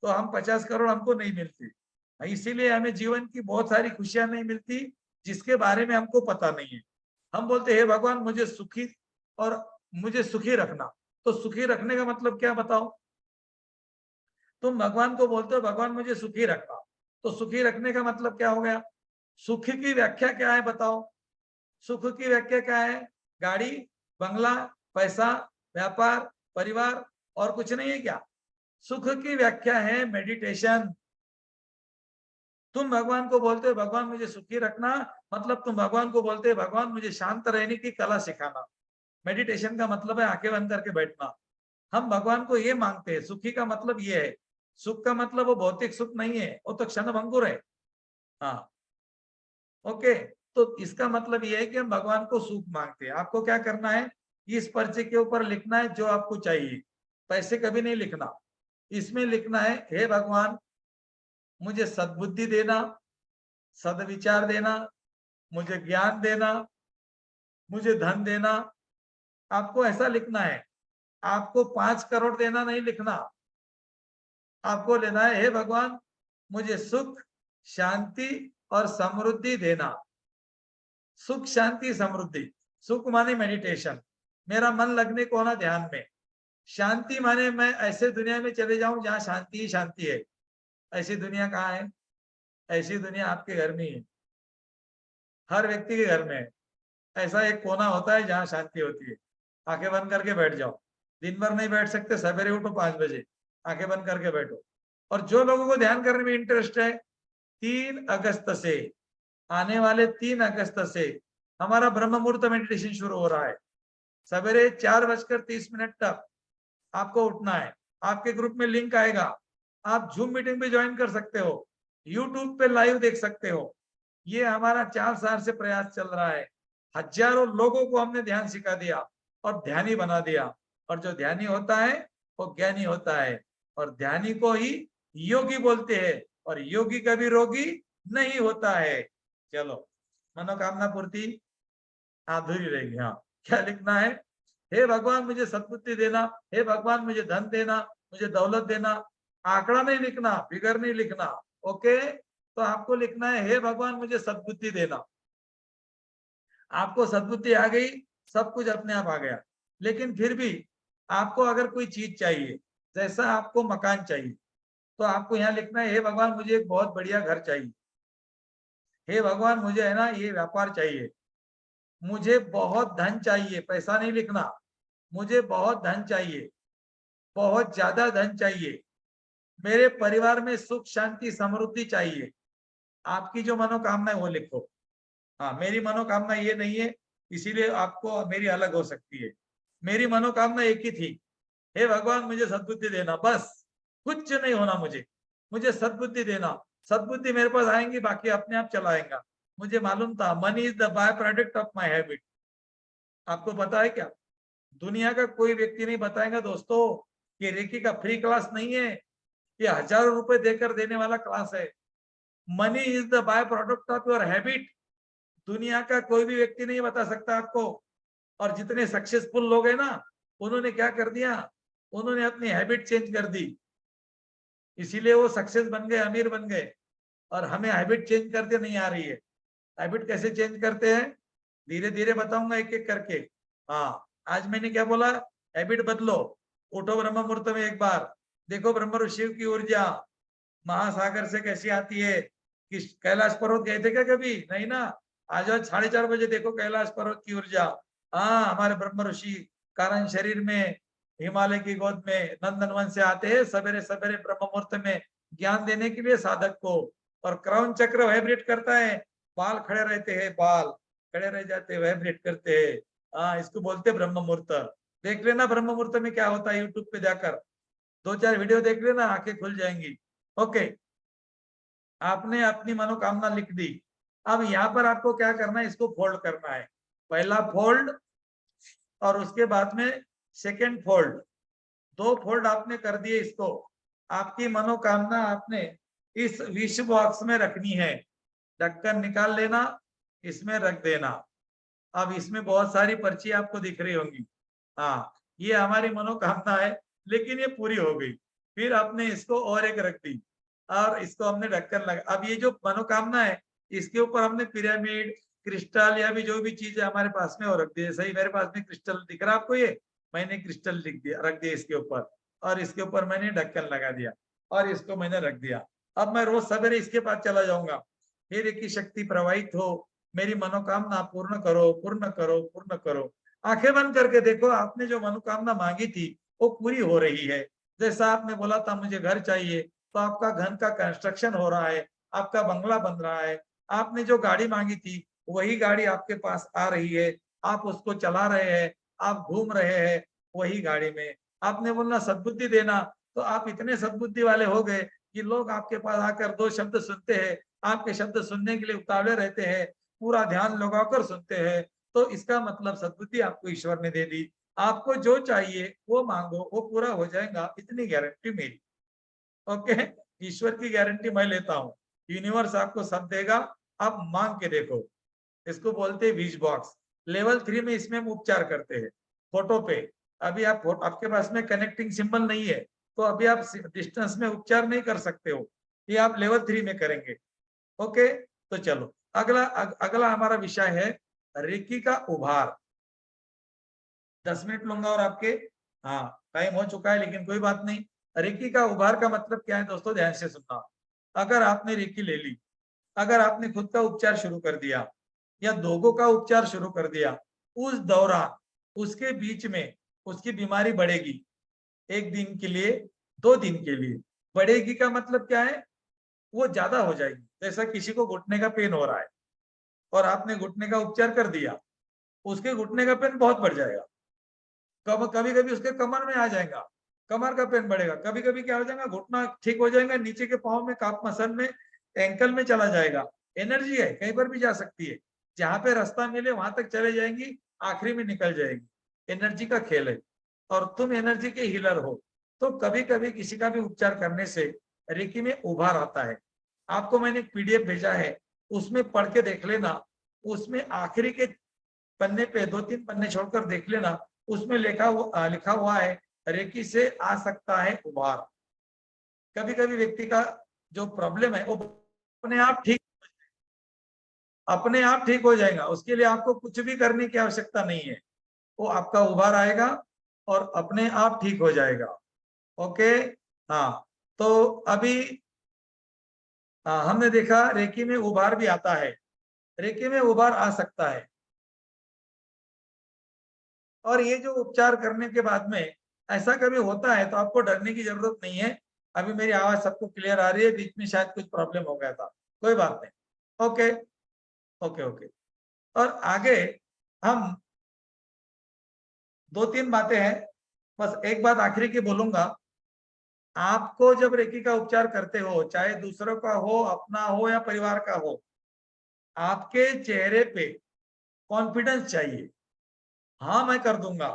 तो हम 50 करोड़ हमको नहीं मिलती। इसीलिए हमें जीवन की बहुत सारी खुशियां नहीं मिलती जिसके बारे में हमको पता नहीं है। हम बोलते हैं हे भगवान मुझे सुखी और मुझे सुखी रखना। तो सुखी रखने का मतलब क्या बताओ? तुम भगवान को बोलते हो भगवान मुझे सुखी रखना, तो सुखी रखने का मतलब क्या हो गया? सुख की व्याख्या क्या है बताओ? सुख की व्याख्या क्या है? गाड़ी, बंगला, पैसा, व्यापार, परिवार, और कुछ नहीं है क्या? सुख की व्याख्या है मेडिटेशन। तुम भगवान को बोलते हो भगवान मुझे सुखी रखना, मतलब तुम भगवान को बोलते हो भगवान मुझे शांत रहने की कला सिखाना। मेडिटेशन का मतलब है आंखें बंद करके बैठना। हम भगवान को ये मांगते हैं, सुखी का मतलब ये है। सुख का मतलब वो भौतिक सुख नहीं है, वो तो क्षण भंगुर है। हाँ, ओके। तो इसका मतलब ये है कि हम भगवान को सुख मांगते हैं। आपको क्या करना है? इस पर्चे के ऊपर लिखना है जो आपको चाहिए, पैसे कभी नहीं लिखना। इसमें लिखना है हे भगवान मुझे सद्बुद्धि देना, सदविचार देना, मुझे ज्ञान देना, मुझे धन देना। आपको ऐसा लिखना है। आपको 5 करोड़ देना नहीं लिखना। आपको लेना है हे भगवान मुझे सुख, शांति और समृद्धि देना। सुख, शांति, समृद्धि। सुख माने मेडिटेशन, मेरा मन लगने को होना ध्यान में। शांति माने मैं ऐसे दुनिया में चले जाऊं जहां शांति ही शांति है। ऐसी दुनिया कहाँ है? ऐसी दुनिया आपके घर में ही है, हर व्यक्ति के घर में है। ऐसा एक कोना होता है जहां शांति होती है। आंखें बंद करके बैठ जाओ। दिन भर नहीं बैठ सकते, सवेरे उठो 5 बजे, आंखें बंद करके बैठो। और जो लोगों को ध्यान करने में इंटरेस्ट है, 3 अगस्त से, आने वाले 3 अगस्त से हमारा ब्रह्म मुहूर्त मेडिटेशन शुरू हो रहा है। सवेरे 4:30 तक आपको उठना है। आपके ग्रुप में लिंक आएगा, आप जूम मीटिंग पे ज्वाइन कर सकते हो, यूट्यूब पे लाइव देख सकते हो। ये हमारा 4 साल से प्रयास चल रहा है। हजारों लोगों को हमने ध्यान सिखा दिया और ध्यानी बना दिया। और जो ध्यानी होता है वो ज्ञानी होता है, और ध्यानी को ही योगी बोलते हैं, और योगी कभी रोगी नहीं होता है। चलो, मनोकामना पूर्ति अधूरी रहेगी। हाँ, क्या लिखना है? हे भगवान मुझे सद्बुद्धि देना, हे भगवान मुझे धन देना, मुझे दौलत देना। आंकड़ा नहीं लिखना, फिगर नहीं लिखना। ओके, तो आपको लिखना है हे भगवान मुझे सद्बुद्धि देना। आपको सद्बुद्धि आ गई, सब कुछ अपने आप आ गया। लेकिन फिर भी आपको अगर कोई चीज चाहिए, जैसा आपको मकान चाहिए, तो आपको यहाँ लिखना है हे भगवान मुझे एक बहुत बढ़िया घर चाहिए। हे भगवान मुझे है ना ये व्यापार चाहिए। मुझे बहुत धन चाहिए, पैसा नहीं लिखना। मुझे बहुत धन चाहिए, बहुत ज्यादा धन चाहिए। मेरे परिवार में सुख, शांति, समृद्धि चाहिए। आपकी जो मनोकामना है वो लिखो। हाँ, मेरी मनोकामना ये नहीं है, इसीलिए आपको मेरी अलग हो सकती है। मेरी मनोकामना एक ही थी, हे भगवान मुझे सद्बुद्धि देना, बस। कुछ नहीं होना मुझे, मुझे सद्बुद्धि देना। सद्बुद्धि मेरे पास आएंगी, बाकी अपने आप चला आएगा। मुझे मालूम था money is the by product of my habit. आपको पता है क्या? दुनिया का कोई व्यक्ति नहीं बताएगा दोस्तों कि रेकी का फ्री क्लास नहीं है, ये हजारों रुपए देकर देने वाला क्लास है। Money is the by product of your habit. दुनिया का कोई भी व्यक्ति नहीं बता सकता आपको। और जितने सक्सेसफुल लोग हैं ना, उन्होंने क्या कर दिया? उन्होंने अपनी हैबिट चेंज कर दी, इसीलिए वो सक्सेस बन गए, अमीर बन गए। और हमें हैबिट चेंज करते नहीं आ रही है। हैबिट कैसे चेंज करते हैं, धीरे धीरे बताऊंगा एक एक करके। हाँ, आज मैंने क्या बोला? हैबिट बदलो, उठो ब्रह्म मुहूर्त में एक बार, देखो ब्रह्म ऋषि की ऊर्जा महासागर से कैसी आती है। कि कैलाश पर्वत गए थे क्या कभी? नहीं ना। आज 4:30 बजे देखो कैलाश पर्वत की ऊर्जा। हाँ, हमारे ब्रह्म ऋषि कारण शरीर में हिमालय की गोद में नंदनवन से आते हैं सवेरे सवेरे ब्रह्म मुहूर्त में, ज्ञान देने के लिए साधक को। और क्राउन चक्र वाइब्रेट करता है, बाल खड़े रहते हैं, बाल खड़े रह जाते हैं, वाइब्रेट करते हैं। हाँ, इसको बोलते हैं ब्रह्म मुहूर्त। देख लेना ब्रह्म मुहूर्त में क्या होता है, यूट्यूब पे जाकर 2-4 वीडियो देख लेना, आंखें खुल जाएंगी। ओके, आपने अपनी मनोकामना लिख दी। अब यहाँ पर आपको क्या करना है, इसको फोल्ड करना है। पहला फोल्ड और उसके बाद में सेकंड फोल्ड, 2 फोल्ड आपने कर दिए इसको। आपकी मनोकामना आपने इस विश बॉक्स में रखनी है। ढक्कन निकाल लेना, इसमें रख देना। अब इसमें बहुत सारी पर्ची आपको दिख रही होंगी। हाँ, ये हमारी मनोकामना है, लेकिन ये पूरी हो गई। फिर आपने इसको और एक रख दी, और इसको हमने ढक्कन लगा। अब ये जो मनोकामना है, इसके ऊपर हमने पिरामिड, क्रिस्टल या भी जो भी चीज है हमारे पास में वो रख दिए। सही, मेरे पास में क्रिस्टल दिख रहा है आपको, ये मैंने क्रिस्टल लिख दिया, रख दिया इसके ऊपर, और इसके ऊपर मैंने ढक्कन लगा दिया और इसको मैंने रख दिया। अब मैं रोज सवेरे इसके पास चला जाऊंगा, फिर की शक्ति प्रवाहित हो, मेरी मनोकामना पूर्ण करो, पूर्ण करो, पूर्ण करो। आंखें बंद करके देखो, आपने जो मनोकामना मांगी थी वो पूरी हो रही है। जैसा आपने बोला था मुझे घर चाहिए, तो आपका घर का कंस्ट्रक्शन हो रहा है, आपका बंगला बन रहा है। आपने जो गाड़ी मांगी थी वही गाड़ी आपके पास आ रही है, आप उसको चला रहे हैं, आप घूम रहे हैं वही गाड़ी में। आपने बोला सद्बुद्धि देना, तो आप इतने सद्बुद्धि वाले हो गए कि लोग आपके पास आकर दो शब्द सुनते हैं, आपके शब्द सुनने के लिए उतावले रहते हैं, पूरा ध्यान लगाकर सुनते हैं। तो इसका मतलब सद्बुद्धि आपको ईश्वर ने दे दी। आपको जो चाहिए वो मांगो, वो पूरा हो जाएगा, इतनी गारंटी मेरी। ओके, ईश्वर की गारंटी मैं लेता हूँ, यूनिवर्स आपको सब देगा, आप मांग के देखो। इसको बोलते हैं विश बॉक्स। लेवल 3 में इसमें हम उपचार करते हैं फोटो पे। अभी आपके पास में कनेक्टिंग सिंबल नहीं है, तो अभी आप डिस्टेंस में उपचार नहीं कर सकते हो, ये आप लेवल 3 में करेंगे। ओके, तो चलो अगला हमारा विषय है रेकी का उभार। 10 मिनट लूंगा और आपके, हाँ टाइम हो चुका है लेकिन कोई बात नहीं। रेकी का उभार का मतलब क्या है दोस्तों, ध्यान से सुनना। अगर आपने रेकी ले ली, अगर आपने खुद का उपचार शुरू कर दिया या लोगों का उपचार शुरू कर दिया, उस दौरान उसके बीच में उसकी बीमारी बढ़ेगी, 1 दिन के लिए, 2 दिन के लिए। बढ़ेगी का मतलब क्या है, वो ज्यादा हो जाएगी। जैसा किसी को घुटने का पेन हो रहा है और आपने घुटने का उपचार कर दिया, उसके घुटने का पेन बहुत बढ़ जाएगा। कभी कभी उसके कमर में आ जाएगा, कमर का पेन बढ़ेगा। कभी कभी क्या हो जाएगा, घुटना ठीक हो जाएगा, नीचे के पाँव में, काफ मसल में, एंकल में चला जाएगा। एनर्जी है, कहीं पर भी जा सकती है, जहां पे रास्ता मिले वहां तक चले जाएंगी, आखिरी में निकल जाएगी। एनर्जी का खेल है और तुम एनर्जी के हीलर हो। तो कभी कभी किसी का भी उपचार करने से रेकी में उभार आता है। आपको मैंने एक पीडीएफ भेजा है, उसमें पढ़ के देख लेना। उसमें आखिरी के पन्ने पे 2-3 पन्ने छोड़कर देख लेना, उसमें लिखा हुआ है रेकी से आ सकता है उभार। कभी कभी व्यक्ति का जो प्रॉब्लम है वो अपने आप ठीक हो जाएगा, उसके लिए आपको कुछ भी करने की आवश्यकता नहीं है, वो आपका उभार आएगा और अपने आप ठीक हो जाएगा। ओके, हाँ, तो अभी हमने देखा रेकी में उभार भी आता है, रेकी में उभार आ सकता है। और ये जो उपचार करने के बाद में ऐसा कभी होता है तो आपको डरने की जरूरत नहीं है। अभी मेरी आवाज सबको क्लियर आ रही है, बीच में शायद कुछ प्रॉब्लम हो गया था, कोई बात नहीं। Okay okay okay. और आगे हम 2-3 बातें हैं, बस एक बात आखिरी की बोलूंगा। आपको जब रेकी का उपचार करते हो, चाहे दूसरों का हो, अपना हो या परिवार का हो, आपके चेहरे पे कॉन्फिडेंस चाहिए। हाँ मैं कर दूंगा,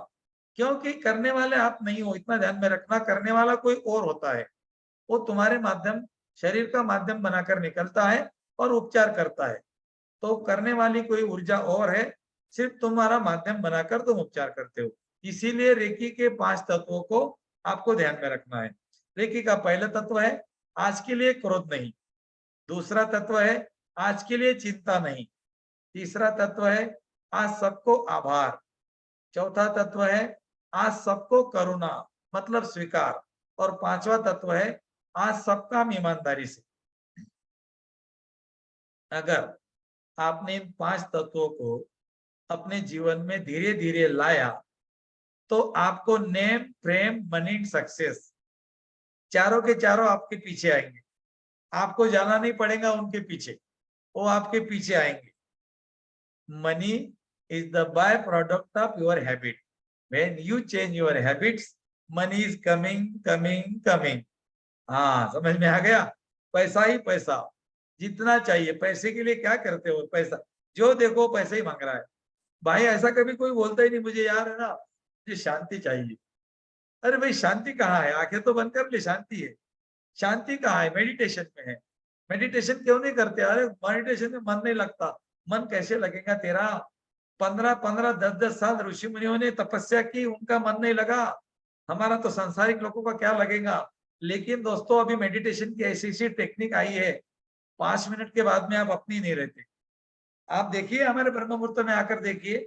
क्योंकि करने वाले आप नहीं हो, इतना ध्यान में रखना। करने वाला कोई और होता है, वो तुम्हारे माध्यम, शरीर का माध्यम बनाकर निकलता है और उपचार करता है। तो करने वाली कोई ऊर्जा और है, सिर्फ तुम्हारा माध्यम बनाकर तुम उपचार करते हो। इसीलिए रेकी के 5 तत्वों को आपको ध्यान में रखना है। रेकी का पहला तत्व है आज के लिए क्रोध नहीं। दूसरा तत्व है आज के लिए चिंता नहीं। तीसरा तत्व है आज सबको आभार। चौथा तत्व है आज सबको करुणा, मतलब स्वीकार। और 5वां तत्व है आज सब काम ईमानदारी से। अगर आपने इन 5 तत्वों को अपने जीवन में धीरे धीरे लाया तो आपको नेम, फ्रेम, मनी, सक्सेस, चारों के चारों आपके पीछे आएंगे। आपको जाना नहीं पड़ेगा उनके पीछे, वो आपके पीछे आएंगे। Money is the by product of your habit. When you change your habits, money is coming coming coming. हाँ समझ में आ गया, पैसा ही पैसा, जितना चाहिए। पैसे के लिए क्या करते हो, पैसा जो देखो पैसे ही मांग रहा है। भाई ऐसा कभी कोई बोलता ही नहीं मुझे यार है ना, मुझे शांति चाहिए। अरे भाई शांति कहाँ है, आंखें तो बंद कर ले, शांति है। शांति कहाँ है, मेडिटेशन में है। मेडिटेशन क्यों नहीं करते, अरे मेडिटेशन में मन नहीं लगता। मन कैसे लगेगा तेरा, 15-15, 10-10 साल ऋषि मुनियों ने तपस्या की, उनका मन नहीं लगा। हमारा तो सांसारिक लोगों का क्या लगेगा। लेकिन दोस्तों अभी मेडिटेशन की ऐसी ऐसी टेक्निक आई है, 5 मिनट के बाद में आप अपनी नहीं रहते। आप देखिए हमारे ब्रह्म मुहूर्त में आकर देखिए,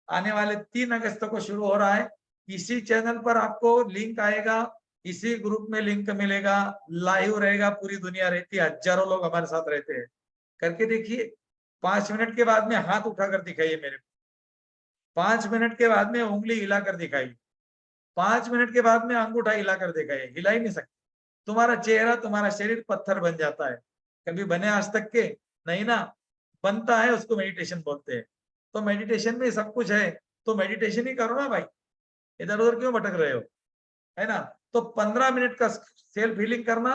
आने वाले 3 अगस्त को शुरू हो रहा है। इसी चैनल पर आपको लिंक आएगा, इसी ग्रुप में लिंक मिलेगा, लाइव रहेगा, पूरी दुनिया रहती है, हजारों लोग हमारे साथ रहते हैं। करके देखिए, 5 मिनट के बाद में हाथ उठाकर दिखाइए मेरे को, 5 मिनट के बाद में उंगली हिलाकर दिखाइए, 5 मिनट के बाद में अंगूठा हिलाकर दिखाइए, हिला ही नहीं सकते। तुम्हारा चेहरा, तुम्हारा शरीर पत्थर बन जाता है। कभी बने आज तक के? नहीं ना। बनता है, उसको मेडिटेशन बोलते हैं। तो मेडिटेशन में सब कुछ है, तो मेडिटेशन ही करो ना भाई, इधर उधर क्यों भटक रहे हो, है ना। तो 15 मिनट का सेल्फ हीलिंग करना,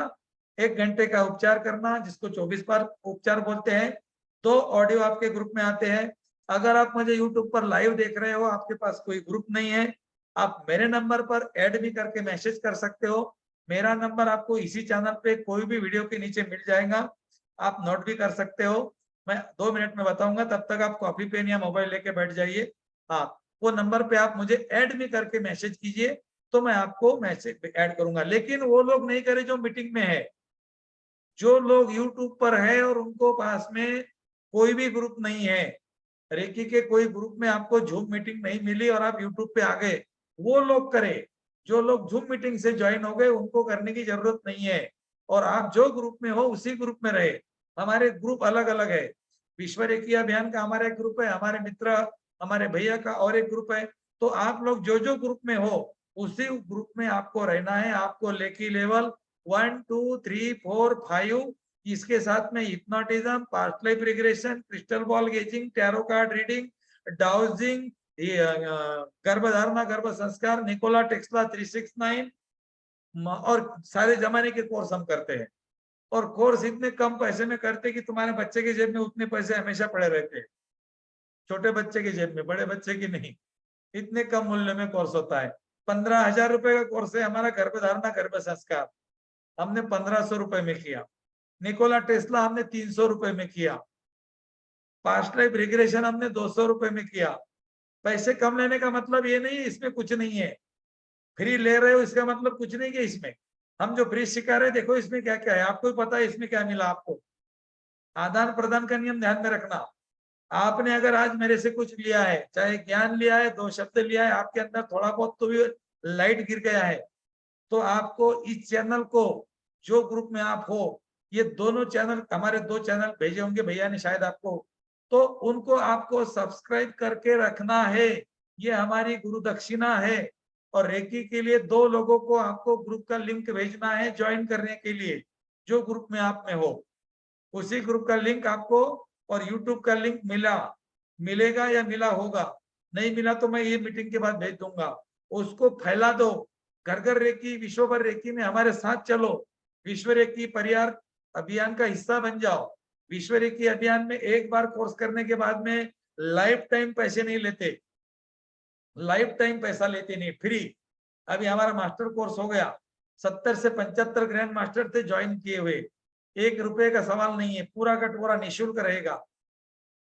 1 घंटे का उपचार करना, जिसको 24 बार उपचार बोलते हैं। 2 ऑडियो आपके ग्रुप में आते हैं। अगर आप मुझे यूट्यूब पर लाइव देख रहे हो, आपके पास कोई ग्रुप नहीं है, आप मेरे नंबर पर ऐड भी करके मैसेज कर सकते हो। मेरा नंबर आपको इसी चैनल पे कोई भी वीडियो के नीचे मिल जाएगा, आप नोट भी कर सकते हो। मैं 2 मिनट में बताऊंगा, तब तक आप कॉपी पेन या मोबाइल लेके बैठ जाइए। हाँ, वो नंबर पे आप मुझे ऐड भी करके मैसेज कीजिए, तो मैं आपको मैसेज ऐड करूंगा। लेकिन वो लोग नहीं करे जो मीटिंग में है। जो लोग यूट्यूब पर है और उनको पास में कोई भी ग्रुप नहीं है, रेकी के कोई ग्रुप में आपको जूम मीटिंग नहीं मिली और आप यूट्यूब पे आ गए, वो लोग करे। जो लोग जूम मीटिंग से ज्वाइन हो गए, उनको करने की जरूरत नहीं है। और आप जो ग्रुप में हो उसी ग्रुप में रहे। हमारे ग्रुप अलग अलग है। विश्व रेकी अभियान का हमारा एक ग्रुप है, हमारे मित्र, हमारे भैया का और एक ग्रुप है। तो आप लोग जो जो ग्रुप में हो, उसी ग्रुप में आपको रहना है। आपको लेकी लेवल 1 2 3 4 5, इसके साथ में hypnotism, past life regression, crystal ball gazing, tarot card reading, dowsing, गर्भधारणा, गर्भ संस्कार, निकोला टेस्ला 369 और सारे जमाने के कोर्स हम करते हैं। और कोर्स इतने कम पैसे में करते कि तुम्हारे बच्चे के जेब में उतने पैसे हमेशा पड़े रहते हैं। छोटे बच्चे के जेब में, बड़े बच्चे की नहीं। इतने कम मूल्य में कोर्स होता है। 15,000 रुपए का कोर्स है हमारा गर्भधारणा, गर्भ संस्कार, हमने 1,500 रुपए में किया। निकोला टेस्ला हमने 300 रुपए में किया। पास्ट लाइफ रिग्रेशन हमने 200 रुपए में किया। पैसे कम लेने का मतलब ये नहीं इसमें कुछ नहीं है। फ्री ले रहे हो इसका मतलब कुछ नहीं है इसमें। हम जो फ्री सिखा रहे हैं, देखो इसमें क्या क्या है, आपको भी पता है इसमें क्या मिला आपको। आदान प्रदान का नियम ध्यान में रखना। आपने अगर आज मेरे से कुछ लिया है, चाहे ज्ञान लिया है, 2 शब्द लिया है, आपके अंदर थोड़ा बहुत तो भी लाइट गिर गया है, तो आपको इस चैनल को, जो ग्रुप में आप हो, ये दोनों चैनल, हमारे 2 चैनल भेजे होंगे भैया ने शायद आपको, तो उनको आपको सब्सक्राइब करके रखना है। ये हमारी गुरु दक्षिणा है। और रेकी के लिए 2 लोगों को आपको ग्रुप का लिंक भेजना है ज्वाइन करने के लिए, जो ग्रुप में आप में हो। उसी ग्रुप का लिंक आपको, और यूट्यूब का लिंक मिलेगा या मिला होगा, नहीं मिला तो मैं ये मीटिंग के बाद भेज दूंगा। उसको फैला दो, घर घर रेकी, विश्व भर रेकी में हमारे साथ चलो। विश्व रेकी परिवार अभियान का हिस्सा बन जाओ। विश्व रेकी अभियान में एक बार कोर्स करने के बाद में लाइफ टाइम पैसे नहीं लेते, लाइफ टाइम पैसा लेते नहीं, फ्री। अभी हमारा मास्टर कोर्स हो गया, 70 से 75 ग्रैंड मास्टर थे ज्वाइन किए हुए। 1 रुपए का सवाल नहीं है, पूरा का पूरा निःशुल्क रहेगा।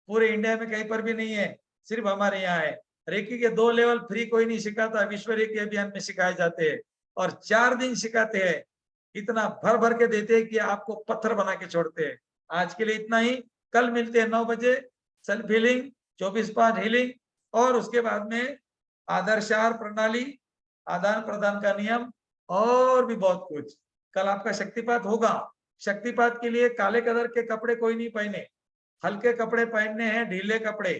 पूरे इंडिया में कहीं पर भी नहीं है, सिर्फ हमारे यहाँ है। रेकी के 2 लेवल फ्री कोई नहीं सिखाता, विश्व रेकी अभियान में सिखाए जाते हैं। और 4 दिन सिखाते हैं, इतना भर भर के देते हैं कि आपको पत्थर बना के छोड़ते हैं। आज के लिए इतना ही। कल मिलते हैं 9 बजे, सेल्फ हीलिंग, 24 पार्ट हीलिंग, और उसके बाद में आदर्शार प्रणाली, आदान प्रदान का नियम, और भी बहुत कुछ। कल आपका शक्तिपात होगा। शक्तिपात के लिए काले कलर के कपड़े कोई नहीं पहने, हल्के कपड़े पहनने हैं, ढीले कपड़े।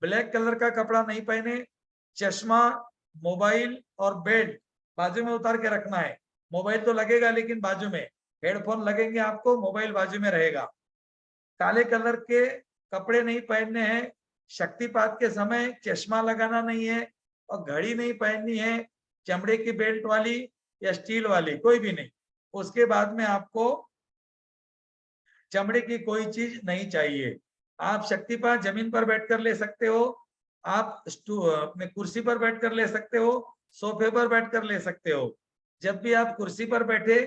ब्लैक कलर का कपड़ा नहीं पहने। चश्मा, मोबाइल और बेल्ट बाजू में उतार के रखना है। मोबाइल तो लगेगा लेकिन बाजू में, हेडफोन लगेंगे आपको, मोबाइल बाजू में रहेगा। काले कलर के कपड़े नहीं पहनने हैं। शक्तिपात के समय चश्मा लगाना नहीं है, और घड़ी नहीं पहननी है, चमड़े की बेल्ट वाली या स्टील वाली, कोई भी नहीं। उसके बाद में आपको चमड़े की कोई चीज नहीं चाहिए। आप शक्तिपात जमीन पर बैठकर ले सकते हो, आप अपने कुर्सी पर बैठकर ले सकते हो, सोफे पर बैठकर ले सकते हो। जब भी आप कुर्सी पर बैठे,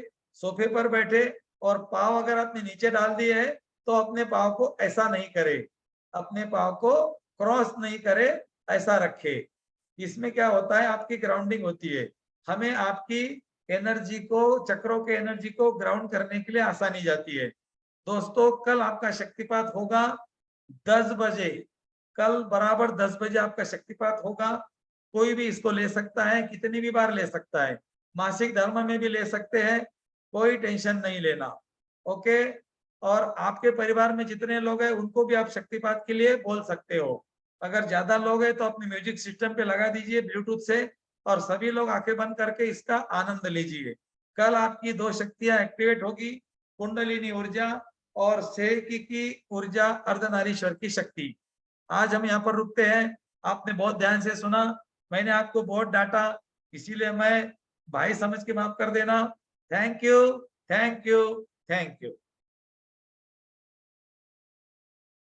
सोफे पर बैठे, और पाँव अगर आपने नीचे डाल दिए है, तो अपने पाँव को ऐसा नहीं करे, अपने पाँव को क्रॉस नहीं करे, ऐसा रखे। इसमें क्या होता है, आपकी ग्राउंडिंग होती है। हमें आपकी एनर्जी को, चक्रों के एनर्जी को ग्राउंड करने के लिए आसानी जाती है। दोस्तों, कल आपका शक्तिपात होगा। 10 बजे, कल बराबर 10 बजे आपका शक्तिपात होगा। कोई भी इसको ले सकता है, कितनी भी बार ले सकता है, मासिक धर्म में भी ले सकते हैं, कोई टेंशन नहीं लेना। ओके। और आपके परिवार में जितने लोग हैं उनको भी आप शक्तिपात के लिए बोल सकते हो। अगर ज्यादा लोग हैं तो अपने म्यूजिक सिस्टम पे लगा दीजिए ब्लूटूथ से, और सभी लोग आंखें बंद करके इसका आनंद लीजिए। कल आपकी 2 शक्तियां एक्टिवेट होगी, कुंडलिनी ऊर्जा और शेरकी की ऊर्जा, अर्धनारीश्वर की शक्ति। आज हम यहाँ पर रुकते हैं। आपने बहुत ध्यान से सुना, मैंने आपको बहुत डांटा, इसीलिए मैं भाई समझ के माफ कर देना। Thank you, thank you, thank you.